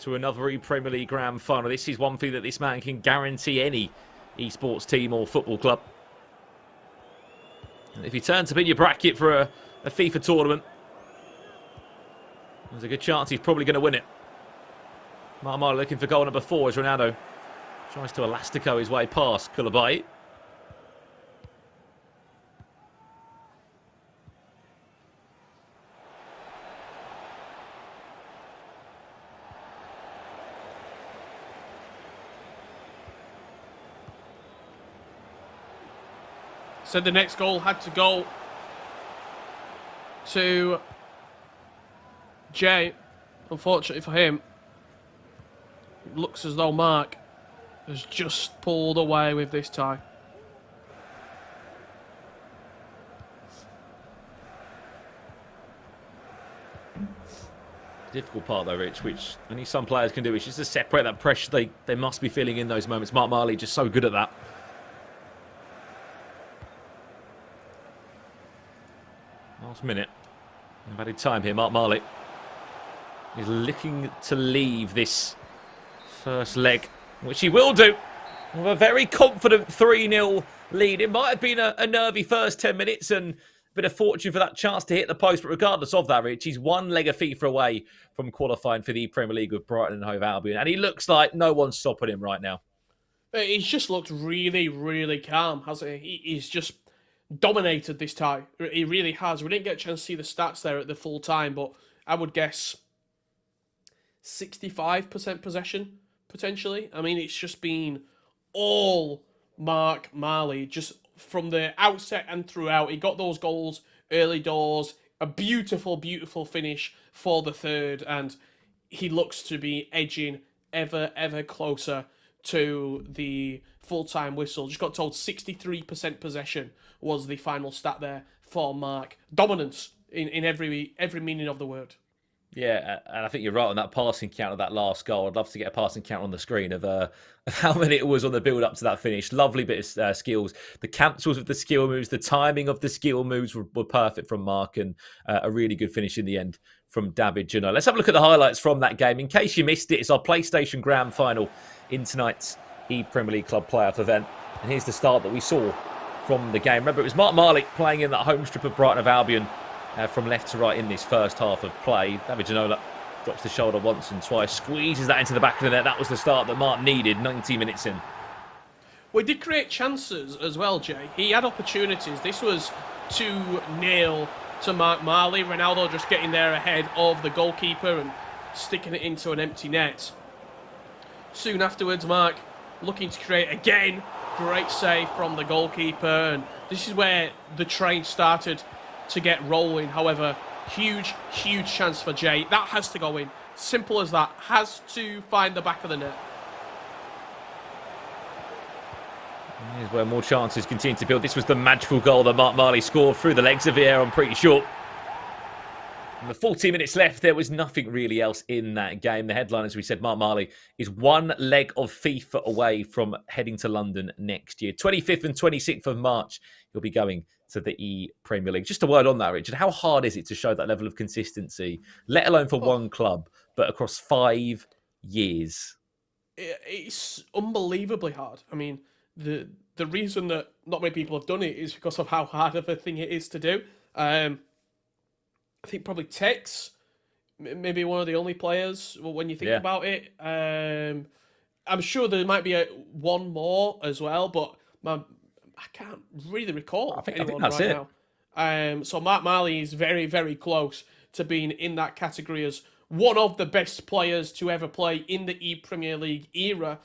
to another ePremier League Grand Final. This is one thing that this man can guarantee any esports team or football club. And if he turns up in your bracket for a FIFA tournament, there's a good chance he's probably going to win it. Mark Marley looking for goal number 4 as Ronaldo tries to elastico his way past Koulibaly. Said the next goal had to go to Jay. Unfortunately for him, it looks as though Mark has just pulled away with this tie. Difficult part though, Rich, which only some players can do, is just to separate that pressure they must be feeling in those moments. Mark Marley just so good at that. Last minute. Added time here. Mark Marley is looking to leave this first leg, which he will do with a very confident 3-0 lead. It might have been a nervy first 10 minutes and a bit of fortune for that chance to hit the post, but regardless of that, Rich, he's one leg of FIFA away from qualifying for the Premier League with Brighton Hove Albion, and he looks like no one's stopping him right now. He's just looked really, really calm, hasn't he? He's just dominated this tie. He really has. We didn't get a chance to see the stats there at the full time, but I would guess 65% possession, potentially. I mean, it's just been all Mark Marley, just from the outset and throughout. He got those goals early doors, a beautiful, beautiful finish for the third, and he looks to be edging ever, ever closer to the full-time whistle. Just got told 63% possession was the final stat there for Mark. Dominance in every meaning of the word. Yeah, and I think you're right on that passing count of that last goal. I'd love to get a passing count on the screen of how many it was on the build-up to that finish. Lovely bit of skills. The cancels of the skill moves, the timing of the skill moves were perfect from Mark, and a really good finish in the end from David Junot. Let's have a look at the highlights from that game. In case you missed it, it's our PlayStation Grand Final in tonight's ePremier League Club Playoff event. And here's the start that we saw from the game. Remember, it was Mark Marley playing in that home strip of Brighton Hove Albion from left to right in this first half of play. David Ginola drops the shoulder once and twice, squeezes that into the back of the net. That was the start that Mark needed 90 minutes in. We did create chances as well, Jay. He had opportunities. This was 2-0 to Mark Marley. Ronaldo just getting there ahead of the goalkeeper and sticking it into an empty net. Soon afterwards, Mark looking to create again. Great save from the goalkeeper. And this is where the train started to get rolling. However, huge, huge chance for Jay. That has to go in. Simple as that. Has to find the back of the net. Here's where more chances continue to build. This was the magical goal that Mark Marley scored through the legs of Vieira, I'm pretty sure. And with 14 minutes left, there was nothing really else in that game. The headline, as we said, Mark Marley is one leg of FIFA away from heading to London next year. 25th and 26th of March, he'll be going to the ePremier League. Just a word on that, Richard. How hard is it to show that level of consistency, let alone for one club, but across 5 years? It's unbelievably hard. I mean, the reason that not many people have done it is because of how hard of a thing it is to do. I think probably Tex, maybe one of the only players when you think about it. I'm sure there might be one more as well, but I can't really recall anyone that's right it. now. So Mark Marley is very, very close to being in that category as one of the best players to ever play in the ePremier League era.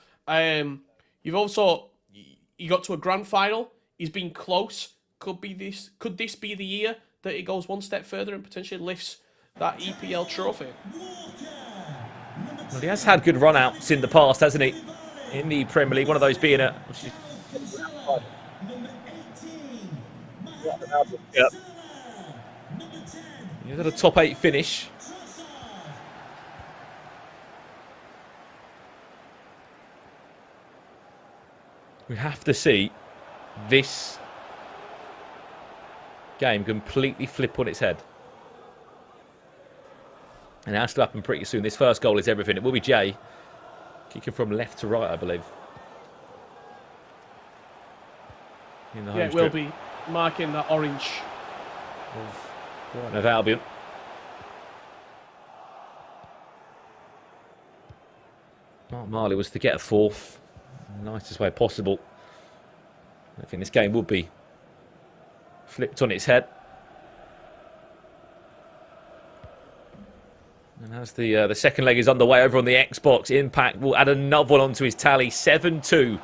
You got to a grand final. He's been close. Could this be the year that he goes one step further and potentially lifts that EPL trophy? Well, he has had good run-outs in the past, hasn't he? In the Premier League, one of those being a... Yep. He's got a top 8 finish. We have to see this game completely flip on its head. And it has to happen pretty soon. This first goal is everything. It will be Jay kicking from left to right, I believe. Yeah, it will be marking that orange. Of Albion. Mark Marley was to get a fourth. Nicest way possible. I think this game would be flipped on its head. And as the second leg is underway over on the Xbox, Impact will add another one onto his tally. 7-2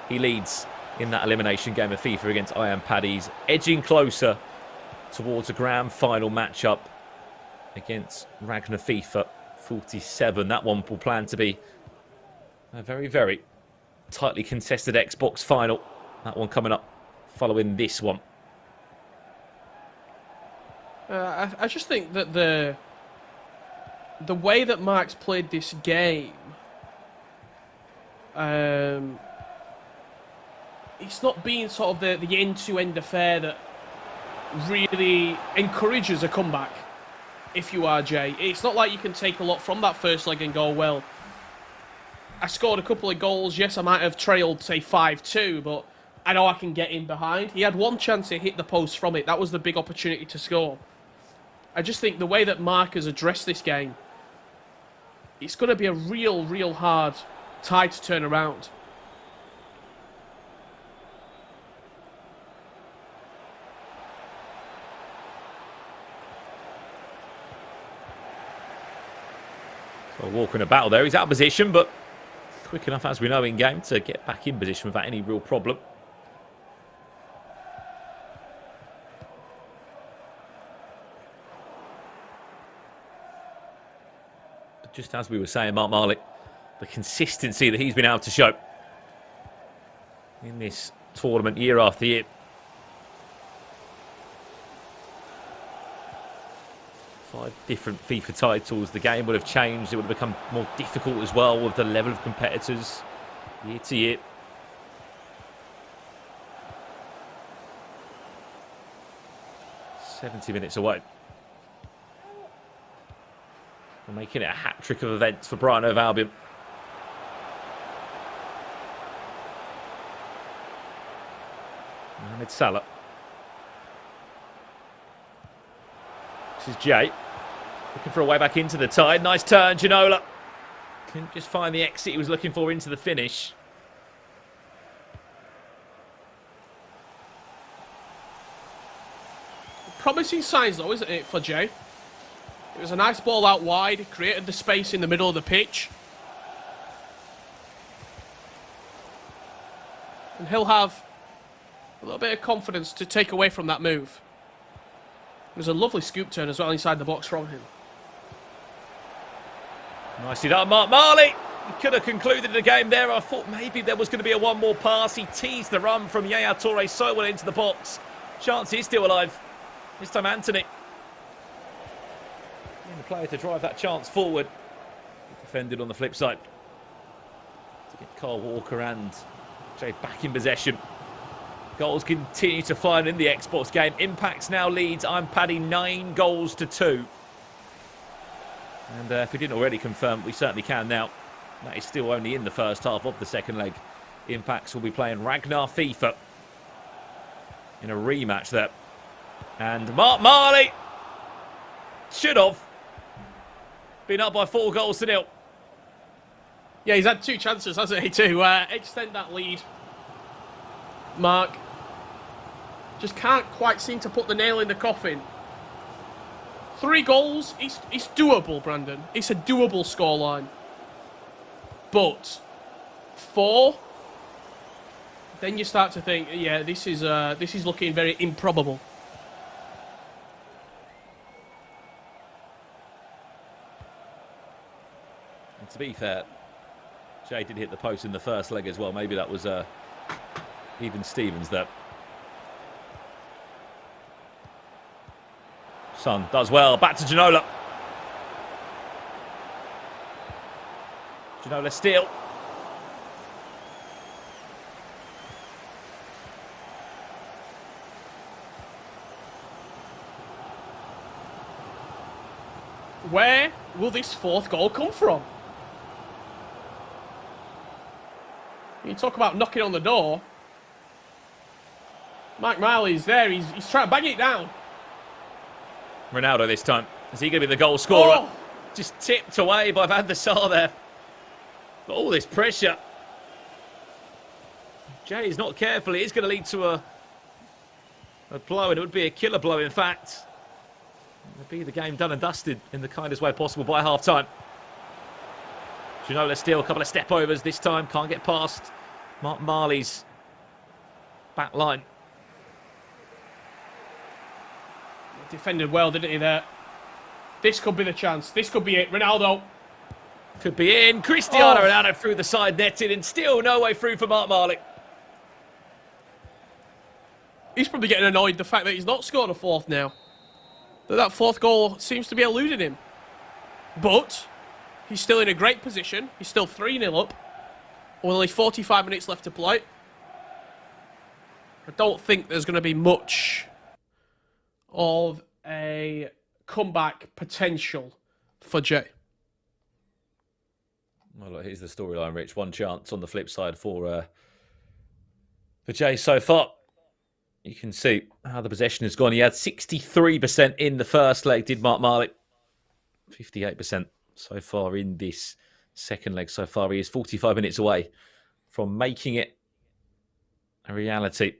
he leads in that elimination game of FIFA against Ian Paddy's, edging closer towards a grand final matchup against Ragnar FIFA 47. That one will plan to be a very, very tightly contested Xbox final. That one coming up following this one. I just think that the way that Mark's played this game, it's not being sort of the end-to-end affair that really encourages a comeback, if you are Jay. It's not like you can take a lot from that first leg and go, well, I scored a couple of goals. Yes, I might have trailed, say, 5-2, but I know I can get in behind. He had one chance to hit the post from it. That was the big opportunity to score. I just think the way that Mark has addressed this game, it's going to be a real hard tie to turn around. So walking a battle there. He's out of position, but quick enough, as we know, in game to get back in position without any real problem. But just as we were saying, Mark Marley, the consistency that he's been able to show in this tournament year after year. Five different FIFA titles. The game would have changed. It would have become more difficult as well with the level of competitors year to year. "70 minutes away. We're making it a hat-trick of events for Brighton Hove Albion. Mohamed Salah. This is Jay. Looking for a way back into the tide. Nice turn, Ginola. Couldn't just find the exit he was looking for into the finish. Promising signs, though, isn't it, for Jay? It was a nice ball out wide. It created the space in the middle of the pitch. And he'll have a little bit of confidence to take away from that move. It was a lovely scoop turn as well inside the box from him. Nicely done, Mark Marley. He could have concluded the game there. I thought maybe there was going to be a one more pass. He teased the run from Yaya Toure so well into the box. Chance is still alive. This time Anthony. And the player to drive that chance forward. Defended on the flip side. To get Carl Walker and Jay back in possession. Goals continue to fly in the Xbox game. Impacts now leads I'm Paddy 9-2. And if we didn't already confirm, we certainly can now. That is still only in the first half of the second leg. Impacts will be playing Ragnar FIFA in a rematch there. And Mark Marley should have been up by 4-0. Yeah, he's had two chances, hasn't he, to extend that lead. Mark just can't quite seem to put the nail in the coffin. 3 goals, it's doable, Brandon. It's a doable scoreline. But 4, then you start to think, yeah, this is looking very improbable. And to be fair, Jay did hit the post in the first leg as well. Maybe that was even Stevens there. Son does well. Back to Ginola. Ginola steal. Where will this 4th goal come from? You talk about knocking on the door. Mike Miley's there. He's trying to bang it down. Ronaldo this time. Is he going to be the goal scorer? Oh. Just tipped away by Van der Sar there. But all this pressure. If Jay is not careful, it is going to lead to a blow, and it would be a killer blow, in fact. It would be the game done and dusted in the kindest way possible by half-time. Ginola steal, a couple of step-overs this time. Can't get past Mark Marley's back line. Defended well, didn't he, there? This could be the chance. This could be it. Ronaldo. Could be in. Cristiano Ronaldo through the side netted, and still no way through for Mark Marley. He's probably getting annoyed the fact that he's not scored a 4th now. That 4th goal seems to be eluding him. But he's still in a great position. He's still 3-0 up. Only 45 minutes left to play. I don't think there's going to be much of a comeback potential for Jay. Well, look, here's the storyline, Rich. One chance on the flip side for Jay so far. You can see how the possession has gone. He had 63% in the first leg, did Mark Marley. 58% so far in this second leg so far. He is 45 minutes away from making it a reality.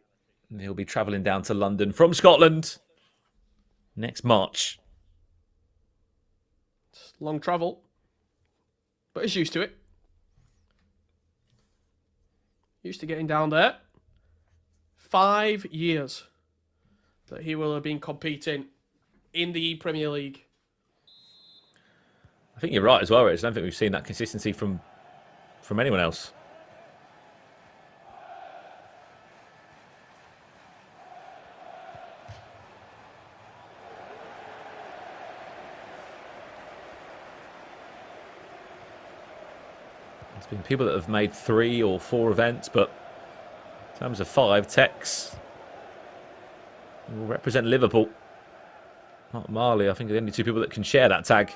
And he'll be travelling down to London from Scotland next March. It's long travel, but he's used to it. Used to getting down there. 5 years that he will have been competing in the ePremier League. I think you're right as well, Rich. I don't think we've seen that consistency from anyone else. There's been people that have made 3 or 4 events, but in terms of 5, Tex will represent Liverpool. Not Marley. I think are the only 2 people that can share that tag.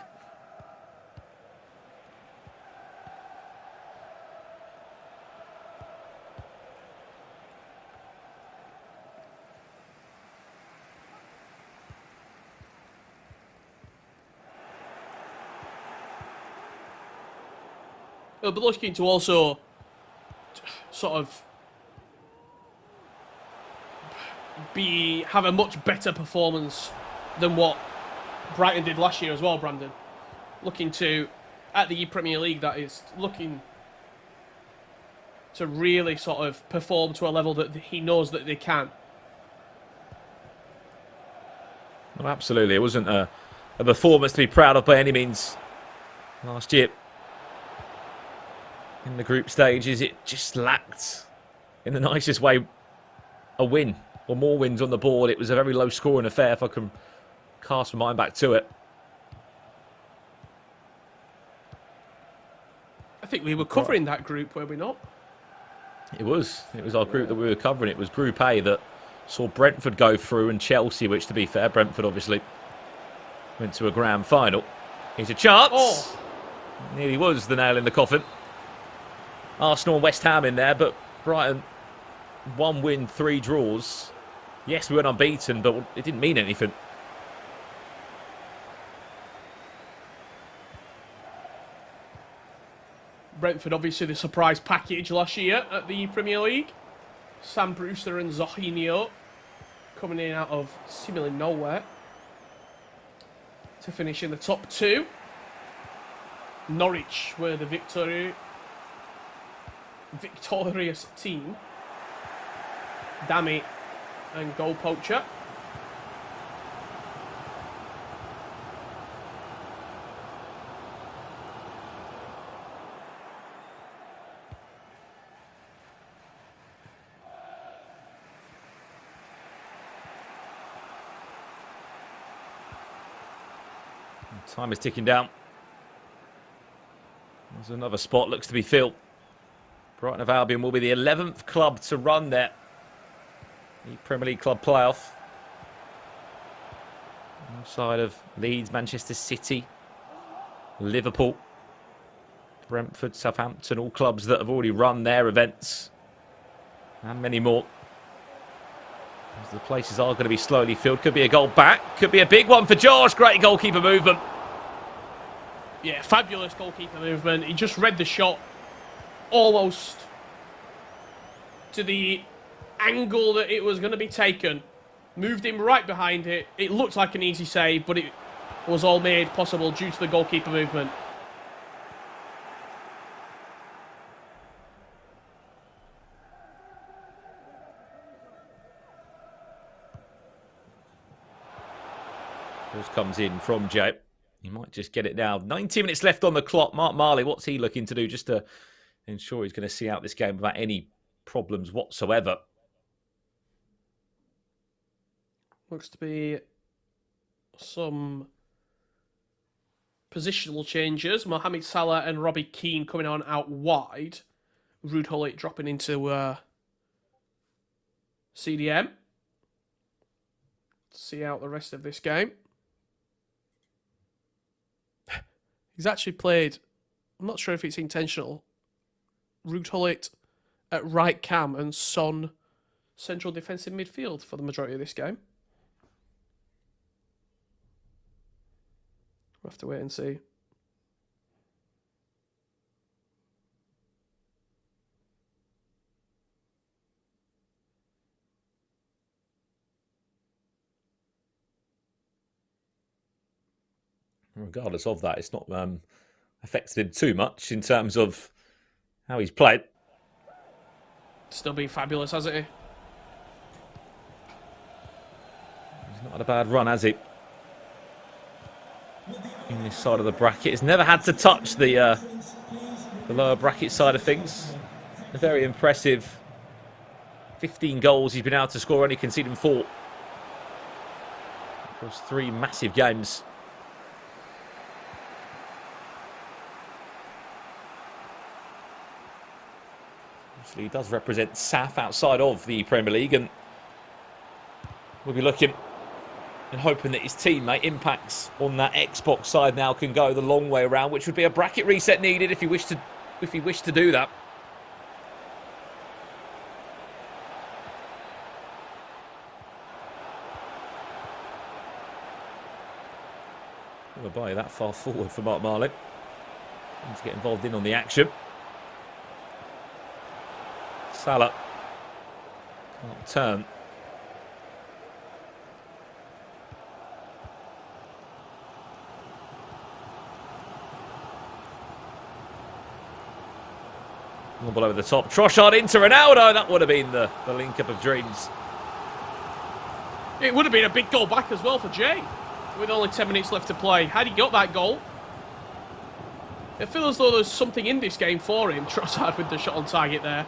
But looking to also sort of have a much better performance than what Brighton did last year as well, Brandon. Looking to, at the ePremier League, that is, looking to really sort of perform to a level that he knows that they can. Well, absolutely. It wasn't a performance to be proud of by any means last year. In the group stages, it just lacked, in the nicest way, a win or more wins on the board. It was a very low-scoring affair, if I can cast my mind back to it. I think we were covering that group, were we not? It was. It was our group that we were covering. It was Group A that saw Brentford go through and Chelsea, which, to be fair, Brentford obviously went to a grand final. Here's a chance. Oh. Nearly was the nail in the coffin. Arsenal and West Ham in there, but Brighton, 1 win, 3 draws. Yes, we went unbeaten, but it didn't mean anything. Brentford, obviously, the surprise package last year at the Premier League. Sam Brewster and Zohinio coming in out of seemingly nowhere to finish in the top 2. Norwich were the victorious team. Dammy and goal poacher. Time is ticking down. There's another spot looks to be filled. Brighton Hove Albion will be the 11th club to run there. The Premier League club playoff. Outside of Leeds, Manchester City, Liverpool, Brentford, Southampton, all clubs that have already run their events. And many more. As the places are going to be slowly filled. Could be a goal back. Could be a big one for Josh. Great goalkeeper movement. Yeah, fabulous goalkeeper movement. He just read the shot almost to the angle that it was going to be taken. Moved him right behind it. It looked like an easy save, but it was all made possible due to the goalkeeper movement. This comes in from Jay. He might just get it now. 90 minutes left on the clock. Mark Marley, what's he looking to do just to ensure he's going to see out this game without any problems whatsoever? Looks to be some positional changes. Mohamed Salah and Robbie Keane coming on out wide. Ruud Gullit dropping into CDM. See out the rest of this game. He's actually played I'm not sure if it's intentional. Ruud Gullit at right cam and Son central defensive midfield for the majority of this game. We'll have to wait and see. Regardless of that, it's not affected him too much in terms of how he's played. Still been fabulous, hasn't he? He's not had a bad run, has he? In this side of the bracket, he's never had to touch the lower bracket side of things. A very impressive 15 goals he's been able to score, only conceding 4 across 3 massive games. He does represent SAF outside of the Premier League, and we'll be looking and hoping that his teammate Impact's on that Xbox side now can go the long way around, which would be a bracket reset needed if he wished to do that. Never buy that far forward for Mark Marley. Needs to get involved in on the action. Salah can't turn. Ball over the top. Trossard into Ronaldo. That would have been the link-up of dreams. It would have been a big goal back as well for Jay, with only 10 minutes left to play. Had he got that goal, it feels as though there's something in this game for him. Trossard with the shot on target there.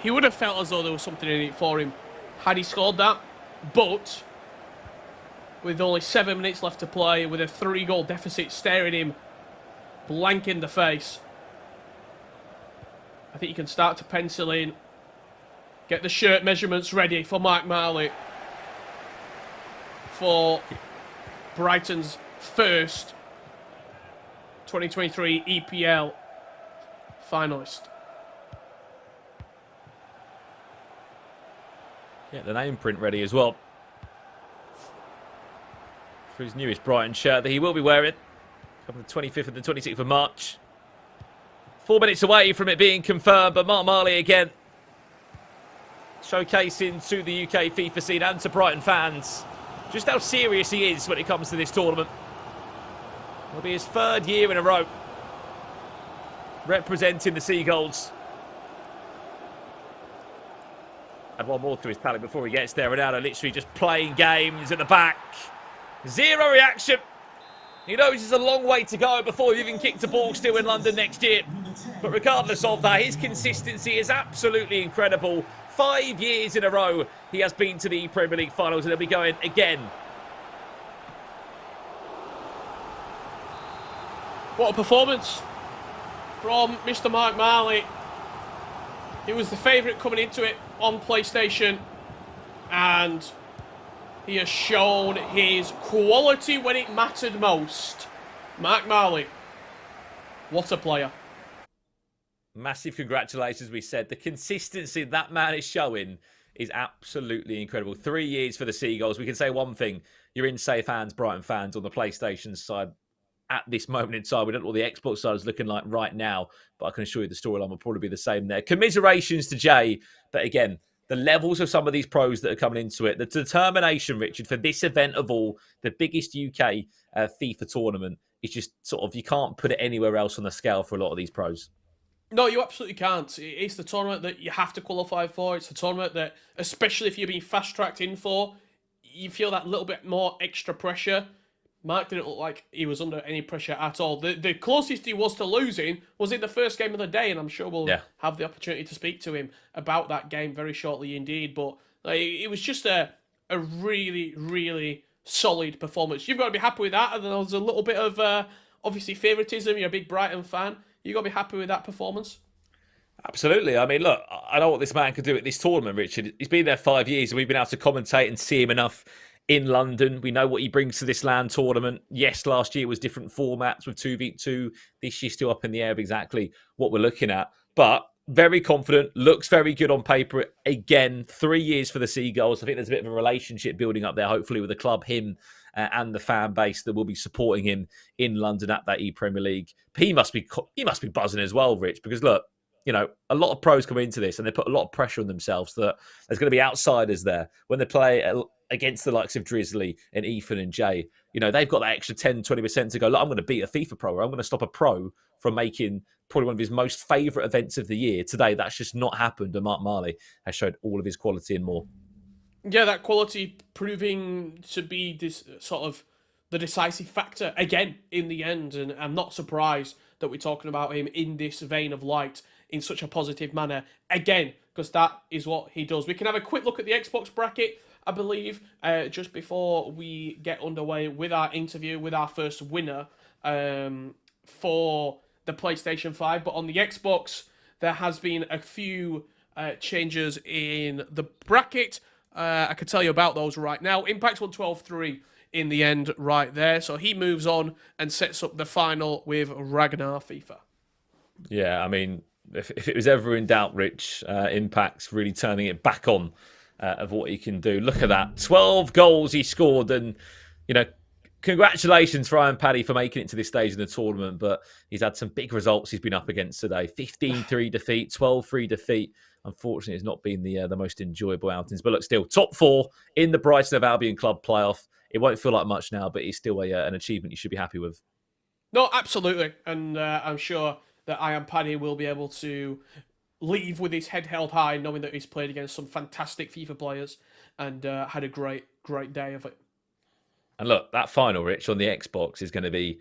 He would have felt as though there was something in it for him had he scored that. But with only 7 minutes left to play, with a 3-goal deficit staring him blank in the face, I think you can start to pencil in, get the shirt measurements ready for Mark Marley for Brighton's first 2023 EPL finalist. Get the name print ready as well for his newest Brighton shirt that he will be wearing on the 25th and the 26th of March. 4 minutes away from it being confirmed, but Mark Marley again showcasing to the UK FIFA scene and to Brighton fans just how serious he is when it comes to this tournament. It'll be his 3rd year in a row representing the Seagulls. Add one more to his tally before he gets there. Ronaldo literally just playing games at the back. Zero reaction. He knows it's a long way to go before he even kicked a ball still in London next year. But regardless of that, his consistency is absolutely incredible. 5 years in a row he has been to the Premier League finals, and he'll be going again. What a performance from Mr. Mark Marley. He was the favourite coming into it on PlayStation, and he has shown his quality when it mattered most. Mark Marley, what a player. Massive congratulations, we said. The consistency that man is showing is absolutely incredible. 3 years for the Seagulls. We can say one thing. You're in safe hands, Brighton fans, on the PlayStation side at this moment in time. We don't know what the Xbox side is looking like right now, but I can assure you the storyline will probably be the same there. Commiserations to Jay. But again, the levels of some of these pros that are coming into it, the determination, Richard, for this event of all, the biggest UK FIFA tournament, is just sort of, you can't put it anywhere else on the scale for a lot of these pros. No, you absolutely can't. It's the tournament that you have to qualify for. It's the tournament that, especially if you're being fast-tracked in for, you feel that little bit more extra pressure. Mark didn't look like he was under any pressure at all. The closest he was to losing was in the first game of the day, and I'm sure we'll have the opportunity to speak to him about that game very shortly indeed. But it was just a really, really solid performance. You've got to be happy with that, and there was a little bit of, obviously, favouritism. You're a big Brighton fan. You've got to be happy with that performance. Absolutely. I mean, look, I know what this man could do at this tournament, Richard. He's been there 5 years, and we've been able to commentate and see him enough in London. We know what he brings to this LAN tournament. Yes, last year was different formats with 2v2. This year's still up in the air of exactly what we're looking at. But very confident, looks very good on paper. Again, 3 years for the Seagulls. I think there's a bit of a relationship building up there, hopefully, with the club, him and the fan base that will be supporting him in London at that ePremier League. He must be buzzing as well, Rich, because look, a lot of pros come into this and they put a lot of pressure on themselves that there's going to be outsiders there when they play against the likes of Drizzly and Ethan and Jay. They've got that extra 10, 20% to go, look, I'm going to beat a FIFA pro, or I'm going to stop a pro from making probably one of his most favourite events of the year. Today, that's just not happened, and Mark Marley has showed all of his quality and more. Yeah, that quality proving to be this sort of the decisive factor again in the end, and I'm not surprised that we're talking about him in this vein of light in such a positive manner again, because that is what he does. We can have a quick look at the Xbox bracket, I believe, just before we get underway with our interview with our first winner for the PlayStation 5. But on the Xbox, there has been a few changes in the bracket. I can tell you about those right now. Impact's won 12-3 in the end right there. So he moves on and sets up the final with Ragnar FIFA. Yeah, I mean, if it was ever in doubt, Rich, Impact's really turning it back on of what he can do. Look at that. 12 goals he scored. And, congratulations, Ryan Paddy, for making it to this stage in the tournament. But he's had some big results he's been up against today. 15-3 defeat, 12-3 defeat. Unfortunately, it's not been the most enjoyable outings. But look, still, top 4 in the Brighton Hove Albion club playoff. It won't feel like much now, but it's still an achievement you should be happy with. No, absolutely. And I'm sure that Ian Paddy will be able to leave with his head held high, knowing that he's played against some fantastic FIFA players and had a great day of it. And look, that final, Rich, on the Xbox is going to be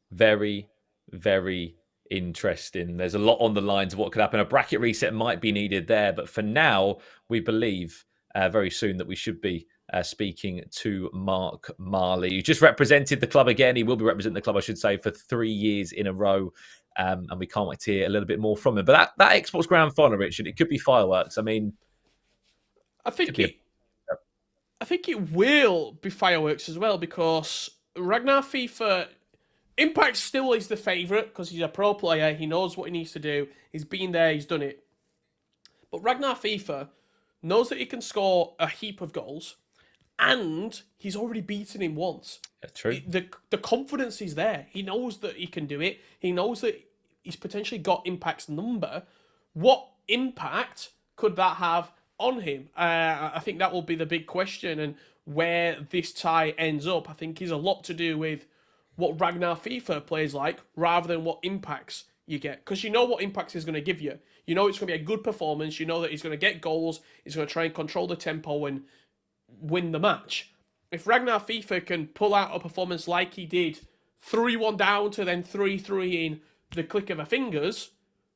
very, very interesting. There's a lot on the lines of what could happen. A bracket reset might be needed there. But for now, we believe very soon that we should be speaking to Mark Marley, who just represented the club again. He will be representing the club, I should say, for 3 years in a row. And we can't wait to hear a little bit more from him. But that Xbox Grand Final, Richard, it could be fireworks. I mean, I think it will be fireworks as well, because Ragnar FIFA Impact still is the favourite because he's a pro player. He knows what he needs to do. He's been there. He's done it. But Ragnar FIFA knows that he can score a heap of goals, and he's already beaten him once. That's true. The confidence is there. He knows that he can do it. He knows that he's potentially got Impact's number. What impact could that have on him? I think that will be the big question, and where this tie ends up, I think, is a lot to do with what Ragnar FIFA plays like rather than what impacts you get. Because you know what impacts is going to give you. You know it's going to be a good performance. You know that he's going to get goals. He's going to try and control the tempo and win the match. If Ragnar FIFA can pull out a performance like he did, 3-1 down to then 3-3 in the click of a fingers,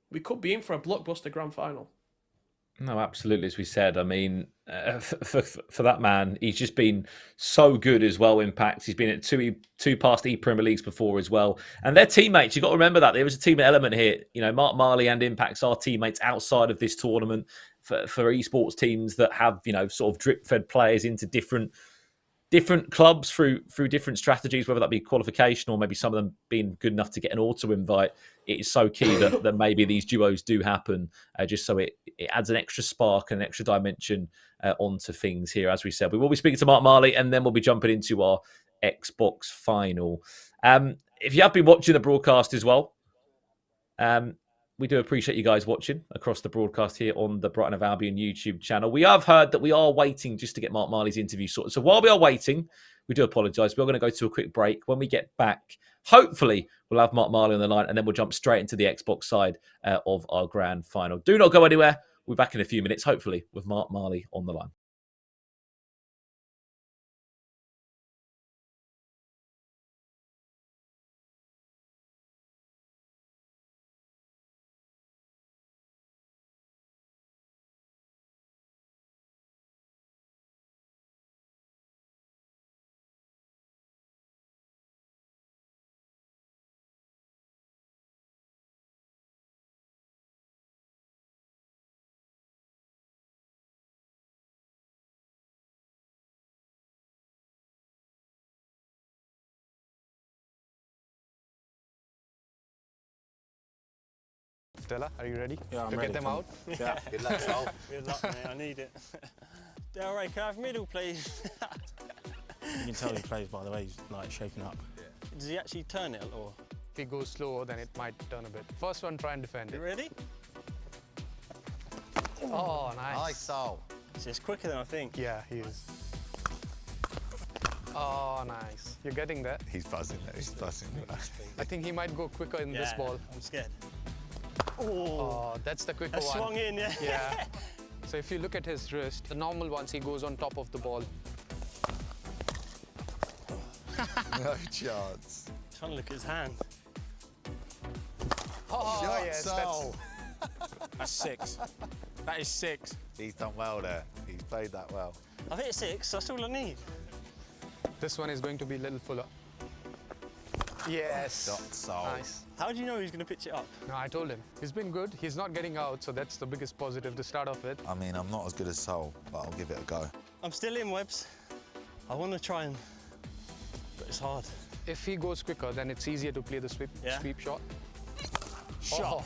we could be in for a blockbuster grand final. No, absolutely. As we said, I mean, for that man, he's just been so good as well. Impact. He's been at two past ePremier Leagues before as well, and they're teammates. You've got to remember that there was a team element here. Mark Marley and Impact's are teammates outside of this tournament for esports teams that have sort of drip fed players into different clubs through different strategies, whether that be qualification or maybe some of them being good enough to get an auto invite. It is so key that maybe these duos do happen, just so it adds an extra spark and an extra dimension onto things here. As we said, we will be speaking to Mark Marley, and then we'll be jumping into our Xbox final. If you have been watching the broadcast as well, we do appreciate you guys watching across the broadcast here on the Brighton Hove Albion YouTube channel. We have heard that we are waiting just to get Mark Marley's interview sorted. So while we are waiting, we do apologise. We're going to go to a quick break. When we get back, hopefully we'll have Mark Marley on the line, and then we'll jump straight into the Xbox side of our grand final. Do not go anywhere. We'll be back in a few minutes, hopefully, with Mark Marley on the line. Della, are you ready? Yeah, I'm to ready. get them out? Yeah. Good luck, Sol. Good luck, mate. I need it. Del Rey, can I have middle, please? You can tell he plays by the way he's like shaking up. Does he actually turn it or? If he goes slow, then it might turn a bit. First one, try and defend You it. ready? Oh, nice. Nice, Sol. So it's quicker than I think. Yeah, he is. Oh, nice. You're getting there. He's buzzing there, he's buzzing. I think he might go quicker in this ball. I'm scared. Oh, that's the quicker That one. swung in, yeah. Yeah. So if you look at his wrist, the normal ones, he goes on top of the ball. No chance. Trying to look at his hand. Oh, Shot, yes, Sol. That's 6. That is 6. He's done well there. He's played that well. I've hit 6, that's all I need. This one is going to be a little fuller. Yes. Shot, Sol. Nice. How do you know he's going to pitch it up? No, I told him. He's been good. He's not getting out, so that's the biggest positive to start off with. I mean, I'm not as good as Sol, but I'll give it a go. I'm still in, Webbs. I want to try and... But it's hard. If he goes quicker, then it's easier to play the sweep shot. Shot.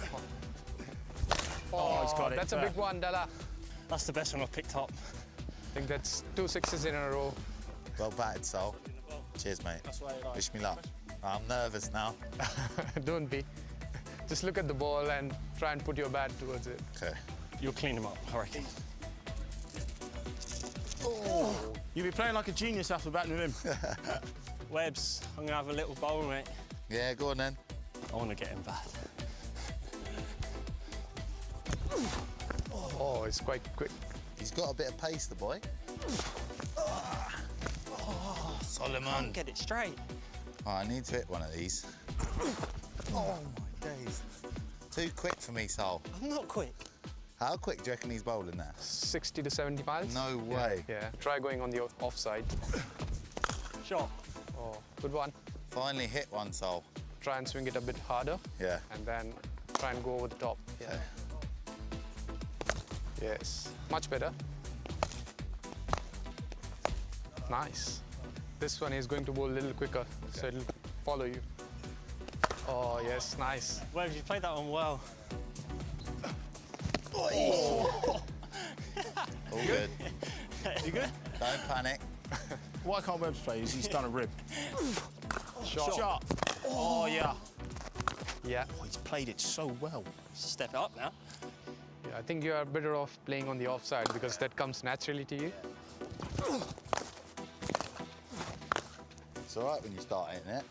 Oh, he's got it. That's a big one, Della. That's the best one I've picked up. I think that's 2 6s in a row. Well batted, Sol. Cheers, mate. That's what I like. Wish me luck. I'm nervous now. Don't be. Just look at the ball and try and put your bat towards it. Okay. You'll clean him up, I reckon. Oh. You'll be playing like a genius after batting with him. Webbs, I'm going to have a little bowl, mate. Yeah, go on then. I want to get him bad. Oh, it's quite quick. He's got a bit of pace, the boy. Oh, Solomon. Get it straight. Oh, I need to hit one of these. Oh, my days. Too quick for me, Sol. I'm not quick. How quick do you reckon he's bowling there? 60 to 70 miles. No way. Yeah. Try going on the offside. Shot. Oh, good one. Finally hit one, Sol. Try and swing it a bit harder. Yeah. And then try and go over the top. Yeah. Yes. Much better. Nice. This one is going to bowl a little quicker, so it'll follow you. Oh, yes, nice. Webbs, you played that one well. Oh. All good. You good? Don't panic. What I can't Webbs play is he's done a rib. Shot. Oh, yeah. Yeah. Oh, he's played it so well. Step it up now. Yeah, I think you are better off playing on the offside because that comes naturally to you. It's all right when you start hitting it.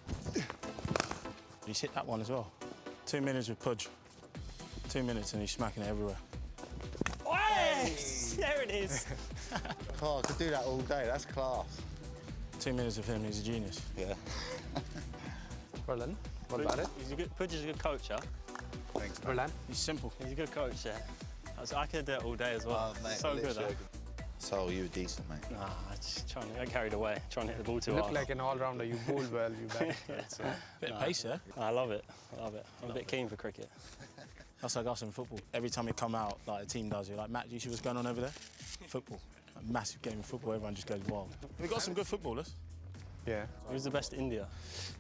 He's hit that one as well. 2 minutes with Pudge. 2 minutes and he's smacking it everywhere. Yes! There it is. Oh, I could do that all day. That's class. 2 minutes of him, he's a genius. Yeah. Well done. What about it? Pudge is a good coach, huh? Thanks, Well done. He's simple. He's a good coach, yeah. I could do it all day as well. Oh, mate, So good, huh? literally. Sol, you were decent, mate. Nah, I just trying to get carried away, trying to hit the ball too You look hard. like an all-rounder. You bowl well, you bat well. So. Bit of pace there. I love it. I love it. I'm a bit keen for cricket. That's like us in football. Every time we come out, like a team does, you're like, Matt, do you see what's going on over there? Football. A massive game of football, everyone just goes wild. We've got some good footballers. Yeah. Who's the best in India?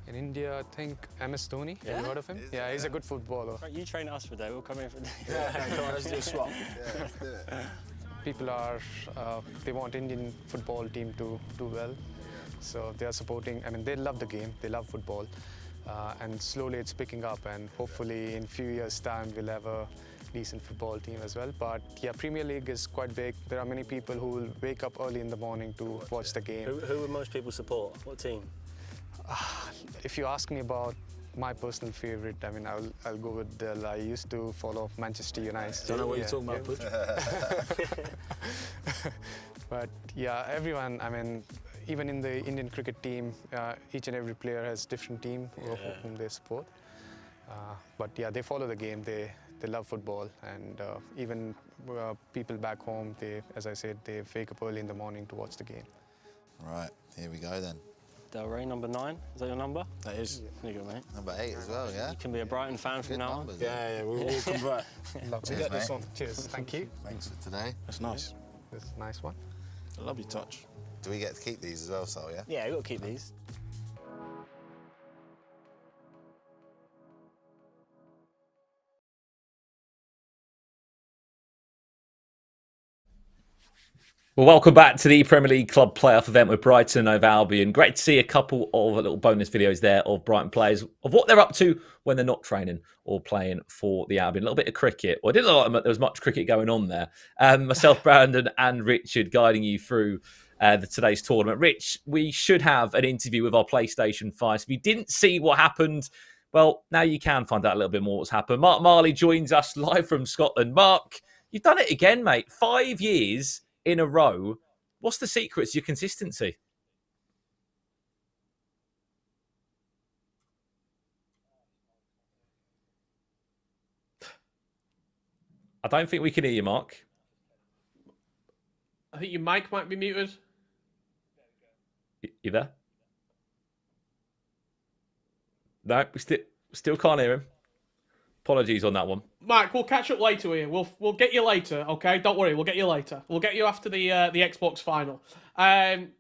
In India, I think MS Dhoni. Yeah? Have you heard of him? Yeah, he's a good footballer. Right, you train us for a day, we'll come in for a day. Yeah, come on, let's do a swap. Yeah, let's do it. People are, they want Indian football team to do well. So they are supporting, I mean, they love the game, they love football. And slowly it's picking up and hopefully in a few years' time we'll have a decent football team as well. But yeah, Premier League is quite big. There are many people who will wake up early in the morning to watch the game. Who would most people support? What team? If you ask me about my personal favourite, I mean, I'll go with Del. I used to follow Manchester United. Don't know what you're talking about, Pudge. But yeah, everyone, I mean, even in the Indian cricket team, each and every player has different team whom they support. But yeah, they follow the game, they love football, and even people back home, they, as I said, they wake up early in the morning to watch the game. Right, here we go then. Del Rey, number 9. Is that your number? That is. There you go, mate. Number 8 as well, yeah? You can be a Brighton fan from Good now on. numbers, Yeah, we'll convert. Love to Cheers, get this mate. on. Cheers, thank you. Thanks for today. That's nice. This is a nice one. I love your touch. Do we get to keep these as well, Sol, yeah? Yeah, you've got to keep these. Well, welcome back to the Premier League club playoff event with Brighton Hove Albion. Great to see a couple of little bonus videos there of Brighton players, of what they're up to when they're not training or playing for the Albion. A little bit of cricket. Well, I didn't know there was much cricket going on there. Myself, Brandon and Richard guiding you through today's tournament. Rich, we should have an interview with our PlayStation 5. So if you didn't see what happened, well, now you can find out a little bit more what's happened. Mark Marley joins us live from Scotland. Mark, you've done it again, mate. 5 years in a row. What's the secret to your consistency? I don't think we can hear you, Mark. I think your mic might be muted. You there? No, we still can't hear him. Apologies on that one. Mark, we'll catch up later here. We'll get you later, okay? Don't worry, we'll get you later. We'll get you after the Xbox final. I'm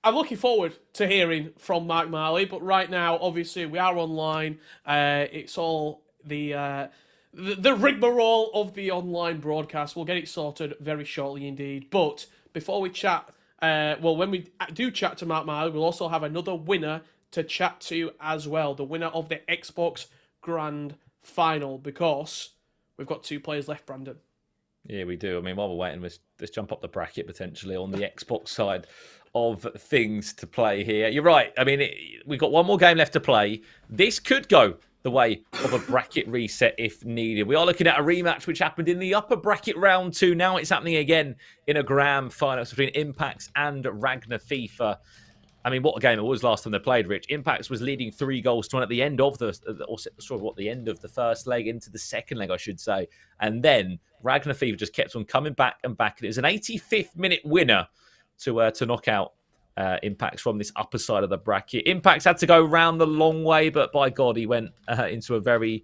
looking forward to hearing from Mark Marley, but right now, obviously, we are online. It's all the rigmarole of the online broadcast. We'll get it sorted very shortly indeed. But before we chat, when we do chat to Mark Marley, we'll also have another winner to chat to as well. The winner of the Xbox Grand Final, because we've got 2 players left, Brandon. Yeah, we do. I mean, while we're waiting, let's jump up the bracket potentially on the Xbox side of things to play here. You're right. I mean, we've got one more game left to play. This could go the way of a bracket reset if needed. We are looking at a rematch which happened in the upper bracket round 2. Now it's happening again in a grand final between Impacts and Ragnar FIFA. I mean, what a game it was last time they played, Rich. Impacts was leading 3-1 at the end of the end of the first leg into the second leg, I should say. And then Ragnar FIFA just kept on coming back and back. And it was an 85th minute winner to knock out Impacts from this upper side of the bracket. Impacts had to go round the long way, but by God, he went into a very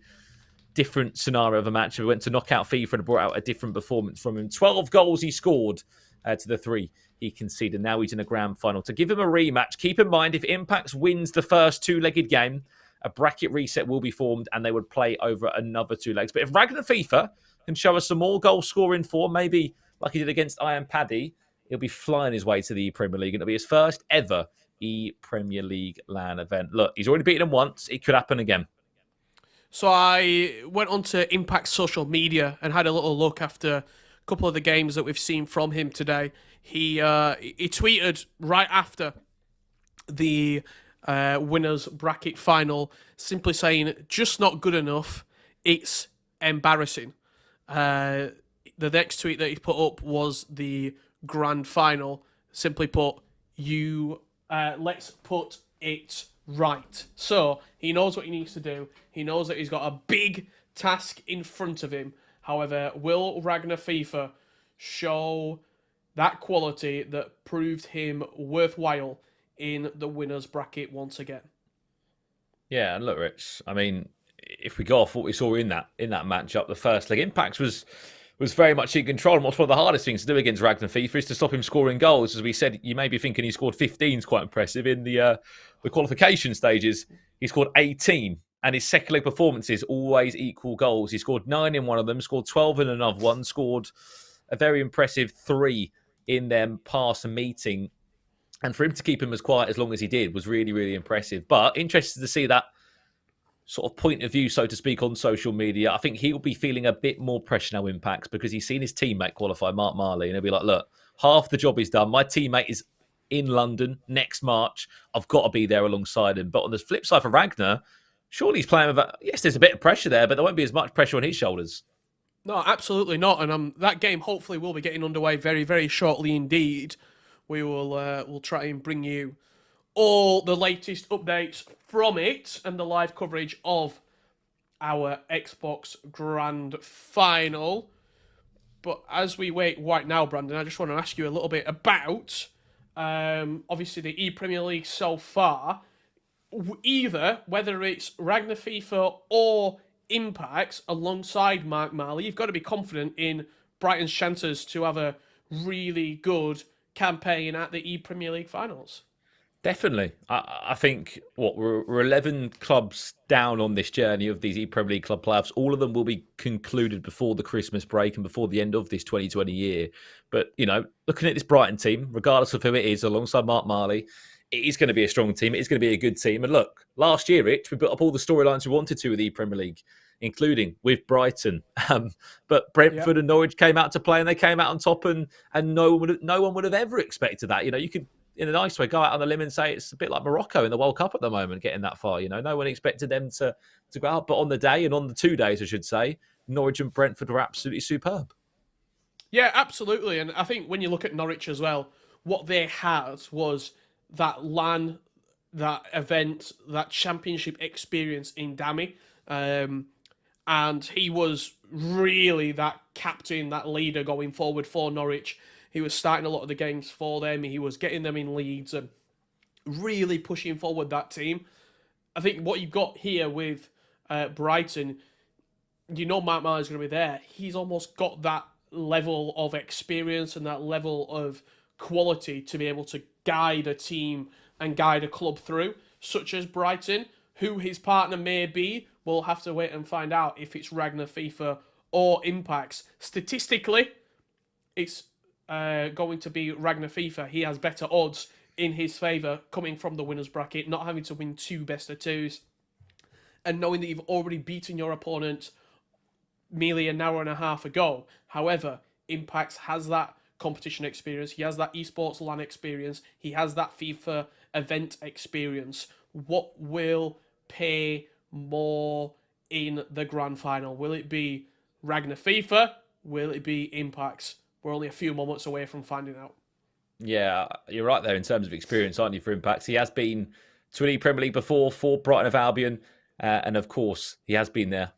different scenario of a match. He went to knock out FIFA and brought out a different performance from him. 12 goals he scored to the 3 he conceded. Now he's in a grand final. To give him a rematch, keep in mind, if Impacts wins the first 2-legged game, a bracket reset will be formed and they would play over another 2 legs. But if Ragnar FIFA can show us some more goal scoring form, maybe like he did against Iron Paddy, he'll be flying his way to the ePremier League, and it'll be his first ever ePremier League LAN event. Look, he's already beaten him once. It could happen again. So I went onto Impact's social media and had a little look after a couple of the games that we've seen from him today. He tweeted right after the winners bracket final, simply saying, "Just not good enough. It's embarrassing." The next tweet that he put up was the grand final. Simply put, let's put it right. So he knows what he needs to do. He knows that he's got a big task in front of him. However, will Ragnar FIFA show that quality that proved him worthwhile in the winners bracket once again? Yeah, and look, Rich, I mean, if we go off what we saw in that matchup, the first leg, Impacts was very much in control. And what's one of the hardest things to do against Ragnar FIFA is to stop him scoring goals. As we said, you may be thinking he scored 15 is quite impressive. In the qualification stages, he scored 18. And his second leg performances always equal goals. He scored 9 in one of them, scored 12 in another one, scored a very impressive 3 in them past meeting. And for him to keep him as quiet as long as he did was really, really impressive. But interested to see that sort of point of view, so to speak, on social media. I think he'll be feeling a bit more pressure now, Impacts, because he's seen his teammate qualify, Mark Marley, and he'll be like, look, half the job is done. My teammate is in London next March. I've got to be there alongside him. But on the flip side for Ragnar, surely he's playing with yes, there's a bit of pressure there, but there won't be as much pressure on his shoulders. No, absolutely not. And that game hopefully will be getting underway very, very shortly indeed. We will we'll try and bring you all the latest updates from it and the live coverage of our Xbox Grand Final. But as we wait right now, Brandon, I just want to ask you a little bit about obviously the ePremier League so far. Either, whether it's Ragnar FIFA or Impacts alongside Mark Marley, you've got to be confident in Brighton's chances to have a really good campaign at the ePremier League finals. Definitely. I think we're 11 clubs down on this journey of these ePremier League club playoffs. All of them will be concluded before the Christmas break and before the end of this 2020 year. But, you know, looking at this Brighton team, regardless of who it is, alongside Mark Marley, it is going to be a strong team. It is going to be a good team. And look, last year, Rich, we put up all the storylines we wanted to with the ePremier League, including with Brighton. But Brentford and Norwich came out to play, and they came out on top, and no one would have ever expected that. You know, you could, in a nice way, go out on the limb and say it's a bit like Morocco in the World Cup at the moment, getting that far. You know, no one expected them to go out. But on the day, and on the 2 days, I should say, Norwich and Brentford were absolutely superb. Yeah, absolutely. And I think when you look at Norwich as well, what they had was that LAN, that event, that championship experience in Dami. And he was really that captain, that leader going forward for Norwich. He was starting a lot of the games for them. He was getting them in leads and really pushing forward that team. I think what you've got here with Brighton, you know Mark Marley's going to be there. He's almost got that level of experience and that level of quality to be able to guide a team and guide a club through, such as Brighton. Who his partner may be, we'll have to wait and find out if it's Ragnar FIFA or Impacts. Statistically, it's going to be Ragnar FIFA. He has better odds in his favour coming from the winners bracket, not having to win 2 best of 2s, and knowing that you've already beaten your opponent merely an hour and a half ago. However, Impacts has that competition experience. He has that esports LAN experience. He has that FIFA event experience. What will pay more in the grand final? Will it be Ragnar FIFA? Will it be Impacts? We're only a few moments away from finding out. Yeah, you're right there in terms of experience, aren't you, for Impacts? He has been to an ePremier League before for Brighton Hove Albion. And of course, he has been there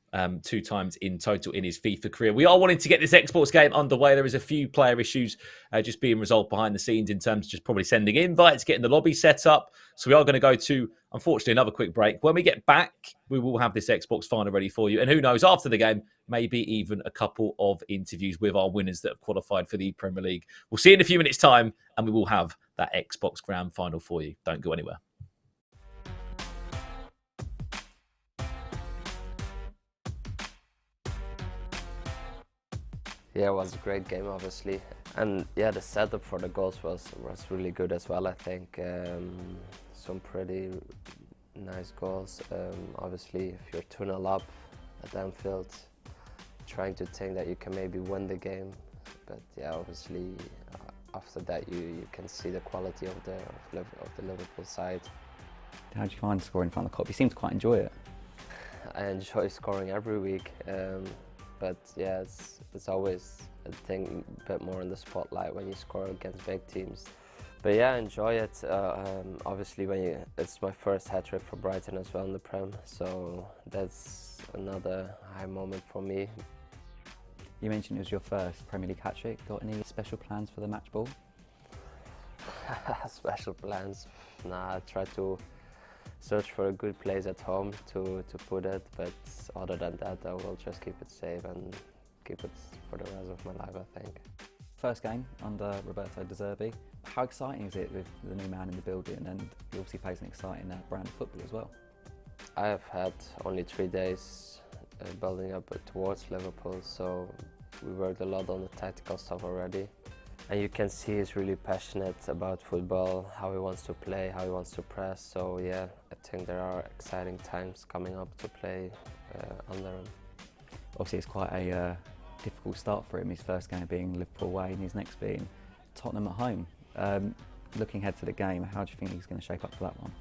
2 times in total in his FIFA career. We are wanting to get this Xbox game underway. There is a few player issues just being resolved behind the scenes in terms of just probably sending invites, getting the lobby set up. So we are going to go to, unfortunately, another quick break. When we get back, we will have this Xbox final ready for you. And who knows, after the game, maybe even a couple of interviews with our winners that have qualified for the Premier League. We'll see you in a few minutes' time, and we will have that Xbox grand final for you. Don't go anywhere. Yeah, it was a great game, obviously. And yeah, the setup for the goals was really good as well, I think. Some pretty nice goals. Obviously, if you're 2-0 up at Anfield, trying to think that you can maybe win the game. But yeah, obviously, after that, you can see the quality of the Liverpool side. How do you find scoring in front of the Kop? You seem to quite enjoy it. I enjoy scoring every week. But yeah, it's always a thing a bit more in the spotlight when you score against big teams. But yeah, I enjoy it. Obviously, it's my first hat-trick for Brighton as well in the Prem, so that's another high moment for me. You mentioned it was your first Premier League hat-trick. Got any special plans for the match ball? Special plans? Nah, I try to search for a good place at home to put it, but other than that, I will just keep it safe and keep it for the rest of my life, I think. First game under Roberto De Zerbi. How exciting is it with the new man in the building, and he obviously plays an exciting brand of football as well? I have had only 3 days building up towards Liverpool, so we worked a lot on the tactical stuff already. And you can see he's really passionate about football, how he wants to play, how he wants to press. So yeah, I think there are exciting times coming up to play under him. Obviously it's quite a difficult start for him, his first game being Liverpool away and his next being Tottenham at home. Looking ahead to the game, how do you think he's going to shape up for that one?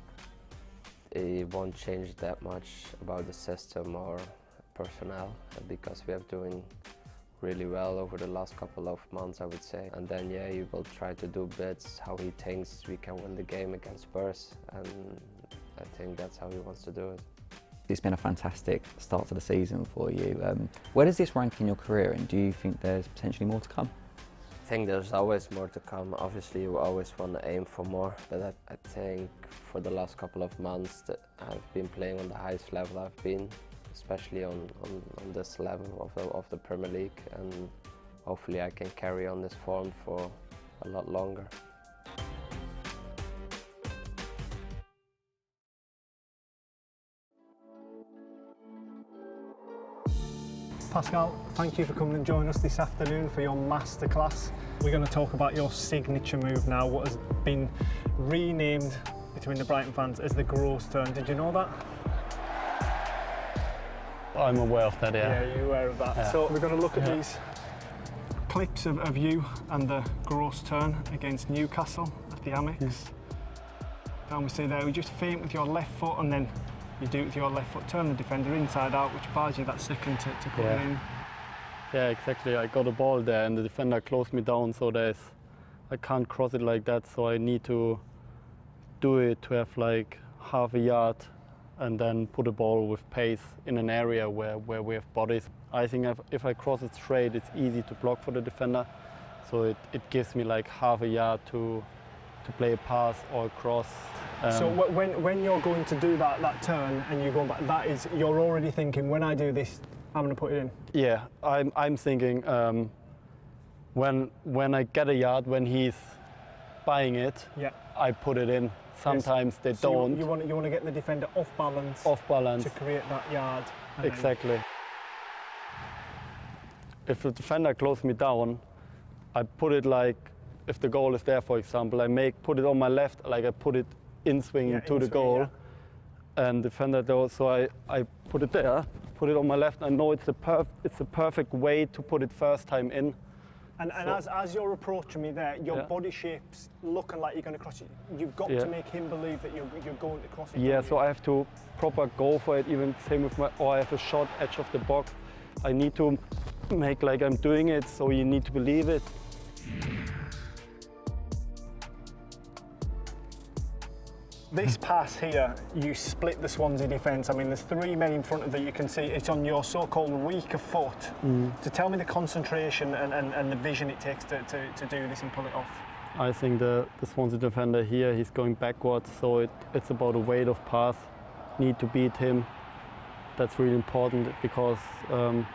It won't change that much about the system or personnel, because we have doing really well over the last couple of months, I would say. And then yeah, he will try to do bits how he thinks we can win the game against Spurs, and I think that's how he wants to do it. It's been a fantastic start to the season for you. Where does this rank in your career, and do you think there's potentially more to come? I think there's always more to come. Obviously you always want to aim for more, but I think for the last couple of months that I've been playing on the highest level I've been, especially on this level of the Premier League, and hopefully I can carry on this form for a lot longer. Pascal, thank you for coming and joining us this afternoon for your masterclass. We're going to talk about your signature move now, what has been renamed between the Brighton fans as the gross turn. Did you know that? I'm aware of that, yeah. Yeah, you're aware of that. Yeah. So we're going to look at these clips of you and the gross turn against Newcastle at the Amex. Down we see there, we just feint with your left foot and then you do it with your left foot, turn the defender inside out, which buys you that second to put it in. Yeah, exactly. I got a ball there and the defender closed me down, so I can't cross it like that, so I need to do it to have like half a yard and then put a ball with pace in an area where we have bodies. I think if I cross it straight, it's easy to block for the defender, so it gives me like half a yard to play a pass or a cross. So when you're going to do that turn and you're going back, that is, you're already thinking, when I do this, I'm going to put it in? Yeah, I'm thinking when I get a yard, when he's buying it, I put it in. Sometimes they don't. You want to get the defender off balance. Off balance. To create that yard. Exactly. If the defender closes me down, I put it like, if the goal is there, for example, put it on my left, like I put it in swinging to the goal, and defender does. So I put it there, put it on my left. I know it's the perfect way to put it first time in. And as you're approaching me there, your body shape's looking like you're going to cross it. You've got to make him believe that you're going to cross it. Yeah, so I have to proper go for it. Even same with or I have a short edge of the box. I need to make like I'm doing it, so you need to believe it. This pass here, you split the Swansea defence. I mean, there's three men in front of that you can see. It's on your so-called weaker foot. To tell me the concentration and the vision it takes to do this and pull it off. I think the Swansea defender here, he's going backwards, so it's about a weight of pass. Need to beat him. That's really important because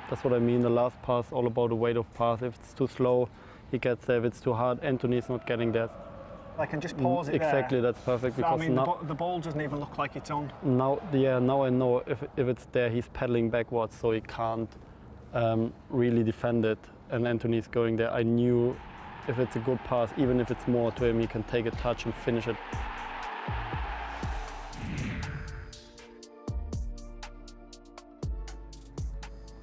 that's what I mean. The last pass, all about the weight of pass. If it's too slow, he gets there. If it's too hard, Anthony's not getting there. I can just pause it exactly, there. That's perfect. So, because I mean, the ball doesn't even look like it's on. Now I know if it's there, he's pedaling backwards, so he can't really defend it. And Anthony's going there. I knew if it's a good pass, even if it's more to him, he can take a touch and finish it.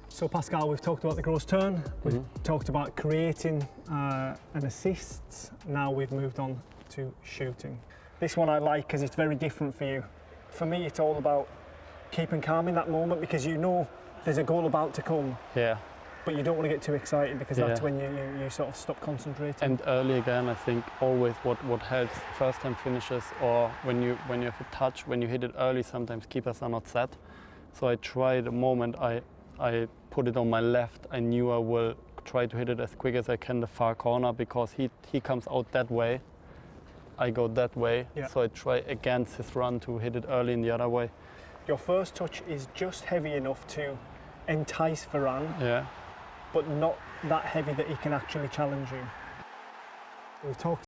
So Pascal, we've talked about the gross turn, we've talked about creating and assists, now we've moved on to shooting. This one I like because it's very different for you. For me, it's all about keeping calm in that moment because you know there's a goal about to come. Yeah. But you don't want to get too excited because that's when you sort of stop concentrating. And early again, I think always what helps first time finishes, or when you have a touch, when you hit it early, sometimes keepers are not set. So I try the moment I put it on my left, I knew I will try to hit it as quick as I can the far corner because he comes out that way. I go that way, so I try against his run to hit it early in the other way. Your first touch is just heavy enough to entice Varane, but not that heavy that he can actually challenge you. We've talked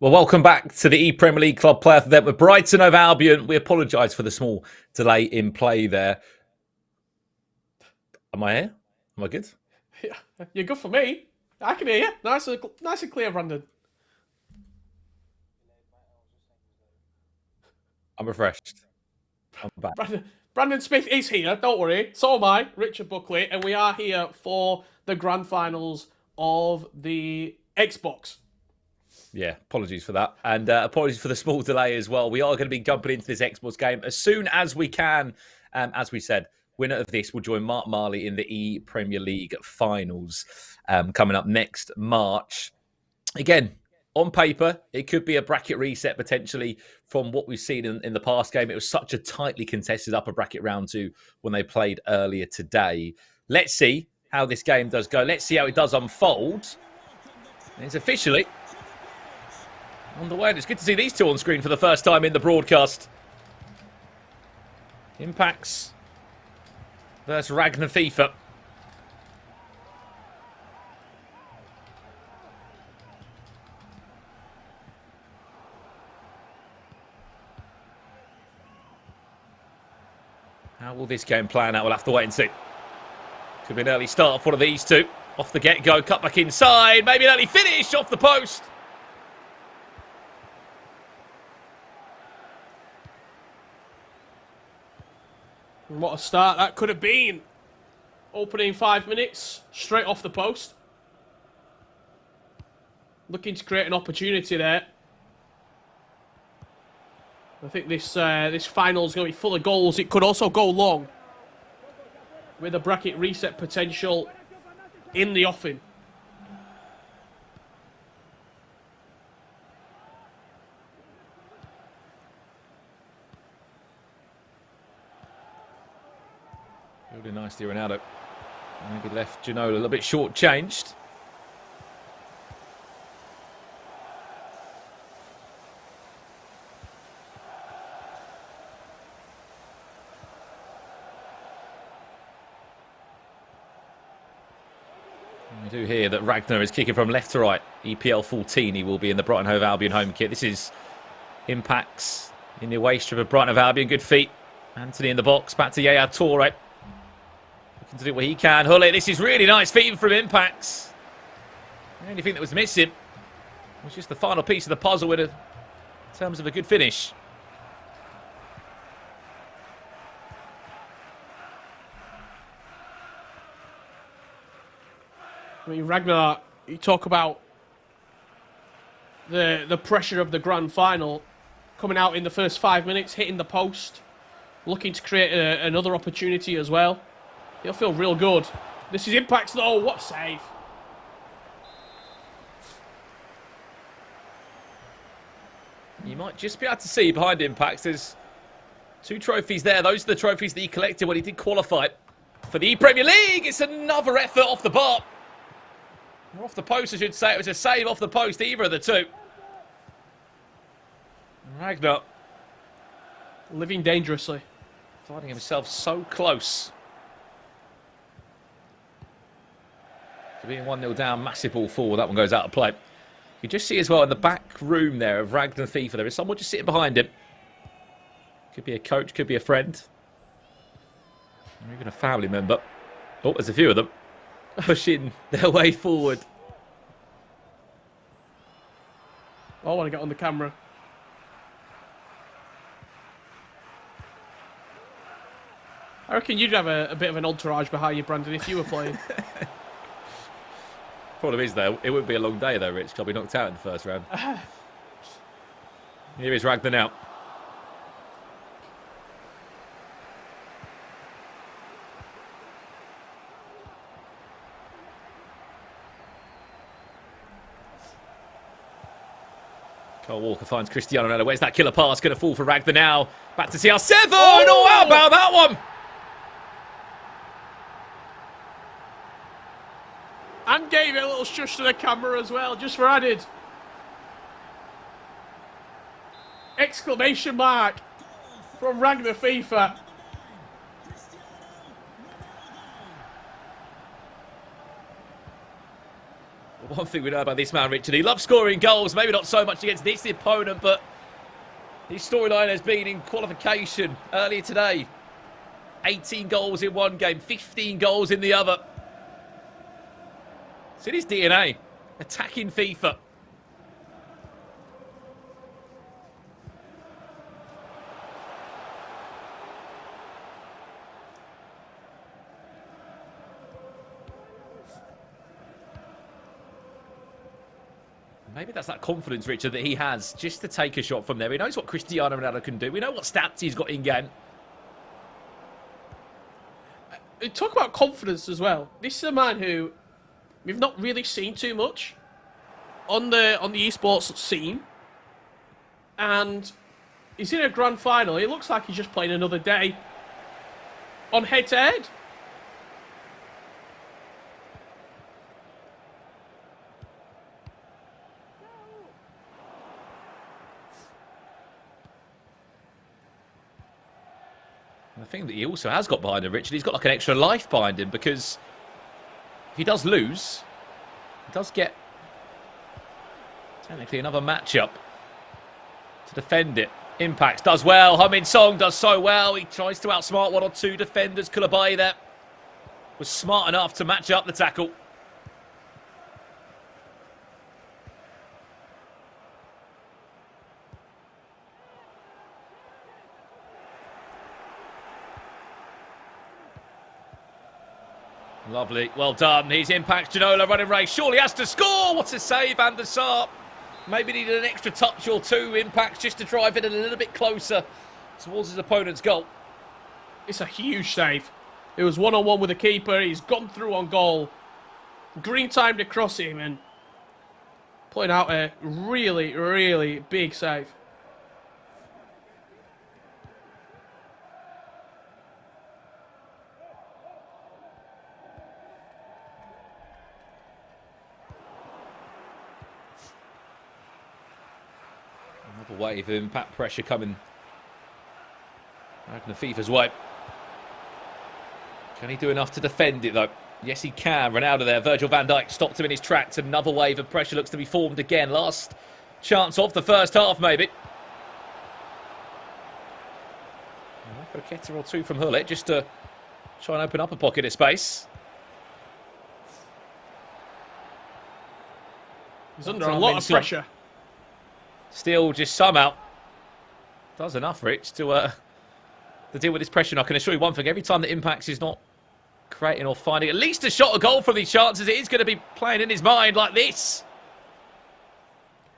Well, welcome back to the ePremier League Club Player event with Brighton Hove Albion. We apologise for the small delay in play there. Am I here? Am I good? Yeah, you're good for me. I can hear you. Nice and clear, Brandon. I'm refreshed. I'm back. Brandon Smith is here, don't worry. So am I, Richard Buckley, and we are here for the grand finals of the Xbox. Yeah, apologies for that. And apologies for the small delay as well. We are going to be jumping into this Xbox game as soon as we can, as we said, winner of this will join Mark Marley in the ePremier League finals coming up next March. Again, on paper, it could be a bracket reset potentially from what we've seen in the past game. It was such a tightly contested upper bracket round 2 when they played earlier today. Let's see how this game does go. Let's see how it does unfold. And it's officially on the way. And it's good to see these two on screen for the first time in the broadcast. Impacts versus Ragnar FIFA. How will this game plan out? We'll have to wait and see. Could be an early start for one of these two. Off the get-go, cut back inside. Maybe an early finish off the post. What a start that could have been. Opening 5 minutes, straight off the post. Looking to create an opportunity there. I think this final is going to be full of goals. It could also go long, with a bracket reset potential in the offing. Really nicely, Ronaldo. Maybe left Ginola a little bit short-changed. We do hear that Ragnar is kicking from left to right. EPL 14, he will be in the Brighton Hove Albion home kit. This is Impacts in the away strip of Brighton Hove Albion. Good feet. Anthony in the box. Back to Yaya Toure. Looking to do what he can. Hulle, this is really nice feet from Impacts. The only thing that was missing was just the final piece of the puzzle in terms of a good finish. I mean, Ragnar, you talk about the pressure of the grand final, coming out in the first 5 minutes, hitting the post, looking to create another opportunity as well. He'll feel real good. This is Impact's though. What a save. You might just be able to see behind Impacts, there's 2 trophies there. Those are the trophies that he collected when he did qualify for the ePremier League. It's another effort off the bar. Or off the post, I should say. It was a save off the post, either of the two. Ragnar living dangerously. Finding himself so close to being 1-0 down. Massive ball forward. That one goes out of play. You just see as well in the back room there of Ragnar FIFA, there is someone just sitting behind him. Could be a coach, could be a friend. Or even a family member. Oh, there's a few of them pushing their way forward. I want to get on the camera. I reckon you'd have a bit of an entourage behind you, Brandon, if you were playing. Problem is, though, it wouldn't be a long day, though, Rich. I'll be knocked out in the first round. Here is Ragnar now. Cole Walker finds Cristiano Ronaldo. Where's that killer pass? Going to fall for Ragnar now. Back to CR7. Oh, how about that one? And gave it a little shush to the camera as well, just for added. Exclamation mark from Ragnar FIFA. One thing we know about this man, Richard, he loves scoring goals. Maybe not so much against this opponent, but his storyline has been in qualification earlier today. 18 goals in one game, 15 goals in the other. It's in his DNA. Attacking FIFA. Maybe that's that confidence, Richard, that he has just to take a shot from there. He knows what Cristiano Ronaldo can do. We know what stats he's got in game. talk about confidence as well. This is a man who we've not really seen too much on the esports scene, and he's in a grand final. It looks like he's just playing another day on head-to-head. The thing that he also has got behind him, Richard, he's got like an extra life behind him, because if he does lose, he does get technically another matchup to defend it. Impacts does well. Heung-min Song does so well. He tries to outsmart one or two defenders. Kulabai there was smart enough to match up the tackle. Lovely. Well done. He's Impact's Ginola running race. Surely has to score. What a save, Van der Sar. Maybe needed an extra touch or two, Impacts, just to drive it a little bit closer towards his opponent's goal. It's a huge save. It was one-on-one with the keeper. He's gone through on goal. Green timed across him and putting out a really, really big save. Another wave of impact pressure coming. Ragnar Fifa's way. Can he do enough to defend it though? Yes, he can. Ronaldo there. Virgil van Dijk stopped him in his tracks. Another wave of pressure looks to be formed again. Last chance of the first half, maybe. A Ketter or two from Hullet just to try and open up a pocket of space. He's under a lot of pressure. Still just somehow does enough, Rich, to deal with this pressure. And I can assure you one thing, every time that Impacts is not creating or finding at least a shot or goal from these chances, it is going to be playing in his mind like this.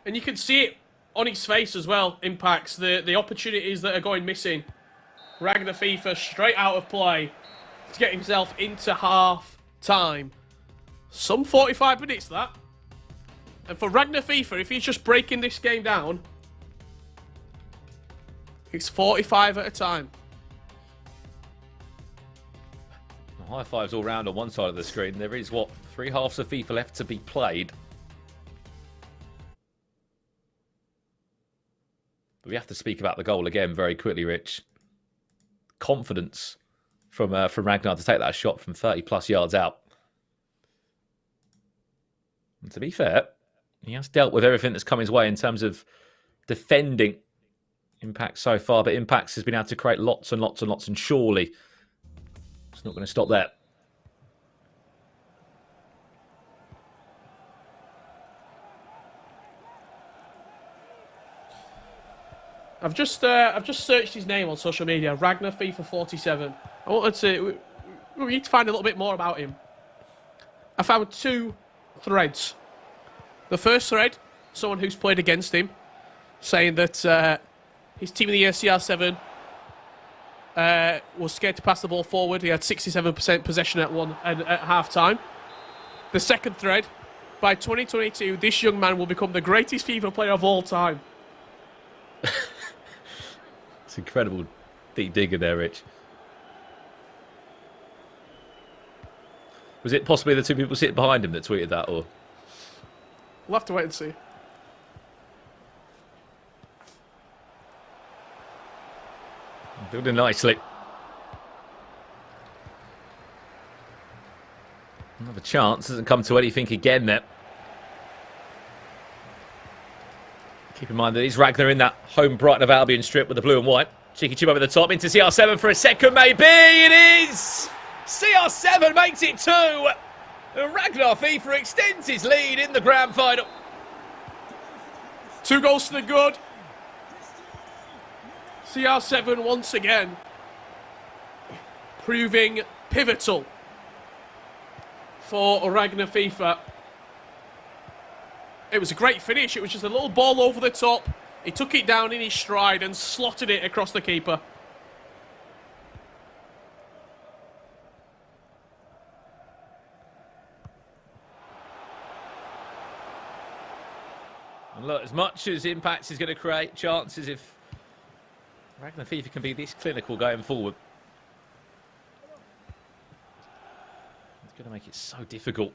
And you can see it on his face as well, Impacts, the opportunities that are going missing. Ragnar FIFA straight out of play to get himself into half time. Some 45 minutes, that. And for Ragnar FIFA, if he's just breaking this game down, it's 45 at a time. High fives all round on one side of the screen. There is, what, 3 halves of FIFA left to be played. But we have to speak about the goal again very quickly, Rich. Confidence from Ragnar to take that shot from 30-plus yards out. And to be fair, he has dealt with everything that's come his way in terms of defending Impact so far. But Impacts has been able to create lots and lots and lots. And surely it's not going to stop there. I've just searched his name on social media, Ragnar FIFA 47. I wanted to we need to find a little bit more about him. I found 2 threads. The first thread, someone who's played against him, saying that his team of the year CR7 was scared to pass the ball forward. He had 67% possession at half time. The second thread, by 2022, this young man will become the greatest FIFA player of all time. It's incredible deep digger there, Rich. Was it possibly the 2 people sitting behind him that tweeted that, or? We'll have to wait and see. Building nicely. Another chance. Doesn't come to anything again there. Keep in mind that he's Ragnar in that home Brighton Hove Albion strip with the blue and white. Cheeky chip over the top into CR7 for a second, maybe. It is! CR7 makes it 2. And Ragnar FIFA extends his lead in the grand final. 2 goals to the good. CR7 once again proving pivotal for Ragnar FIFA. It was a great finish. It was just a little ball over the top. He took it down in his stride and slotted it across the keeper. And look, as much as Impact is going to create chances, if Ragnar FIFA can be this clinical going forward, it's going to make it so difficult.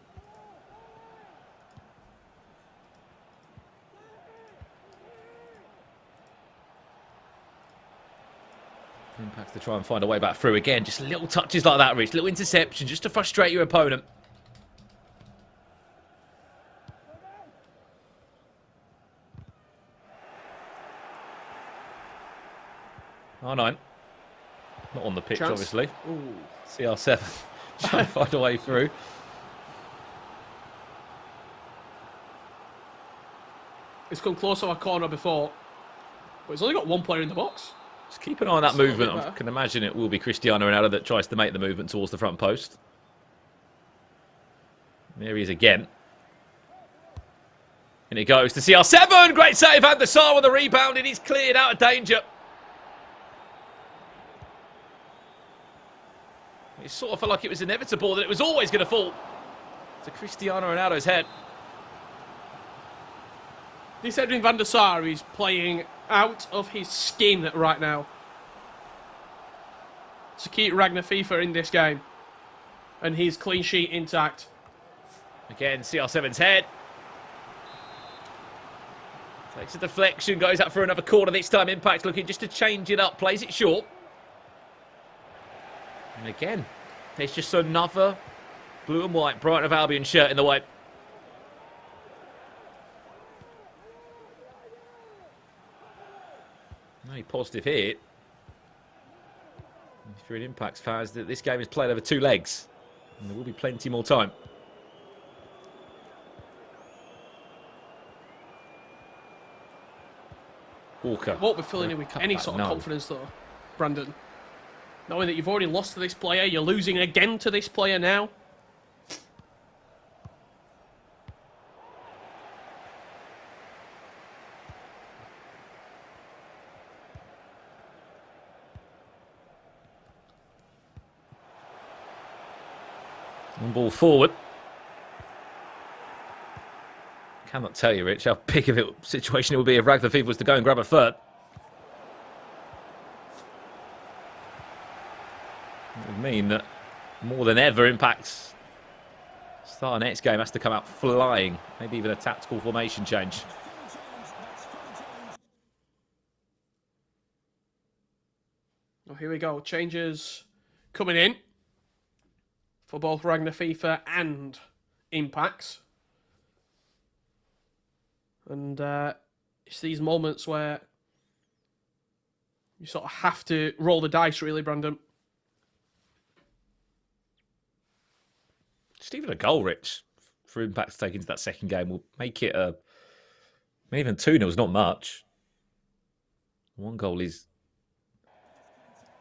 Impact to try and find a way back through again. Just little touches like that, Rich. Little interception just to frustrate your opponent. R9. Not on the pitch, Chance. obviously. Ooh. CR7 trying to find a way through. It's come close to our corner before, but it's only got one player in the box. Just keep an eye on that It's a little movement. bit I better. can imagine it will be Cristiano Ronaldo that tries to make the movement towards the front post. There he is again. And it goes to CR7. Great save, Van der Sar on the rebound, and he's cleared out of danger. It sort of felt like it was inevitable that it was always going to fall to Cristiano Ronaldo's head. This Edwin van der Sar is playing out of his skin right now to keep Ragnar FIFA in this game and his clean sheet intact. Again, CR7's head. Takes a deflection, goes out for another corner. This time Impact looking just to change it up, plays it short. And again, there's just another blue and white Brighton Hove Albion shirt in the way. No positive here. If you're an Impact fan, that this game is played over 2 legs. And there will be plenty more time. Walker. Won't be filling in with any sort of confidence though, Brandon. Knowing that you've already lost to this player, you're losing again to this player now. One ball forward. Cannot tell you, Rich, how big of a situation it would be if Ragnar FIFA was to go and grab a third. It would mean that more than ever Impact's start of next game has to come out flying. Maybe even a tactical formation change. Oh, here we go. Changes coming in for both Ragnar FIFA and Impacts. And it's these moments where you sort of have to roll the dice, really, Brandon. Just even a goal, Rich, for Impact to take into that second game will make it a... Even 2-0 is not much. 1 goal is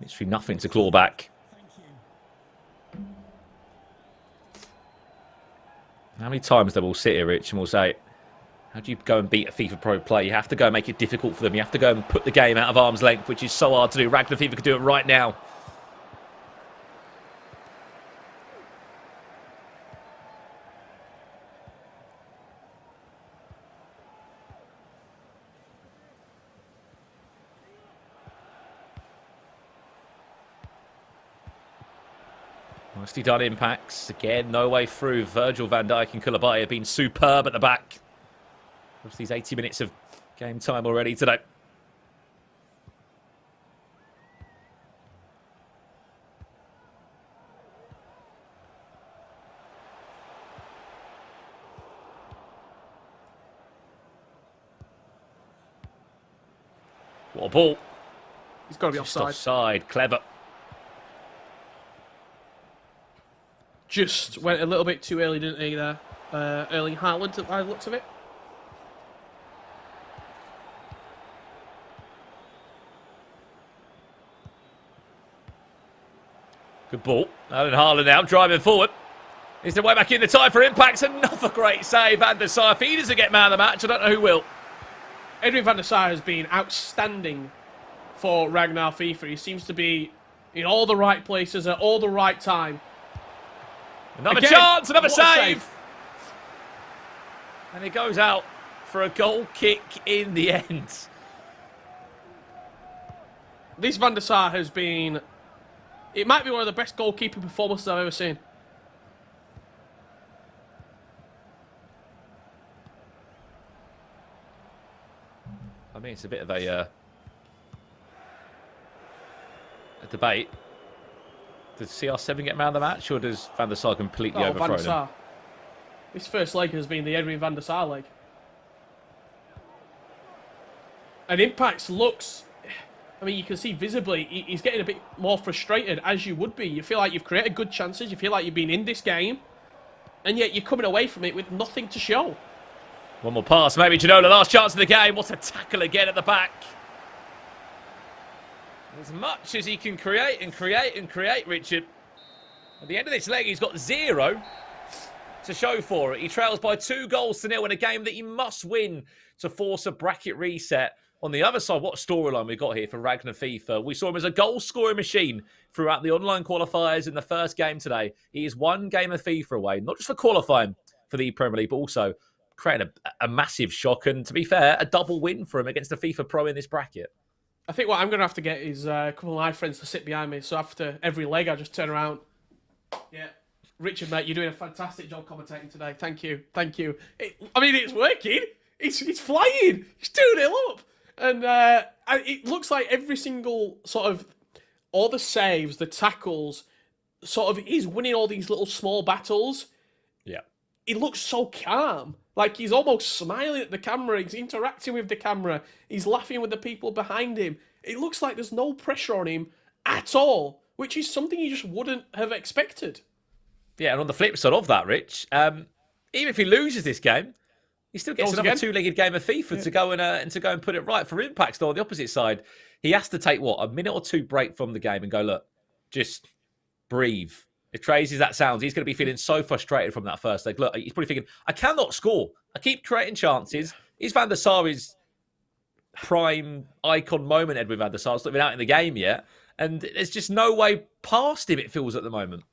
literally nothing to claw back. How many times they will sit here, Rich, and we'll say, how do you go and beat a FIFA Pro player? You have to go and make it difficult for them. You have to go and put the game out of arm's length, which is so hard to do. Ragnar FIFA could do it right now. Nicely done, Impacts. Again, no way through. Virgil van Dijk and Koulibaly have been superb at the back. Across these 80 minutes of game time already today. What a ball. He's got to be Just offside. Offside. Clever. Just went a little bit too early, didn't he, there? Erling Haaland, by the looks of it. Good ball. Erling Haaland now driving forward. Is the way back in the time for Impacts. Another great save. Van der Sar. If he doesn't get man of the match, I don't know who will. Edwin van der Sar has been outstanding for Ragnar FIFA. He seems to be in all the right places at all the right time. Another Again, chance, another what a save. And it goes out for a goal kick in the end. This Van der Sar has been... It might be one of the best goalkeeping performances I've ever seen. I mean, it's a bit of a debate. Does CR7 get man of the match, or does Van der Sar completely overthrow Van der Sar. him? This first leg has been the Edwin van der Sar leg. And Impact's looks... I mean, you can see visibly he's getting a bit more frustrated, as you would be. You feel like you've created good chances. You feel like you've been in this game. And yet you're coming away from it with nothing to show. One more pass, maybe Ginola, last chance of the game. What a tackle again at the back. As much as he can create and create and create, Richard. At the end of this leg, he's got 0 to show for it. He trails by 2-0 in a game that he must win to force a bracket reset. On the other side, what storyline we got here for Ragnar FIFA. We saw him as a goal-scoring machine throughout the online qualifiers in the first game today. He is 1 game of FIFA away, not just for qualifying for the ePremier League, but also creating a massive shock. And to be fair, a double win for him against the FIFA Pro in this bracket. I think what I'm going to have to get is a couple of my friends to sit behind me. So after every leg, I just turn around. Yeah. Richard, mate, you're doing a fantastic job commentating today. Thank you. Thank you. I mean, it's working. It's flying. He's 2-0 up. And it looks like every single sort of, all the saves, the tackles, sort of, he's winning all these little small battles. Yeah. He looks so calm. Like, he's almost smiling at the camera. He's interacting with the camera. He's laughing with the people behind him. It looks like there's no pressure on him at all, which is something you just wouldn't have expected. Yeah, and on the flip side of that, Rich, even if he loses this game, he still gets another two-legged game of FIFA to go and put it right. For Impact, though, on the opposite side, he has to take, a minute or two break from the game and go, look, just breathe. As crazy as that sounds, he's going to be feeling so frustrated from that first leg. Look, he's probably thinking, I cannot score. I keep creating chances. Is Van der Sar's prime icon moment, Edwin van der Sar's not been out in the game yet. And there's just no way past him, it feels, at the moment.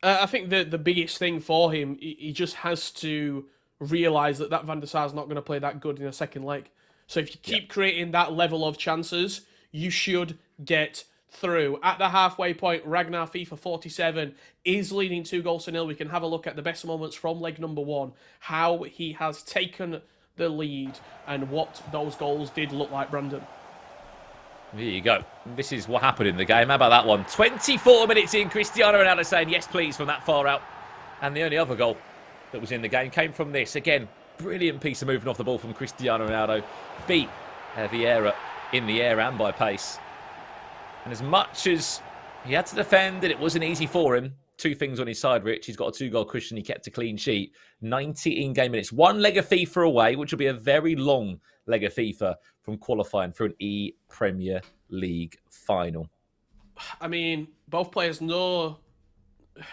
I think the biggest thing for him, he just has to realise that Van der Sar's not going to play that good in a second leg. So if you keep creating that level of chances, you should get through. At the halfway point, Ragnar FIFA 47 is leading 2-0. We can have a look at the best moments from leg number 1, how he has taken the lead and what those goals did look like, Brandon. There you go. This is what happened in the game. How about that one? 24 minutes in, Cristiano Ronaldo saying yes, please, from that far out. And the only other goal that was in the game came from this. Again, brilliant piece of moving off the ball from Cristiano Ronaldo. Beat Vieira in the air and by pace. And as much as he had to defend and it wasn't easy for him, 2 things on his side, Rich. He's got a 2-goal cushion. He kept a clean sheet. 90 in-game minutes. 1 leg of FIFA away, which will be a very long leg of FIFA from qualifying for an ePremier League final. I mean, both players know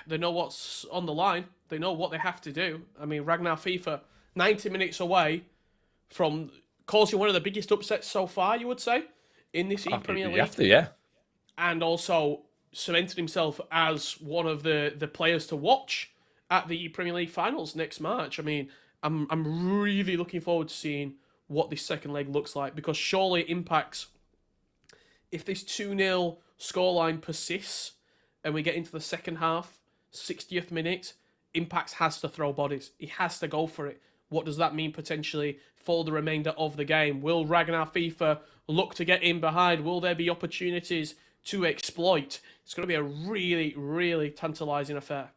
what's on the line. They know what they have to do. I mean, Ragnar FIFA, 90 minutes away from causing one of the biggest upsets so far, you would say, in this ePremier League. You have to, yeah. And also cemented himself as one of the players to watch at the ePremier League finals next March. I mean, I'm really looking forward to seeing what this second leg looks like, because surely it impacts, if this 2-0 scoreline persists and we get into the second half, 60th minute, Impacts has to throw bodies. He has to go for it. What does that mean potentially for the remainder of the game? Will Ragnar FIFA look to get in behind? Will there be opportunities to exploit? It's going to be a really, really tantalising affair.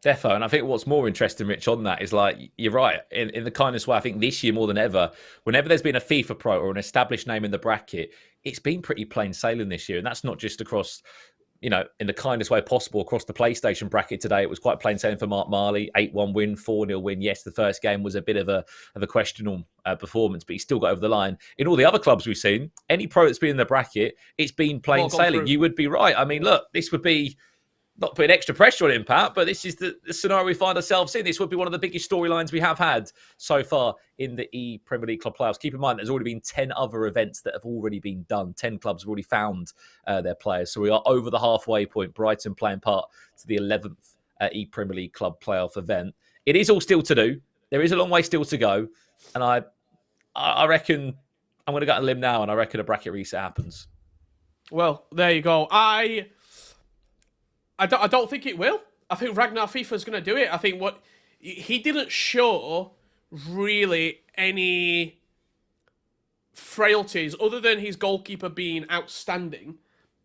Defo, and I think what's more interesting, Rich, on that is, like, you're right, in the kindest way, I think this year more than ever, whenever there's been a FIFA Pro or an established name in the bracket, it's been pretty plain sailing this year. And that's not just across, in the kindest way possible across the PlayStation bracket today. It was quite plain sailing for Mark Marley, 8-1 win, 4-0 win. Yes, the first game was a bit of a questionable performance, but he still got over the line. In all the other clubs we've seen, any pro that's been in the bracket, it's been plain sailing. You would be right. I mean, look, this would be, not putting extra pressure on Impact, but this is the scenario we find ourselves in. This would be one of the biggest storylines we have had so far in the ePremier League club playoffs. Keep in mind, there's already been 10 other events that have already been done. 10 clubs have already found their players. So we are over the halfway point. Brighton playing part to the 11th ePremier League club playoff event. It is all still to do. There is a long way still to go. And I reckon I'm going to go on a limb now, and I reckon a bracket reset happens. Well, there you go. I don't think it will. I think Ragnar FIFA's going to do it. I think he didn't show really any frailties other than his goalkeeper being outstanding.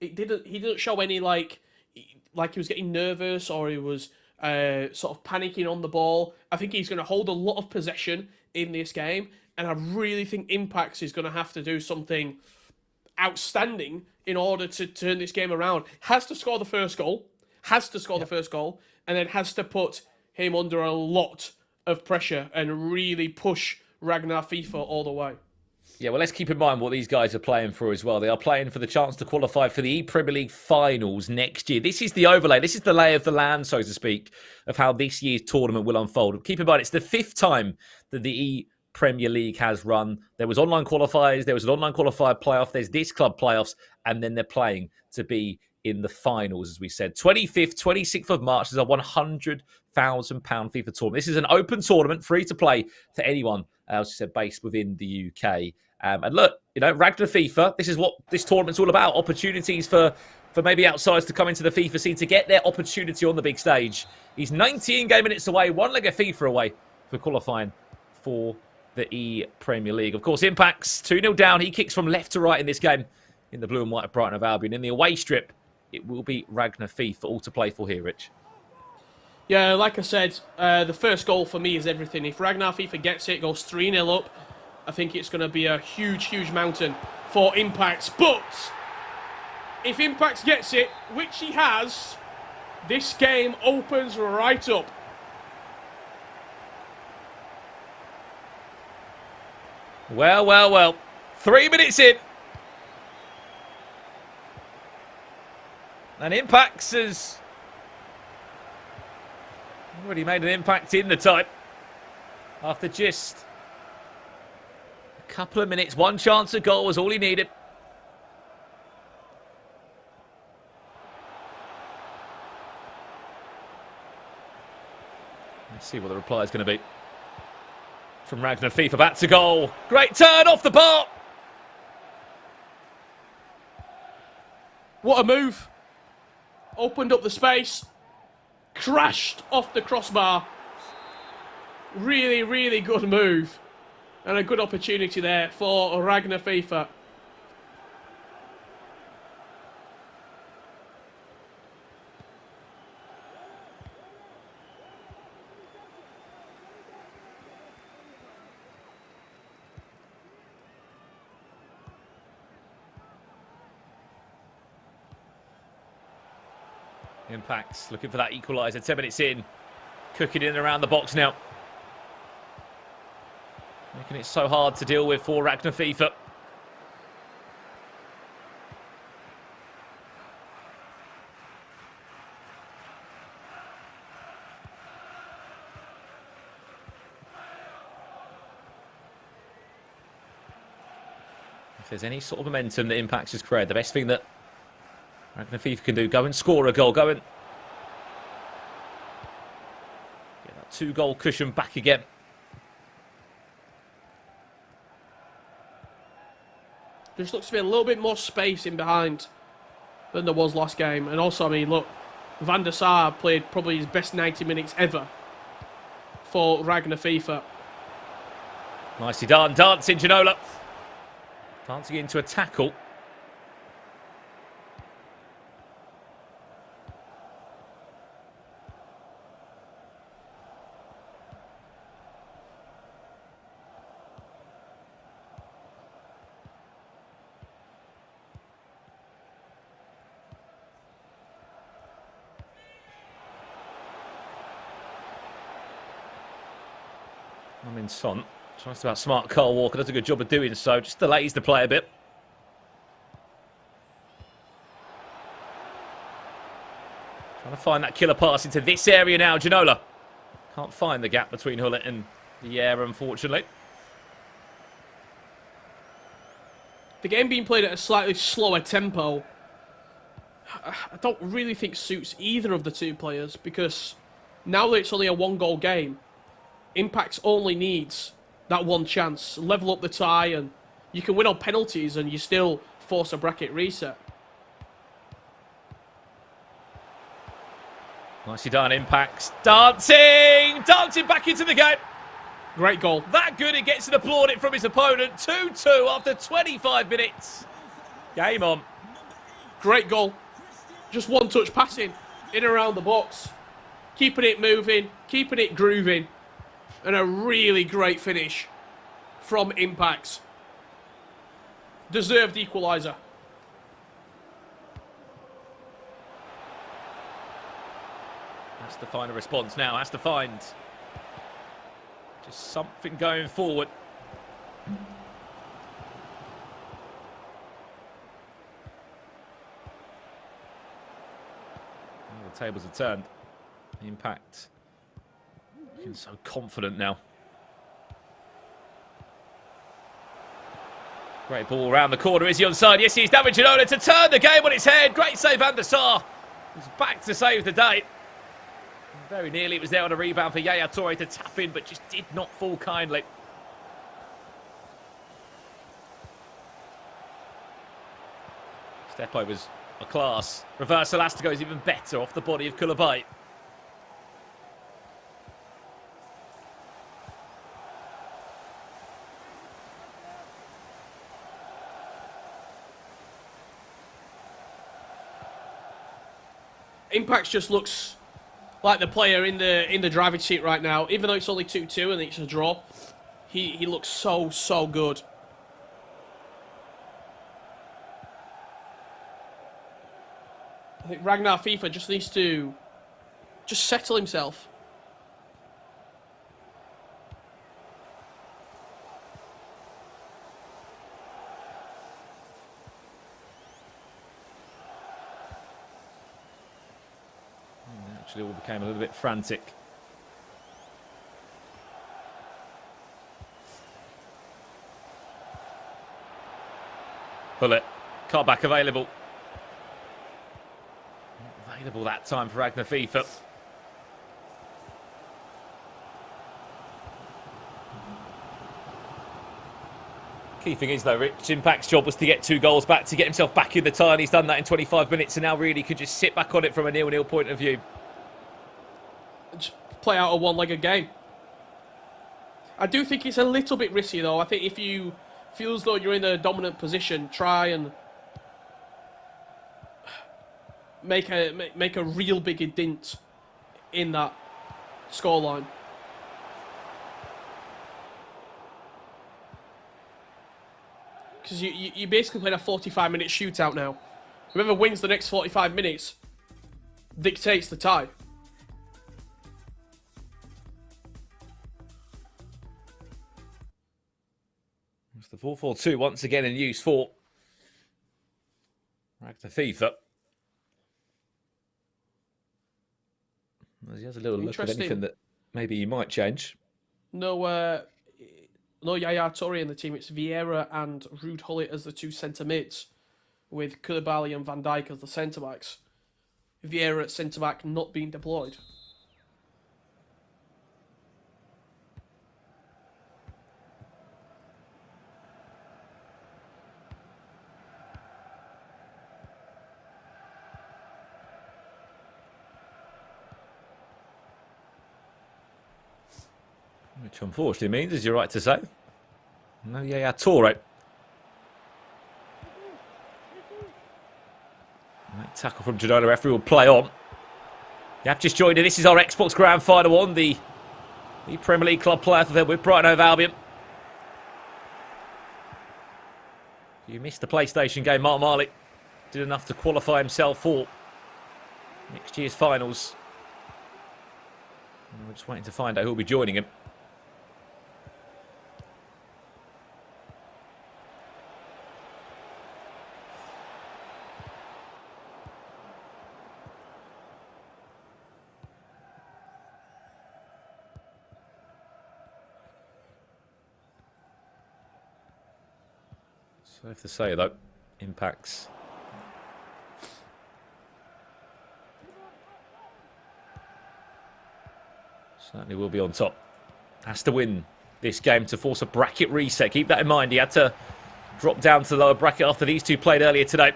He didn't show any like he was getting nervous or he was sort of panicking on the ball. I think he's going to hold a lot of possession in this game, and I really think Impacts is going to have to do something outstanding in order to turn this game around. Has to score the first goal, and then has to put him under a lot of pressure and really push Ragnar FIFA all the way. Yeah, well, let's keep in mind what these guys are playing for as well. They are playing for the chance to qualify for the ePremier League finals next year. This is the overlay. This is the lay of the land, so to speak, of how this year's tournament will unfold. Keep in mind, it's the 5th time that the ePremier League has run. There was online qualifiers. There was an online qualifier playoff. There's this club playoffs. And then they're playing to be in the finals, as we said. 25th, 26th of March is a £100,000 FIFA tournament. This is an open tournament, free to play to anyone, as I said, based within the UK. And look, Ragnar FIFA, this is what this tournament's all about. Opportunities for maybe outsiders to come into the FIFA scene to get their opportunity on the big stage. He's 19 game minutes away, one leg of FIFA away for qualifying for the ePremier League. Of course, Impact's 2-0 down. He kicks from left to right in this game in the blue and white of Brighton Hove Albion. In the away strip, it will be Ragnar FIFA all to play for here, Rich. Yeah, like I said, the first goal for me is everything. If Ragnar FIFA gets it, goes 3-0 up, I think it's going to be a huge, huge mountain for Impacts. But if Impacts gets it, which he has, this game opens right up. Well. 3 minutes in. And Impacts has already made an impact in the time. After just a couple of minutes, one chance at goal was all he needed. Let's see what the reply is going to be. From Ragnar FIFA, back to goal. Great turn off the bar. What a move. Opened up the space. Crashed off the crossbar. Really, really good move. And a good opportunity there for Ragnar FIFA. Impacts looking for that equaliser. 10 minutes in. Cooking in and around the box now. Making it so hard to deal with for Ragnar FIFA. If there's any sort of momentum that Impacts has created, the best thing that Ragnar FIFA can do, go and score a goal, go and get that 2-goal cushion back again. Just looks to be a little bit more space in behind than there was last game. And also, I mean, look, Van der Sar played probably his best 90 minutes ever for Ragnar FIFA. Nicely done, dancing Ginola. Dancing into a tackle. I'm in Son. Tries to outsmart Carl Walker. Does a good job of doing so. Just delays the play a bit. Trying to find that killer pass into this area now. Ginola can't find the gap between Hullet and the air, unfortunately. The game being played at a slightly slower tempo, I don't really think suits either of the two players, because now that it's only a 1-goal game, Impacts only needs that one chance, level up the tie, and you can win on penalties and you still force a bracket reset. Nicely done, Impacts. Dancing back into the game. Great goal. That good, he gets an applaudit from his opponent. 2-2 after 25 minutes. Game on. Great goal. Just one touch passing in and around the box. Keeping it moving, keeping it grooving. And a really great finish from Impacts. Deserved equaliser. Has to find a response now. Has to find just something going forward. Oh, the tables have turned. Impact looking so confident now. Great ball around the corner. Is he onside? Yes, he's David Ginola to turn the game on its head. Great save, Van der Sar. He's back to save the day. Very nearly it was there on a rebound for Yaya Toure to tap in, but just did not fall kindly. Step overs a class. Reverse Elastico is even better off the body of Koulibaly. Impacts just looks like the player in the driving seat right now. Even though it's only 2-2 and it's a draw, he looks so good. I think Ragnar FIFA just needs to just settle himself. Actually, all became a little bit frantic. Bullet. Car back available. Not available that time for Ragnar FIFA. Key thing is, though, Rich, Impact's job was to get 2 goals back, to get himself back in the tie, and he's done that in 25 minutes, and now really could just sit back on it from a 0-0 point of view. Just play out a one-legged game. I do think it's a little bit risky, though. I think if you feel as though you're in a dominant position, try and make a real big dent in that scoreline. Because you basically played a 45-minute shootout now. Whoever wins the next 45 minutes dictates the tie. It's the 4-4-2 once again in use for Ragnar FIFA. He has a little look at anything that maybe he might change. No Yaya Toure in the team. It's Vieira and Ruud Gullit as the 2 centre mids, with Koulibaly and Van Dijk as the centre backs. Vieira at centre back not being deployed. Which unfortunately means, as you're right to say, no Yaya Toure. Right, tackle from Ginola, referee will play on. You have just joined in. This is our Xbox Grand Final on the Premier League club player for with Brighton Hove Albion. You missed the PlayStation game. Mark Marley did enough to qualify himself for next year's finals. And we're just waiting to find out who'll be joining him. Safe to say, though, Impacts certainly will be on top. Has to win this game to force a bracket reset. Keep that in mind. He had to drop down to the lower bracket after these two played earlier today.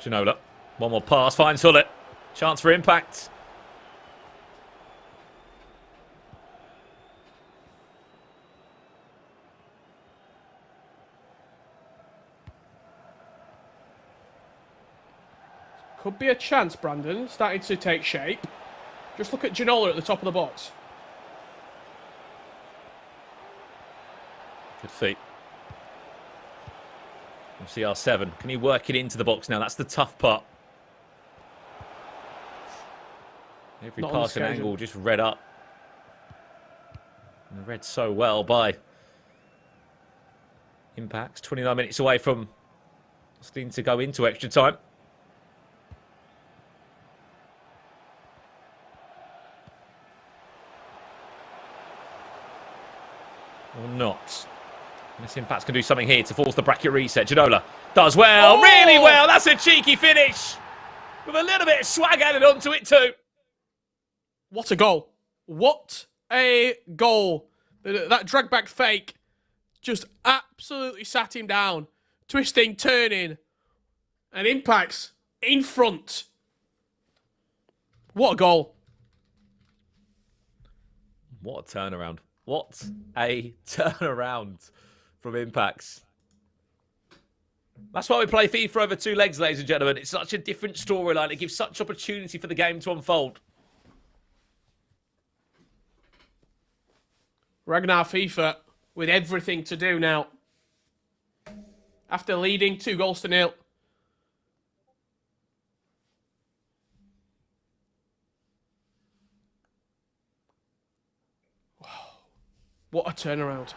Ginola. One more pass. Finds Hullet. Chance for impact. Could be a chance, Brandon. Starting to take shape. Just look at Ginola at the top of the box. Good feet. From CR7. Can he work it into the box now? That's the tough part. Every passing angle just read up. And read so well by Impacts. 29 minutes away from starting to go into extra time. Or not. This Impact's can do something here to force the bracket reset. Ginola does well, really well. That's a cheeky finish. With a little bit of swag added onto it too. What a goal. What a goal. That drag back fake just absolutely sat him down. Twisting, turning. And Impact's in front. What a goal. What a turnaround. What a turnaround from Impacts. That's why we play FIFA over 2 legs, ladies and gentlemen. It's such a different storyline. It gives such opportunity for the game to unfold. Ragnar FIFA with everything to do now. After leading 2-0. Wow. What a turnaround.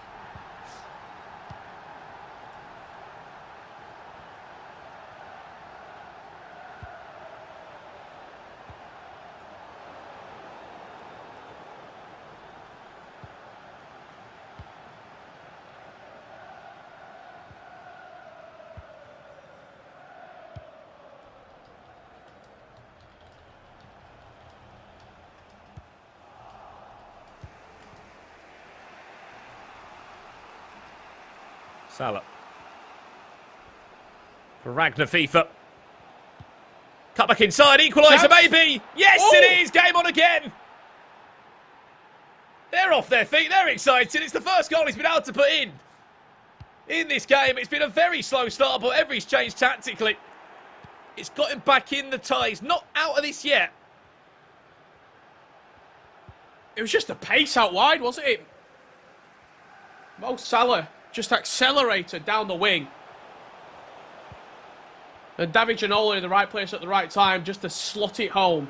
Salah. For Ragnar FIFA. Cut back inside, equaliser maybe. Yes, it is. Game on again. They're off their feet. They're excited. It's the first goal he's been able to put in this game. It's been a very slow start, but everything's changed tactically. It's got him back in the ties. Not out of this yet. It was just the pace out wide, wasn't it? Mo Salah just accelerated down the wing. And David Ginola in the right place at the right time just to slot it home.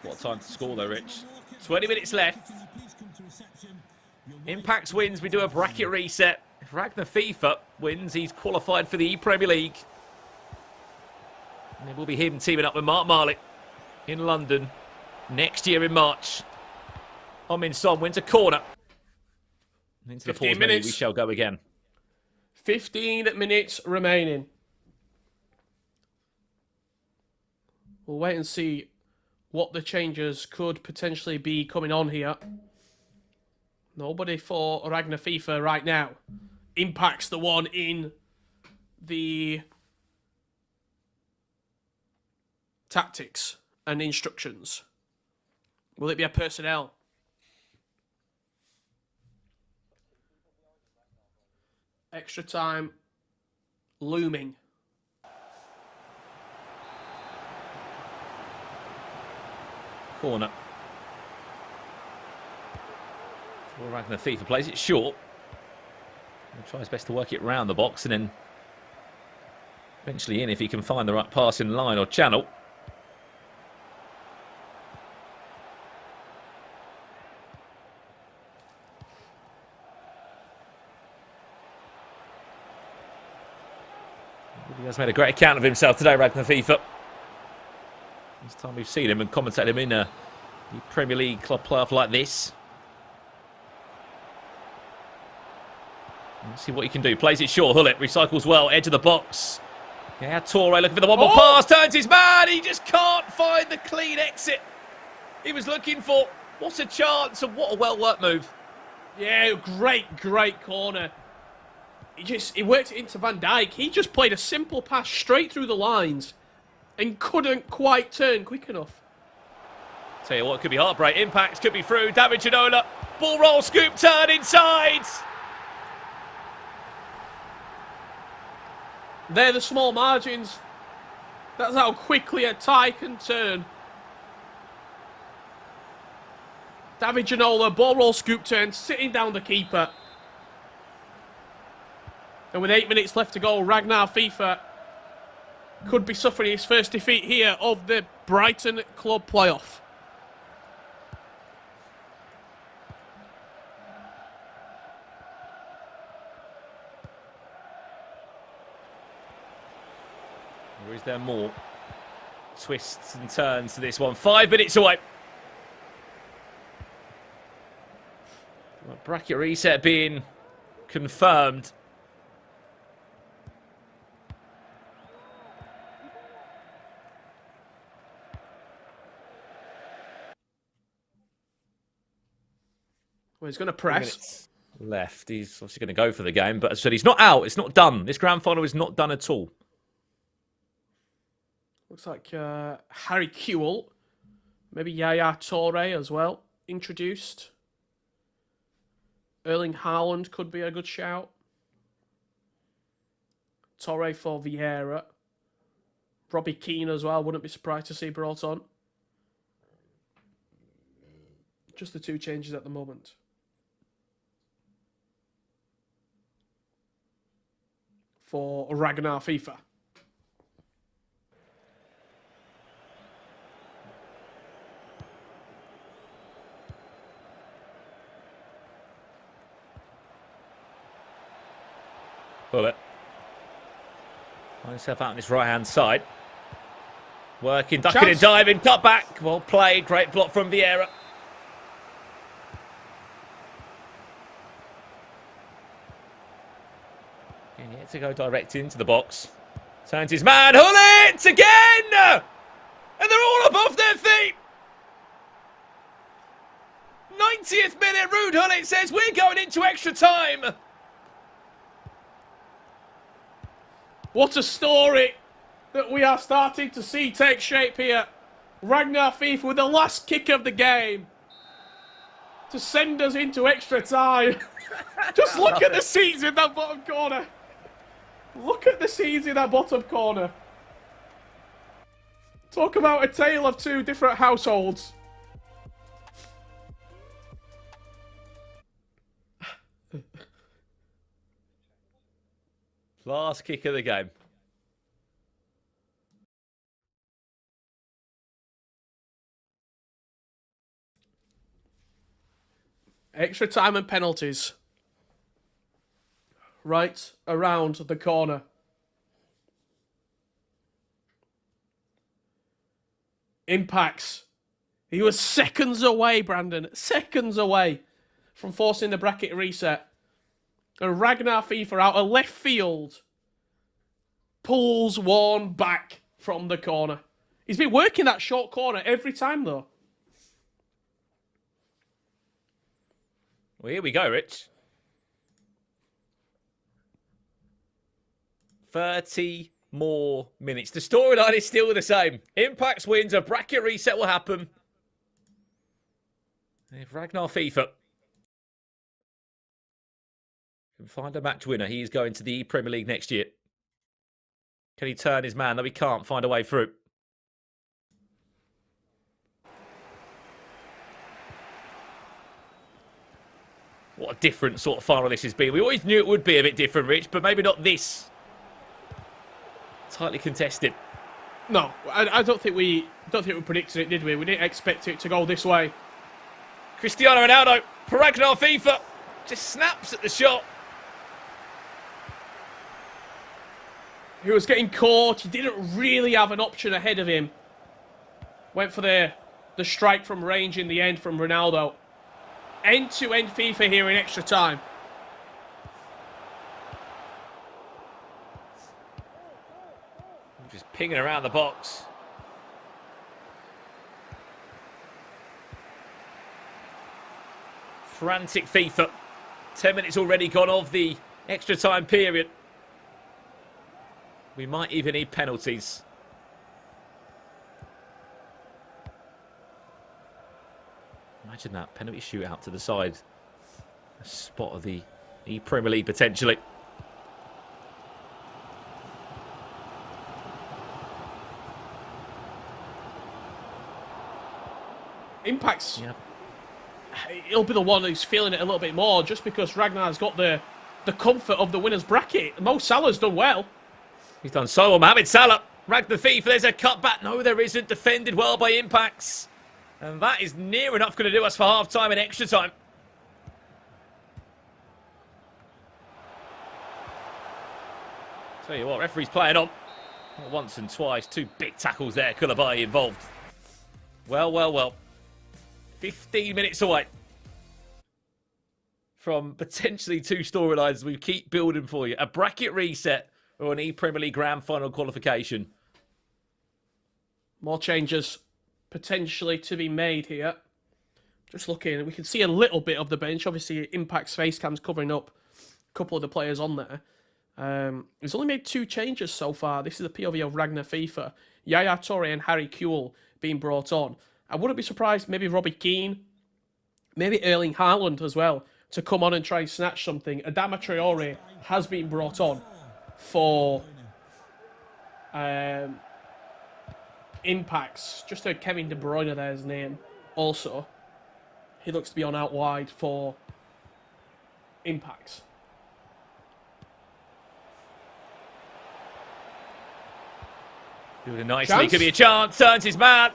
What a time to score though, Rich. 20 minutes left. Impacts wins, we do a bracket reset. If Ragnar FIFA wins, he's qualified for the ePremier League. And it will be him teaming up with Mark Marley in London next year in March. Min Son wins a corner. Into the 15 minutes. We shall go again. 15 minutes remaining. We'll wait and see what the changes could potentially be coming on here. Nobody for Ragnar FIFA right now. Impact's the one in the tactics and instructions. Will it be a personnel? Extra time looming. Corner. Well, Ragnar FIFA plays it short. He'll try his best to work it round the box and then eventually in if he can find the right passing line or channel. He has made a great account of himself today, Ragnar FIFA. This time we've seen him and commentated him in a Premier League club playoff like this. Let's see what he can do. Plays it short. Hullet recycles well. Edge of the box. Yeah, Torre looking for the one-more pass. Turns his man. He just can't find the clean exit he was looking for. What a chance and what a well-worked move. Yeah, great corner. He worked it into Van Dijk. He just played a simple pass straight through the lines and couldn't quite turn quick enough. Tell you what, could be heartbreak. Impacts could be through. David Ginola. Ball roll, scoop, turn inside. They're the small margins. That's how quickly a tie can turn. David Ginola, ball roll, scoop, turn, sitting down the keeper. And with 8 minutes left to go, Ragnar FIFA could be suffering his first defeat here of the Brighton club playoff. Or is there more twists and turns to this one? 5 minutes away. Bracket reset being confirmed. Well, he's going to press. Left. He's obviously going to go for the game, but as I said, he's not out. It's not done. This grand final is not done at all. Looks like Harry Kewell, maybe Yaya Toure as well, introduced. Erling Haaland could be a good shout. Torre for Vieira. Robbie Keane as well, wouldn't be surprised to see brought on. Just the two changes at the moment. For Ragnar FIFA. Bullet. Find himself out on his right-hand side. Working, ducking and diving, cut back. Well played, great block from Vieira. And yet to go direct into the box. Turns his man, Hullet again! And they're all above their feet! 90th minute, Ruud Hullet says we're going into extra time. What a story that we are starting to see take shape here. Ragnar FIFA with the last kick of the game to send us into extra time. Just look at the seats in that bottom corner. Look at the seats in that bottom corner. Talk about a tale of two different households. Last kick of the game. Extra time and penalties. Right around the corner. Impacts. He was seconds away, Brandon. Seconds away from forcing the bracket reset. And Ragnar FIFA out of left field pulls one back from the corner. He's been working that short corner every time, though. Well, here we go, Rich. 30 more minutes. The storyline is still the same. Impacts wins, a bracket reset will happen. If Ragnar FIFA can find a match winner, he is going to the ePremier League next year. Can he turn his man? No, he can't find a way through. What a different sort of final this has been. We always knew it would be a bit different, Rich, but maybe not this. Tightly contested. No, I don't think we predicted it, did we? We didn't expect it to go this way. Cristiano Ronaldo, for Ragnar FIFA, just snaps at the shot. He was getting caught. He didn't really have an option ahead of him. Went for the strike from range in the end from Ronaldo. End-to-end FIFA here in extra time. pinging around the box. Frantic FIFA. 10 minutes already gone of the extra time period. We might even need penalties. Imagine that, penalty shootout to the side. A spot of the ePremier League potentially. Impact's. Yeah. He'll be the one who's feeling it a little bit more, just because Ragnar's got the comfort of the winner's bracket. Mo Salah's done well. He's done so well. Mohamed Salah. Ragged the FIFA. There's a cutback. No, there isn't. Defended well by Impacts. And that is near enough going to do us for half-time and extra time. Tell you what, referee's playing on. Not once and twice. 2 big tackles there. Koulibaly involved. Well, well, well. 15 minutes away from potentially 2 storylines we keep building for you. A bracket reset or an ePremier League Grand Final qualification. More changes potentially to be made here. Just looking, we can see a little bit of the bench. Obviously, Impact's face cam's covering up a couple of the players on there. He's only made 2 changes so far. This is the POV of Ragnar FIFA. Yaya Toure and Harry Kewell being brought on. I wouldn't be surprised maybe Robbie Keane, maybe Erling Haaland as well, to come on and try and snatch something. Adama Traore has been brought on for Impacts. Just heard Kevin De Bruyne there's name also. He looks to be on out wide for Impacts. Doing it nicely. Could be a chance. Turns his man.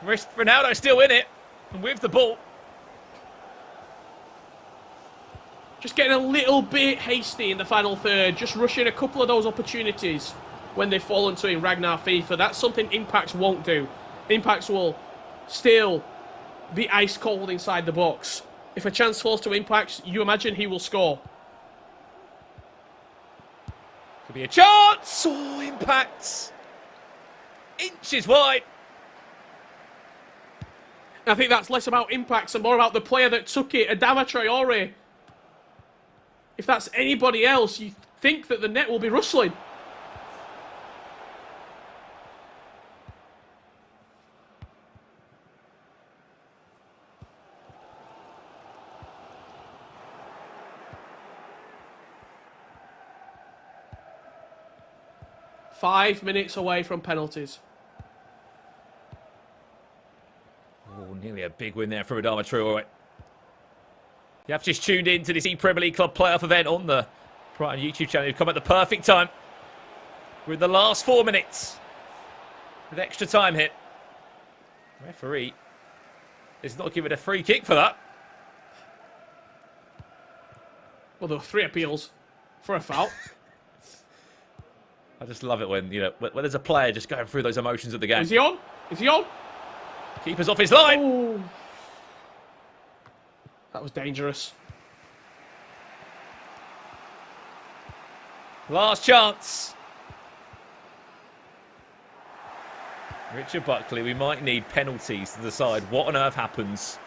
Ronaldo still in it. And with the ball. Just getting a little bit hasty in the final third. Just rushing a couple of those opportunities when they fall into in Ragnar FIFA. That's something Impacts won't do. Impacts will still be ice cold inside the box. If a chance falls to Impacts, you imagine he will score. Could be a chance. Oh, Impacts. Inches wide. I think that's less about Impacts and more about the player that took it, Adama Traore. If that's anybody else, you think that the net will be rustling. Five minutes away from penalties. Oh, nearly a big win there from Adama Traore. You have just tuned in to this ePremier League Club playoff event on the Brighton YouTube channel. You've come at the perfect time. We're in the last 4 minutes with extra time hit. Referee is not giving a free kick for that. Well, there were 3 appeals for a foul. I just love it when, you know, when there's a player just going through those emotions of the game. Is he on? Is he on? Keeper's off his line. Ooh. That was dangerous. Last chance. Richard Buckley, we might need penalties to decide what on earth happens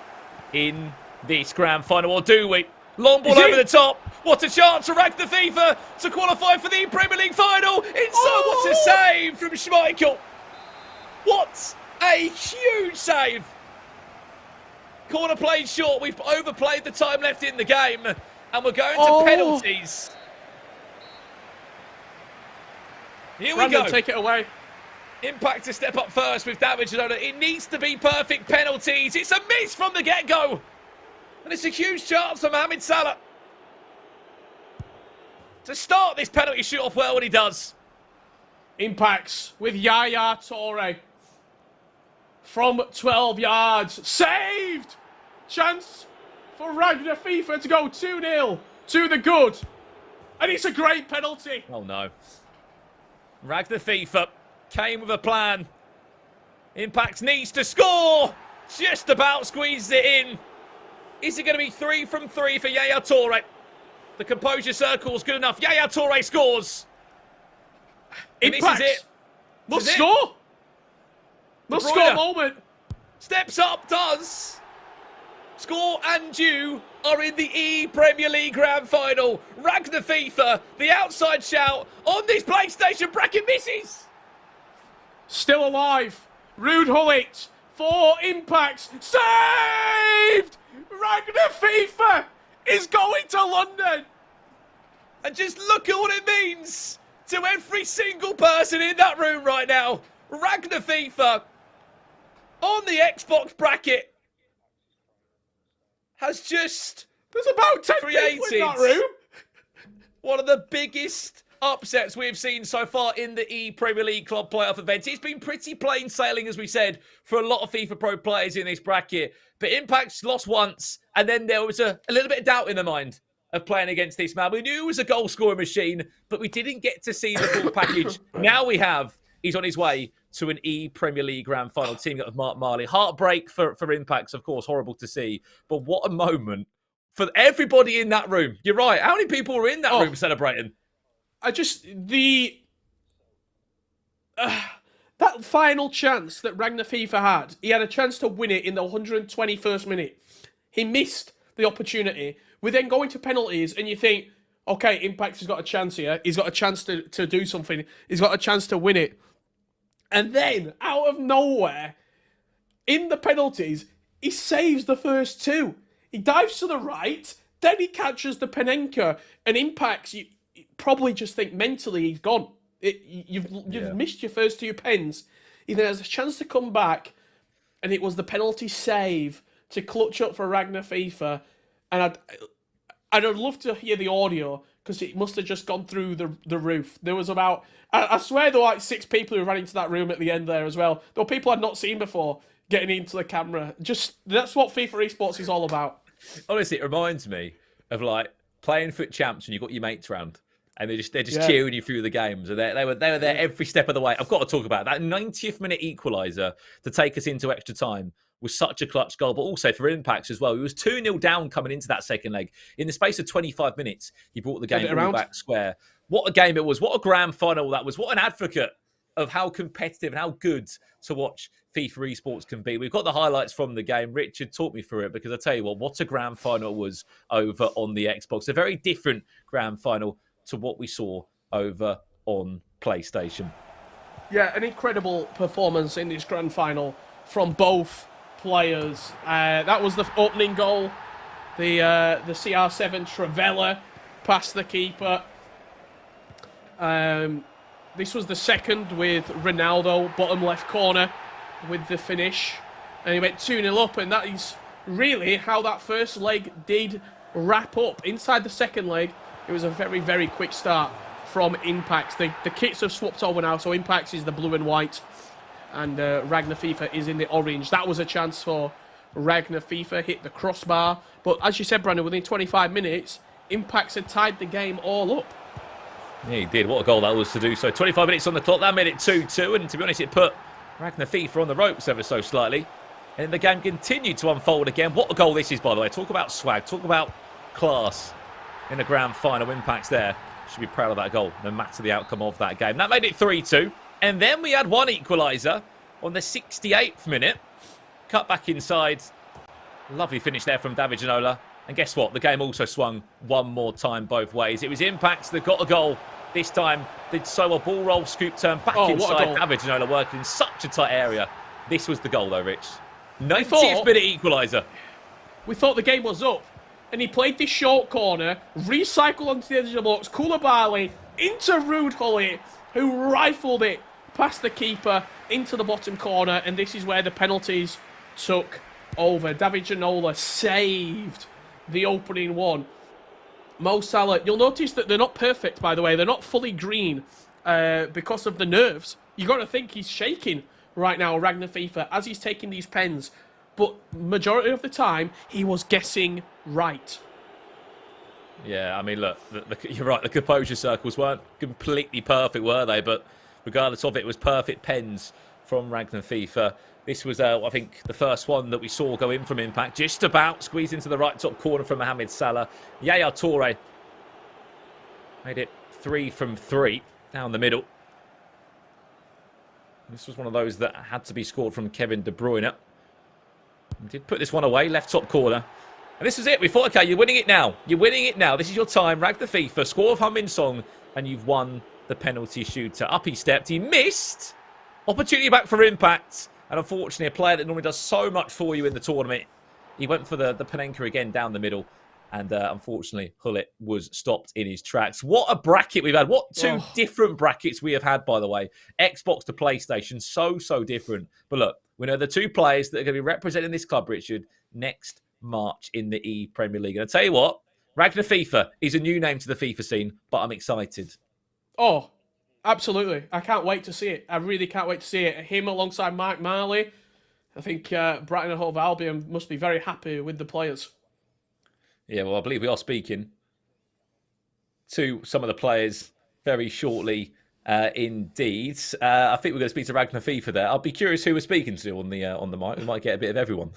in this grand final, or do we? Long ball over the top. What a chance for Ragnar FIFA to qualify for the Premier League final. Inside, what a save from Schmeichel. What a huge save. Corner played short. We've overplayed the time left in the game. And we're going to penalties. Here we go. Take it away. Impact to step up first with damage. It needs to be perfect penalties. It's a miss from the get-go. And it's a huge chance for Mohamed Salah to start this penalty shoot-off well when he does. Impacts with Yaya Toure. From 12 yards. Saved! Chance for Ragnar FIFA to go 2-0 to the good. And it's a great penalty. Oh, no. Ragnar FIFA came with a plan. Impact needs to score. Just about squeezes it in. Is it going to be 3 from 3 for Yaya Toure? The composure circle's good enough. Yaya Toure scores. Impact. This is it. Must score! Must score moment! Steps up, does! Score and you are in the ePremier League Grand Final. Ragnar FIFA, the outside shout on this PlayStation bracket misses. Still alive. Ruud Gullit for Impacts. Saved! Ragnar FIFA is going to London. And just look at what it means to every single person in that room right now. Ragnar FIFA on the Xbox bracket has just There's about 10 people in that room. one of the biggest upsets we've seen so far in the ePremier League Club Playoff event. It's been pretty plain sailing, as we said, for a lot of FIFA Pro players in this bracket. But Impact's lost once, and then there was a little bit of doubt in the mind of playing against this man. We knew he was a goal-scoring machine, but we didn't get to see the full package. Now we have. He's on his way to an ePremier League Grand Final, teaming up with Mark Marley. Heartbreak for Impacts, of course, horrible to see. But what a moment for everybody in that room. You're right. How many people were in that room celebrating? That final chance that Ragnar FIFA had, he had a chance to win it in the 121st minute. He missed the opportunity. We then go into penalties, and you think, okay, Impact has got a chance here. He's got a chance to do something. He's got a chance to win it. And then, out of nowhere, in the penalties, he saves the first two. He dives to the right, then he catches the Penenka, and Impacts, you probably just think mentally he's gone. You've missed your first two pens. He then has a chance to come back, and it was the penalty save to clutch up for Ragnar FIFA. And I'd love to hear the audio, because it must have just gone through the roof. There was about, I swear there were like 6 people who ran into that room at the end there as well. There were people I'd not seen before getting into the camera. That's what FIFA esports is all about. Honestly, it reminds me of like playing Foot Champs when you've got your mates round. And they're just cheering you through the games. And they were there every step of the way. I've got to talk about that 90th minute equaliser to take us into extra time was such a clutch goal, but also for Impacts as well. He was 2-0 down coming into that second leg. In the space of 25 minutes, he brought the game all back square. What a game it was. What a grand final that was. What an advocate of how competitive and how good to watch FIFA esports can be. We've got the highlights from the game. Richard, talk me through it, because I tell you what a grand final was over on the Xbox. A very different grand final to what we saw over on PlayStation. Yeah, an incredible performance in this grand final from both players. That was the opening goal. The CR7 Travella past the keeper. This was the second with Ronaldo, bottom left corner, with the finish. And he went 2-0 up, and that is really how that first leg did wrap up. Inside the second leg, it was a very, very quick start from Impacts. The kits have swapped over now, so Impacts is the blue and white, and Ragnar FIFA is in the orange. That was a chance for Ragnar FIFA, hit the crossbar. But as you said, Brandon, within 25 minutes, Impacts had tied the game all up. Yeah, he did. What a goal that was to do so. 25 minutes on the clock. That made it 2-2, and to be honest, it put Ragnar FIFA on the ropes ever so slightly. And the game continued to unfold again. What a goal this is, by the way. Talk about swag. Talk about class in the grand final. Impacts there. Should be proud of that goal, no matter the outcome of that game. That made it 3-2. And then we had one equaliser on the 68th minute. Cut back inside. Lovely finish there from David Ginola. And guess what? The game also swung one more time both ways. It was Impacts that got a goal. This time, did so a ball roll, scoop turn back inside. David Ginola working in such a tight area. This was the goal though, Rich. 90th minute equaliser. We thought the game was up. And he played this short corner, recycled onto the edge of the box, Koulibaly into Ruud Gullit, who rifled it past the keeper into the bottom corner, and this is where the penalties took over. David Ginola saved the opening one. Mo Salah, you'll notice that they're not perfect, by the way. They're not fully green because of the nerves. You've got to think he's shaking right now, Ragnar FIFA, as he's taking these pens. But majority of the time, he was guessing right. Yeah, I mean, look, you're right. The composure circles weren't completely perfect, were they? But regardless of it, it was perfect pens from Ragnar FIFA. This was, I think, the first one that we saw go in from Impact. Just about squeezed into the right top corner from Mohamed Salah. Yaya Toure made it 3 from 3 down the middle. This was one of those that had to be scored from Kevin De Bruyne. He did put this one away, left top corner. And this was it. We thought, okay, you're winning it now. You're winning it now. This is your time. Rag the FIFA, score of Heung-min Song, and you've won the penalty shooter. Up he stepped. He missed. Opportunity back for impact. And unfortunately, a player that normally does so much for you in the tournament, he went for the Panenka again down the middle. And unfortunately, Hullet was stopped in his tracks. What a bracket we've had. What two different brackets we have had, by the way. Xbox to PlayStation. So different. But look, we know the two players that are going to be representing this club, Richard, next March in the ePremier League. And I'll tell you what, Ragnar FIFA is a new name to the FIFA scene, but I'm excited. Oh, absolutely. I can't wait to see it. I really can't wait to see it. Him alongside Mark Marley. I think Brighton Hove Albion must be very happy with the players. Yeah, well, I believe we are speaking to some of the players very shortly indeed. I think we're going to speak to Ragnar FIFA there. I'll be curious who we're speaking to on the mic. We might get a bit of everyone.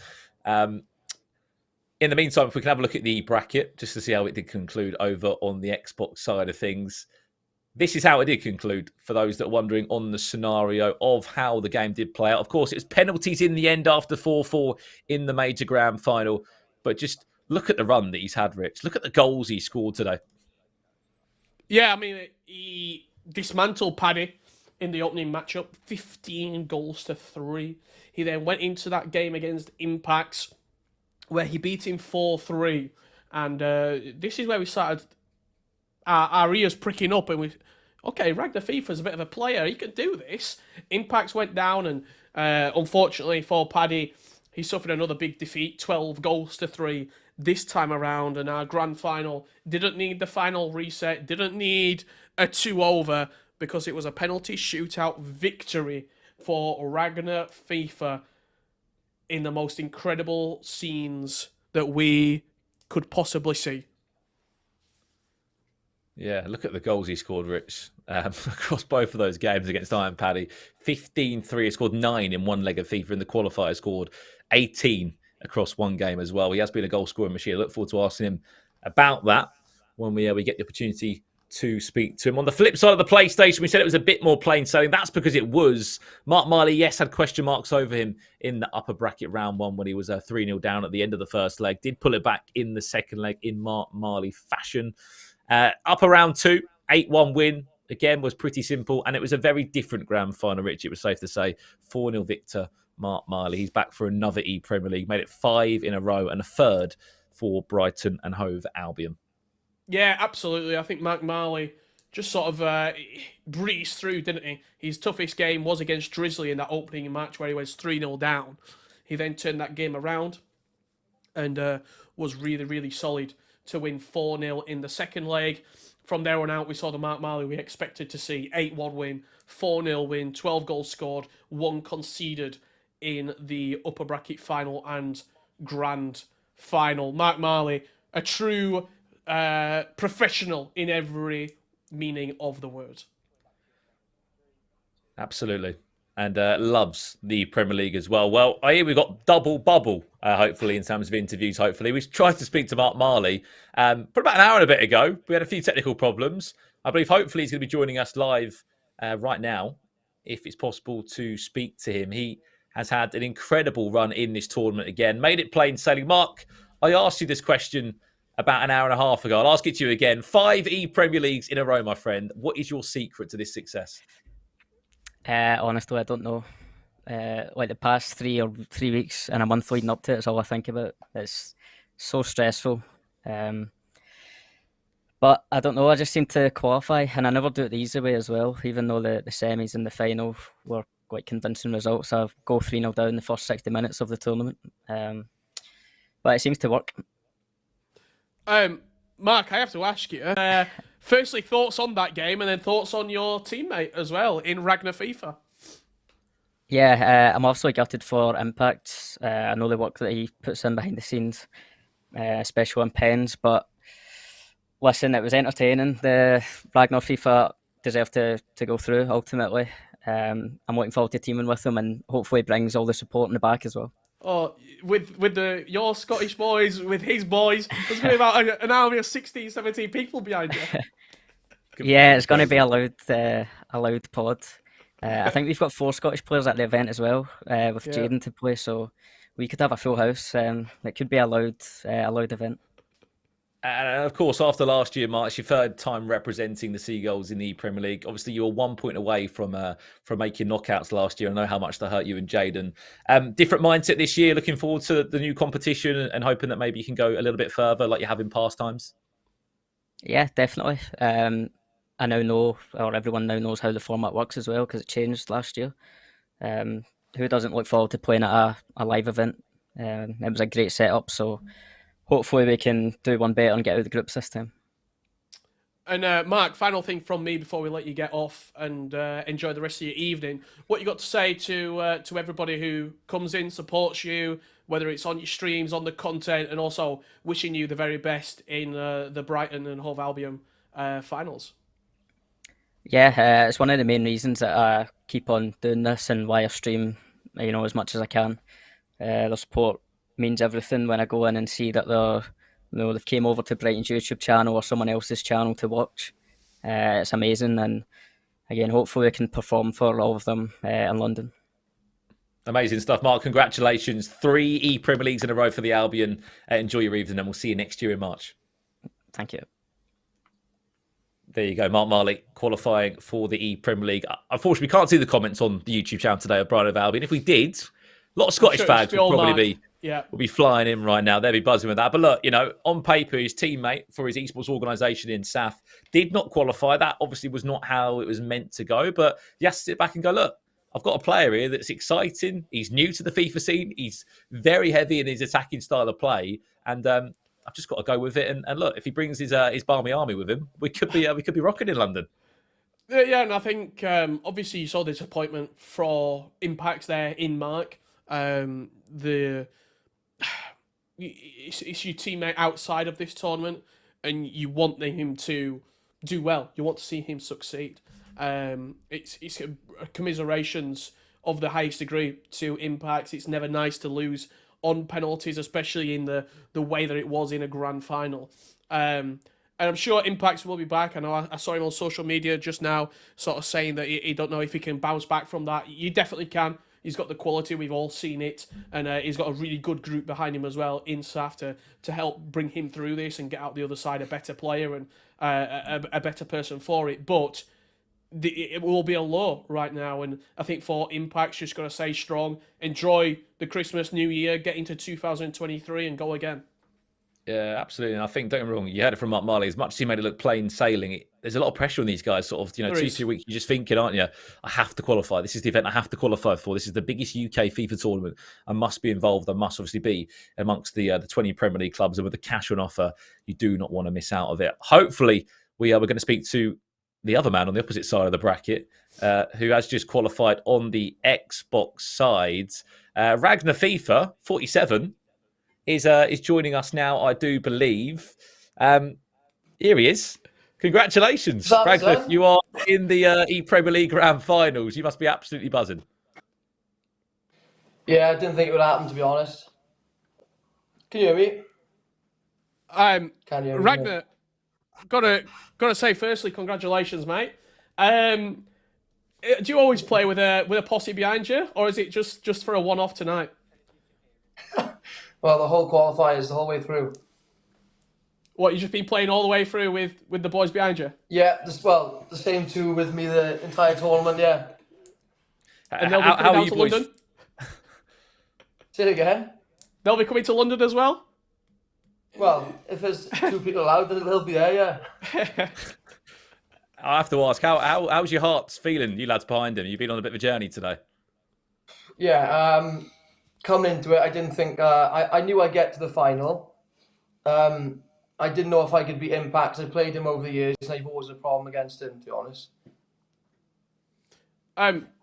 In the meantime, if we can have a look at the bracket, just to see how it did conclude over on the Xbox side of things. This is how it did conclude, for those that are wondering on the scenario of how the game did play out. Of course, it was penalties in the end after 4-4 in the major grand final. But just look at the run that he's had, Rich. Look at the goals he scored today. Yeah, I mean, he dismantled Paddy in the opening matchup. 15 goals to 3. He then went into that game against Impacts, where he beat him 4-3. And this is where we started our ears pricking up. And okay, Ragnar FIFA's a bit of a player. He can do this. Impacts went down, and unfortunately for Paddy, he suffered another big defeat, 12 goals to 3 this time around. And our grand final didn't need the final reset, didn't need a 2-over, because it was a penalty shootout victory for Ragnar FIFA in the most incredible scenes that we could possibly see. Yeah, look at the goals he scored, Rich, across both of those games against Iron Paddy. 15-3, he scored 9 in one leg of FIFA. In the qualifier, scored 18 across one game as well. He has been a goal-scoring machine. I look forward to asking him about that when we get the opportunity to speak to him. On the flip side of the PlayStation, we said it was a bit more plain sailing. That's because it was. Mark Marley, yes, had question marks over him in the upper bracket round 1 when he was 3-0 down at the end of the first leg. Did pull it back in the second leg in Mark Marley fashion. Upper round 2, 8-1 win. Again, was pretty simple. And it was a very different grand final, Rich. It was safe to say. 4-0 victor, Mark Marley. He's back for another ePremier League. Made it 5 in a row and a third for Brighton and Hove Albion. Yeah, absolutely. I think Mark Marley just sort of breezed through, didn't he? His toughest game was against Drizzly in that opening match where he was 3-0 down. He then turned that game around and was really, really solid to win 4-0 in the second leg. From there on out, we saw the Mark Marley we expected to see. 8-1 win, 4-0 win, 12 goals scored, 1 conceded in the upper bracket final and grand final. Mark Marley, a true professional in every meaning of the word. Absolutely. And loves the Premier League as well. Well, I hear we've got double bubble, hopefully, in terms of interviews, hopefully. We tried to speak to Mark Marley for about an hour and a bit ago. We had a few technical problems. I believe hopefully he's going to be joining us live right now, if it's possible to speak to him. He has had an incredible run in this tournament again. Made it plain sailing. Mark, I asked you this question about an hour and a half ago. I'll ask it to you again. 5 ePremier Leagues in a row, my friend. What is your secret to this success? Honestly, I don't know. Like the past 3 weeks and a month leading up to it is all I think about. It's so stressful. But I don't know, I just seem to qualify, and I never do it the easy way as well, even though the semis and the final were quite convincing results. I go 3-0 down the first 60 minutes of the tournament. But it seems to work. Mark, I have to ask you, firstly, thoughts on that game, and then thoughts on your teammate as well in Ragnar FIFA. Yeah, I'm also gutted for Impact. I know the work that he puts in behind the scenes, especially on pens, but listen, it was entertaining. The Ragnar FIFA deserved to go through, ultimately. I'm looking forward to teaming with him, and hopefully brings all the support in the back as well. Oh, with your Scottish boys, with his boys, there's going to be about an army of 16, 17 people behind you. Yeah, it's going to be a loud pod. I think we've got 4 Scottish players at the event as well, with Yeah. Jaden to play, so we could have a full house. It could be a loud event. And of course, after last year, Mark, it's your third time representing the Seagulls in the Premier League. Obviously, you were 1 point away from making knockouts last year. I know how much that hurt you and Jaden. Different mindset this year. Looking forward to the new competition and hoping that maybe you can go a little bit further, like you have in past times. Yeah, definitely. I now know, or everyone now knows how the format works as well, because it changed last year. Who doesn't look forward to playing at a live event? It was a great setup, so hopefully we can do one better and get out of the groups this time. And Mark, final thing from me before we let you get off and enjoy the rest of your evening. What you got to say to everybody who comes in, supports you, whether it's on your streams, on the content, and also wishing you the very best in the Brighton and Hove Albion finals. Yeah, it's one of the main reasons that I keep on doing this and why I stream, as much as I can. The support means everything when I go in and see that they've came over to Brighton's YouTube channel or someone else's channel to watch. It's amazing, and again, hopefully we can perform for all of them in London. Amazing stuff, Mark. Congratulations. 3 ePremier Leagues in a row for the Albion. Enjoy your evening, and we'll see you next year in March. Thank you. There you go, Mark Marley qualifying for the ePremier League. Unfortunately, we can't see the comments on the YouTube channel today of Brighton Hove Albion. If we did, a lot of Scottish fans would probably be flying in right now. They'd be buzzing with that. But look, on paper, his teammate for his esports organisation in SAF did not qualify. That obviously was not how it was meant to go. But you have to sit back and go, look, I've got a player here that's exciting. He's new to the FIFA scene. He's very heavy in his attacking style of play. And I've just got to go with it. And look, if he brings his Barmy army with him, we could be rocking in London. Yeah, and I think obviously you saw the disappointment for Impact there in Mark. It's your teammate outside of this tournament, and you want him to do well. You want to see him succeed. It's commiserations of the highest degree to Impact. It's never nice to lose on penalties, especially in the way that it was in a grand final. And I'm sure Impact will be back. I know I saw him on social media just now sort of saying that he don't know if he can bounce back from that. You definitely can. He's got the quality. We've all seen it. And he's got a really good group behind him as well in SAF to help bring him through this and get out the other side a better player and a better person for it. But it will be a low right now. And I think for Impact's just got to stay strong, enjoy the Christmas, New Year, get into 2023 and go again. Yeah, absolutely. And I think, don't get me wrong, you heard it from Mark Marley. As much as he made it look plain sailing, there's a lot of pressure on these guys. Sort of, 2-3 weeks, you're just thinking, aren't you? I have to qualify. This is the event I have to qualify for. This is the biggest UK FIFA tournament. I must be involved. I must obviously be amongst the 20 Premier League clubs. And with the cash on offer, you do not want to miss out of it. Hopefully, we're going to speak to the other man on the opposite side of the bracket, who has just qualified on the Xbox side. Ragnar FIFA, 47, is joining us now, I do believe. Here he is. Congratulations, Ragnar. You are in the ePremier League Grand Finals. You must be absolutely buzzing. Yeah, I didn't think it would happen, to be honest. Can you hear me? Can you hear me? Ragnar, gotta say, firstly, congratulations, mate. Do you always play with a posse behind you, or is it just for a one-off tonight? Well, the whole qualifiers, the whole way through. What, you've just been playing all the way through with the boys behind you? Yeah, the same two with me the entire tournament, yeah. And they'll be coming down to London? Say it again? They'll be coming to London as well? Well, if there's 2 people allowed, they'll be there, yeah. I have to ask, how's your heart feeling, you lads behind him? You've been on a bit of a journey today. Yeah, coming into it, I didn't think... I knew I'd get to the final. I didn't know if I could beat Impact. I played him over the years, and I've always had a problem against him, to be honest.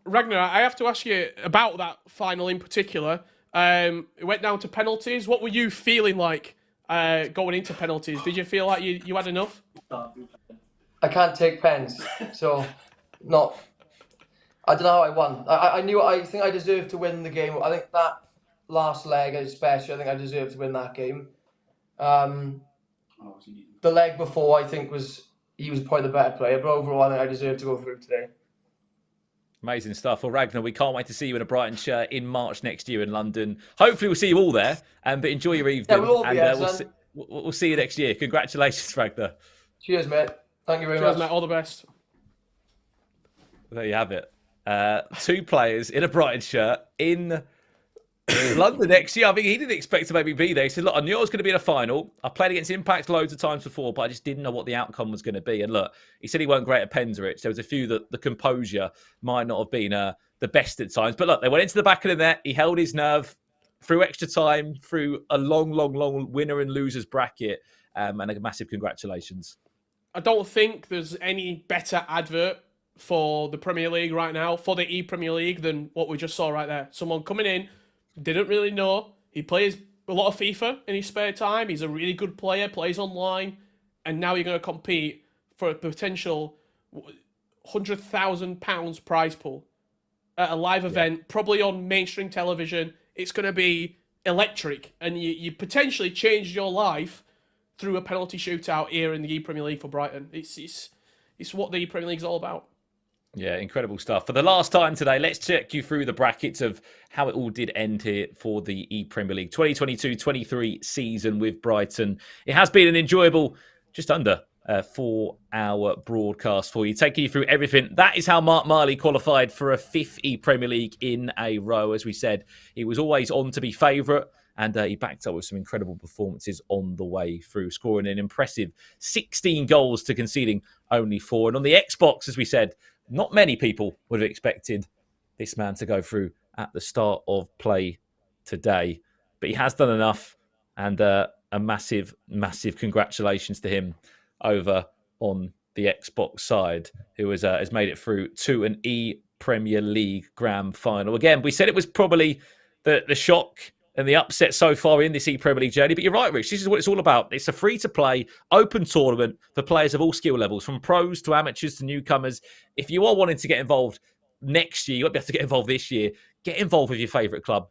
Ragnar, I have to ask you about that final in particular. It went down to penalties. What were you feeling like going into penalties? Did you feel like you had enough? I can't take pens, so not... I don't know how I won. I think I deserved to win the game. I think that last leg especially, I think I deserved to win that game. The leg before, I think he was probably the better player, but overall I think I deserved to go through today. Amazing stuff. Well, Ragnar, we can't wait to see you in a Brighton shirt in March next year in London. Hopefully, we'll see you all there. But enjoy your evening. Yeah, we'll all be there, we'll see you next year. Congratulations, Ragnar. Cheers, mate. Thank you very much. Cheers, mate. All the best. There you have it. 2 players in a Brighton shirt in London next year. I think he didn't expect to maybe be there. He said, look, I knew I was going to be in a final. I played against Impact loads of times before, but I just didn't know what the outcome was going to be. And look, he said he weren't great at Penderich. There was a few that the composure might not have been the best at times. But look, they went into the back of the net. He held his nerve through extra time, through a long winner and losers bracket. And a massive congratulations. I don't think there's any better advert for the Premier League right now, for the ePremier League, than what we just saw right there. Someone coming in, didn't really know. He plays a lot of FIFA in his spare time. He's a really good player, plays online, and now you're going to compete for a potential £100,000 prize pool at a live event, probably on mainstream television. It's going to be electric, and you potentially changed your life through a penalty shootout here in the ePremier League for Brighton. It's what the ePremier League is all about. Yeah, incredible stuff. For the last time today, let's check you through the brackets of how it all did end here for the ePremier League 2022-23 season with Brighton. It has been an enjoyable, just under 4-hour broadcast for you, taking you through everything. That is how Mark Marley qualified for a 5th ePremier League in a row. As we said, he was always on to be favourite. And he backed up with some incredible performances on the way through, scoring an impressive 16 goals to conceding only 4. And on the Xbox, as we said, not many people would have expected this man to go through at the start of play today. But he has done enough, and a massive congratulations to him over on the Xbox side, who has made it through to an ePremier League Grand Final. Again, we said it was probably the shock and the upset so far in this ePremier League journey. But you're right, Rich. This is what it's all about. It's a free-to-play, open tournament for players of all skill levels, from pros to amateurs to newcomers. If you are wanting to get involved next year, you won't be able to get involved this year. Get involved with your favourite club.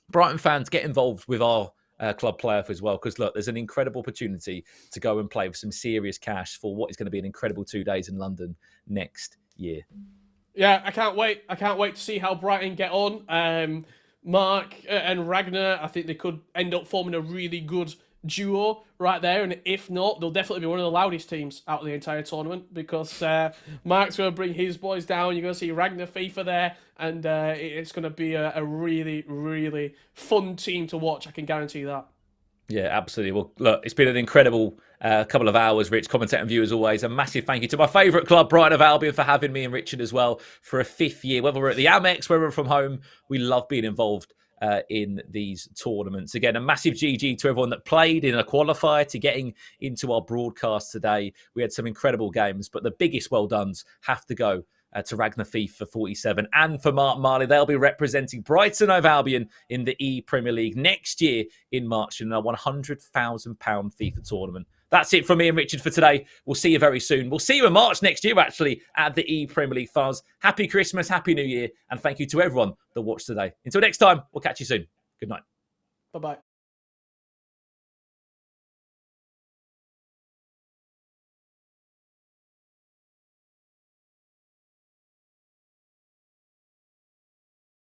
Brighton fans, get involved with our club playoff as well, because, look, there's an incredible opportunity to go and play with some serious cash for what is going to be an incredible 2 days in London next year. Yeah, I can't wait. I can't wait to see how Brighton get on. Mark and Ragnar, I think they could end up forming a really good duo right there. And if not, they'll definitely be one of the loudest teams out of the entire tournament, because Mark's going to bring his boys down. You're going to see Ragnar FIFA there. And it's going to be a really, really fun team to watch. I can guarantee that. Yeah, absolutely. Well, look, it's been an incredible couple of hours, Rich, commentating view as always. A massive thank you to my favourite club, Brighton Hove Albion, for having me and Richard as well for a 5th year. Whether we're at the Amex, whether we're from home, we love being involved in these tournaments. Again, a massive GG to everyone that played in a qualifier to getting into our broadcast today. We had some incredible games, but the biggest well dones have to go to Ragnar FIFA 47 and for Mark Marley. They'll be representing Brighton Hove Albion in the ePremier League next year in March in a £100,000 FIFA tournament. That's it from me and Richard for today. We'll see you very soon. We'll see you in March next year, actually, at the ePremier League Finals. Happy Christmas, Happy New Year, and thank you to everyone that watched today. Until next time, we'll catch you soon. Good night. Bye-bye.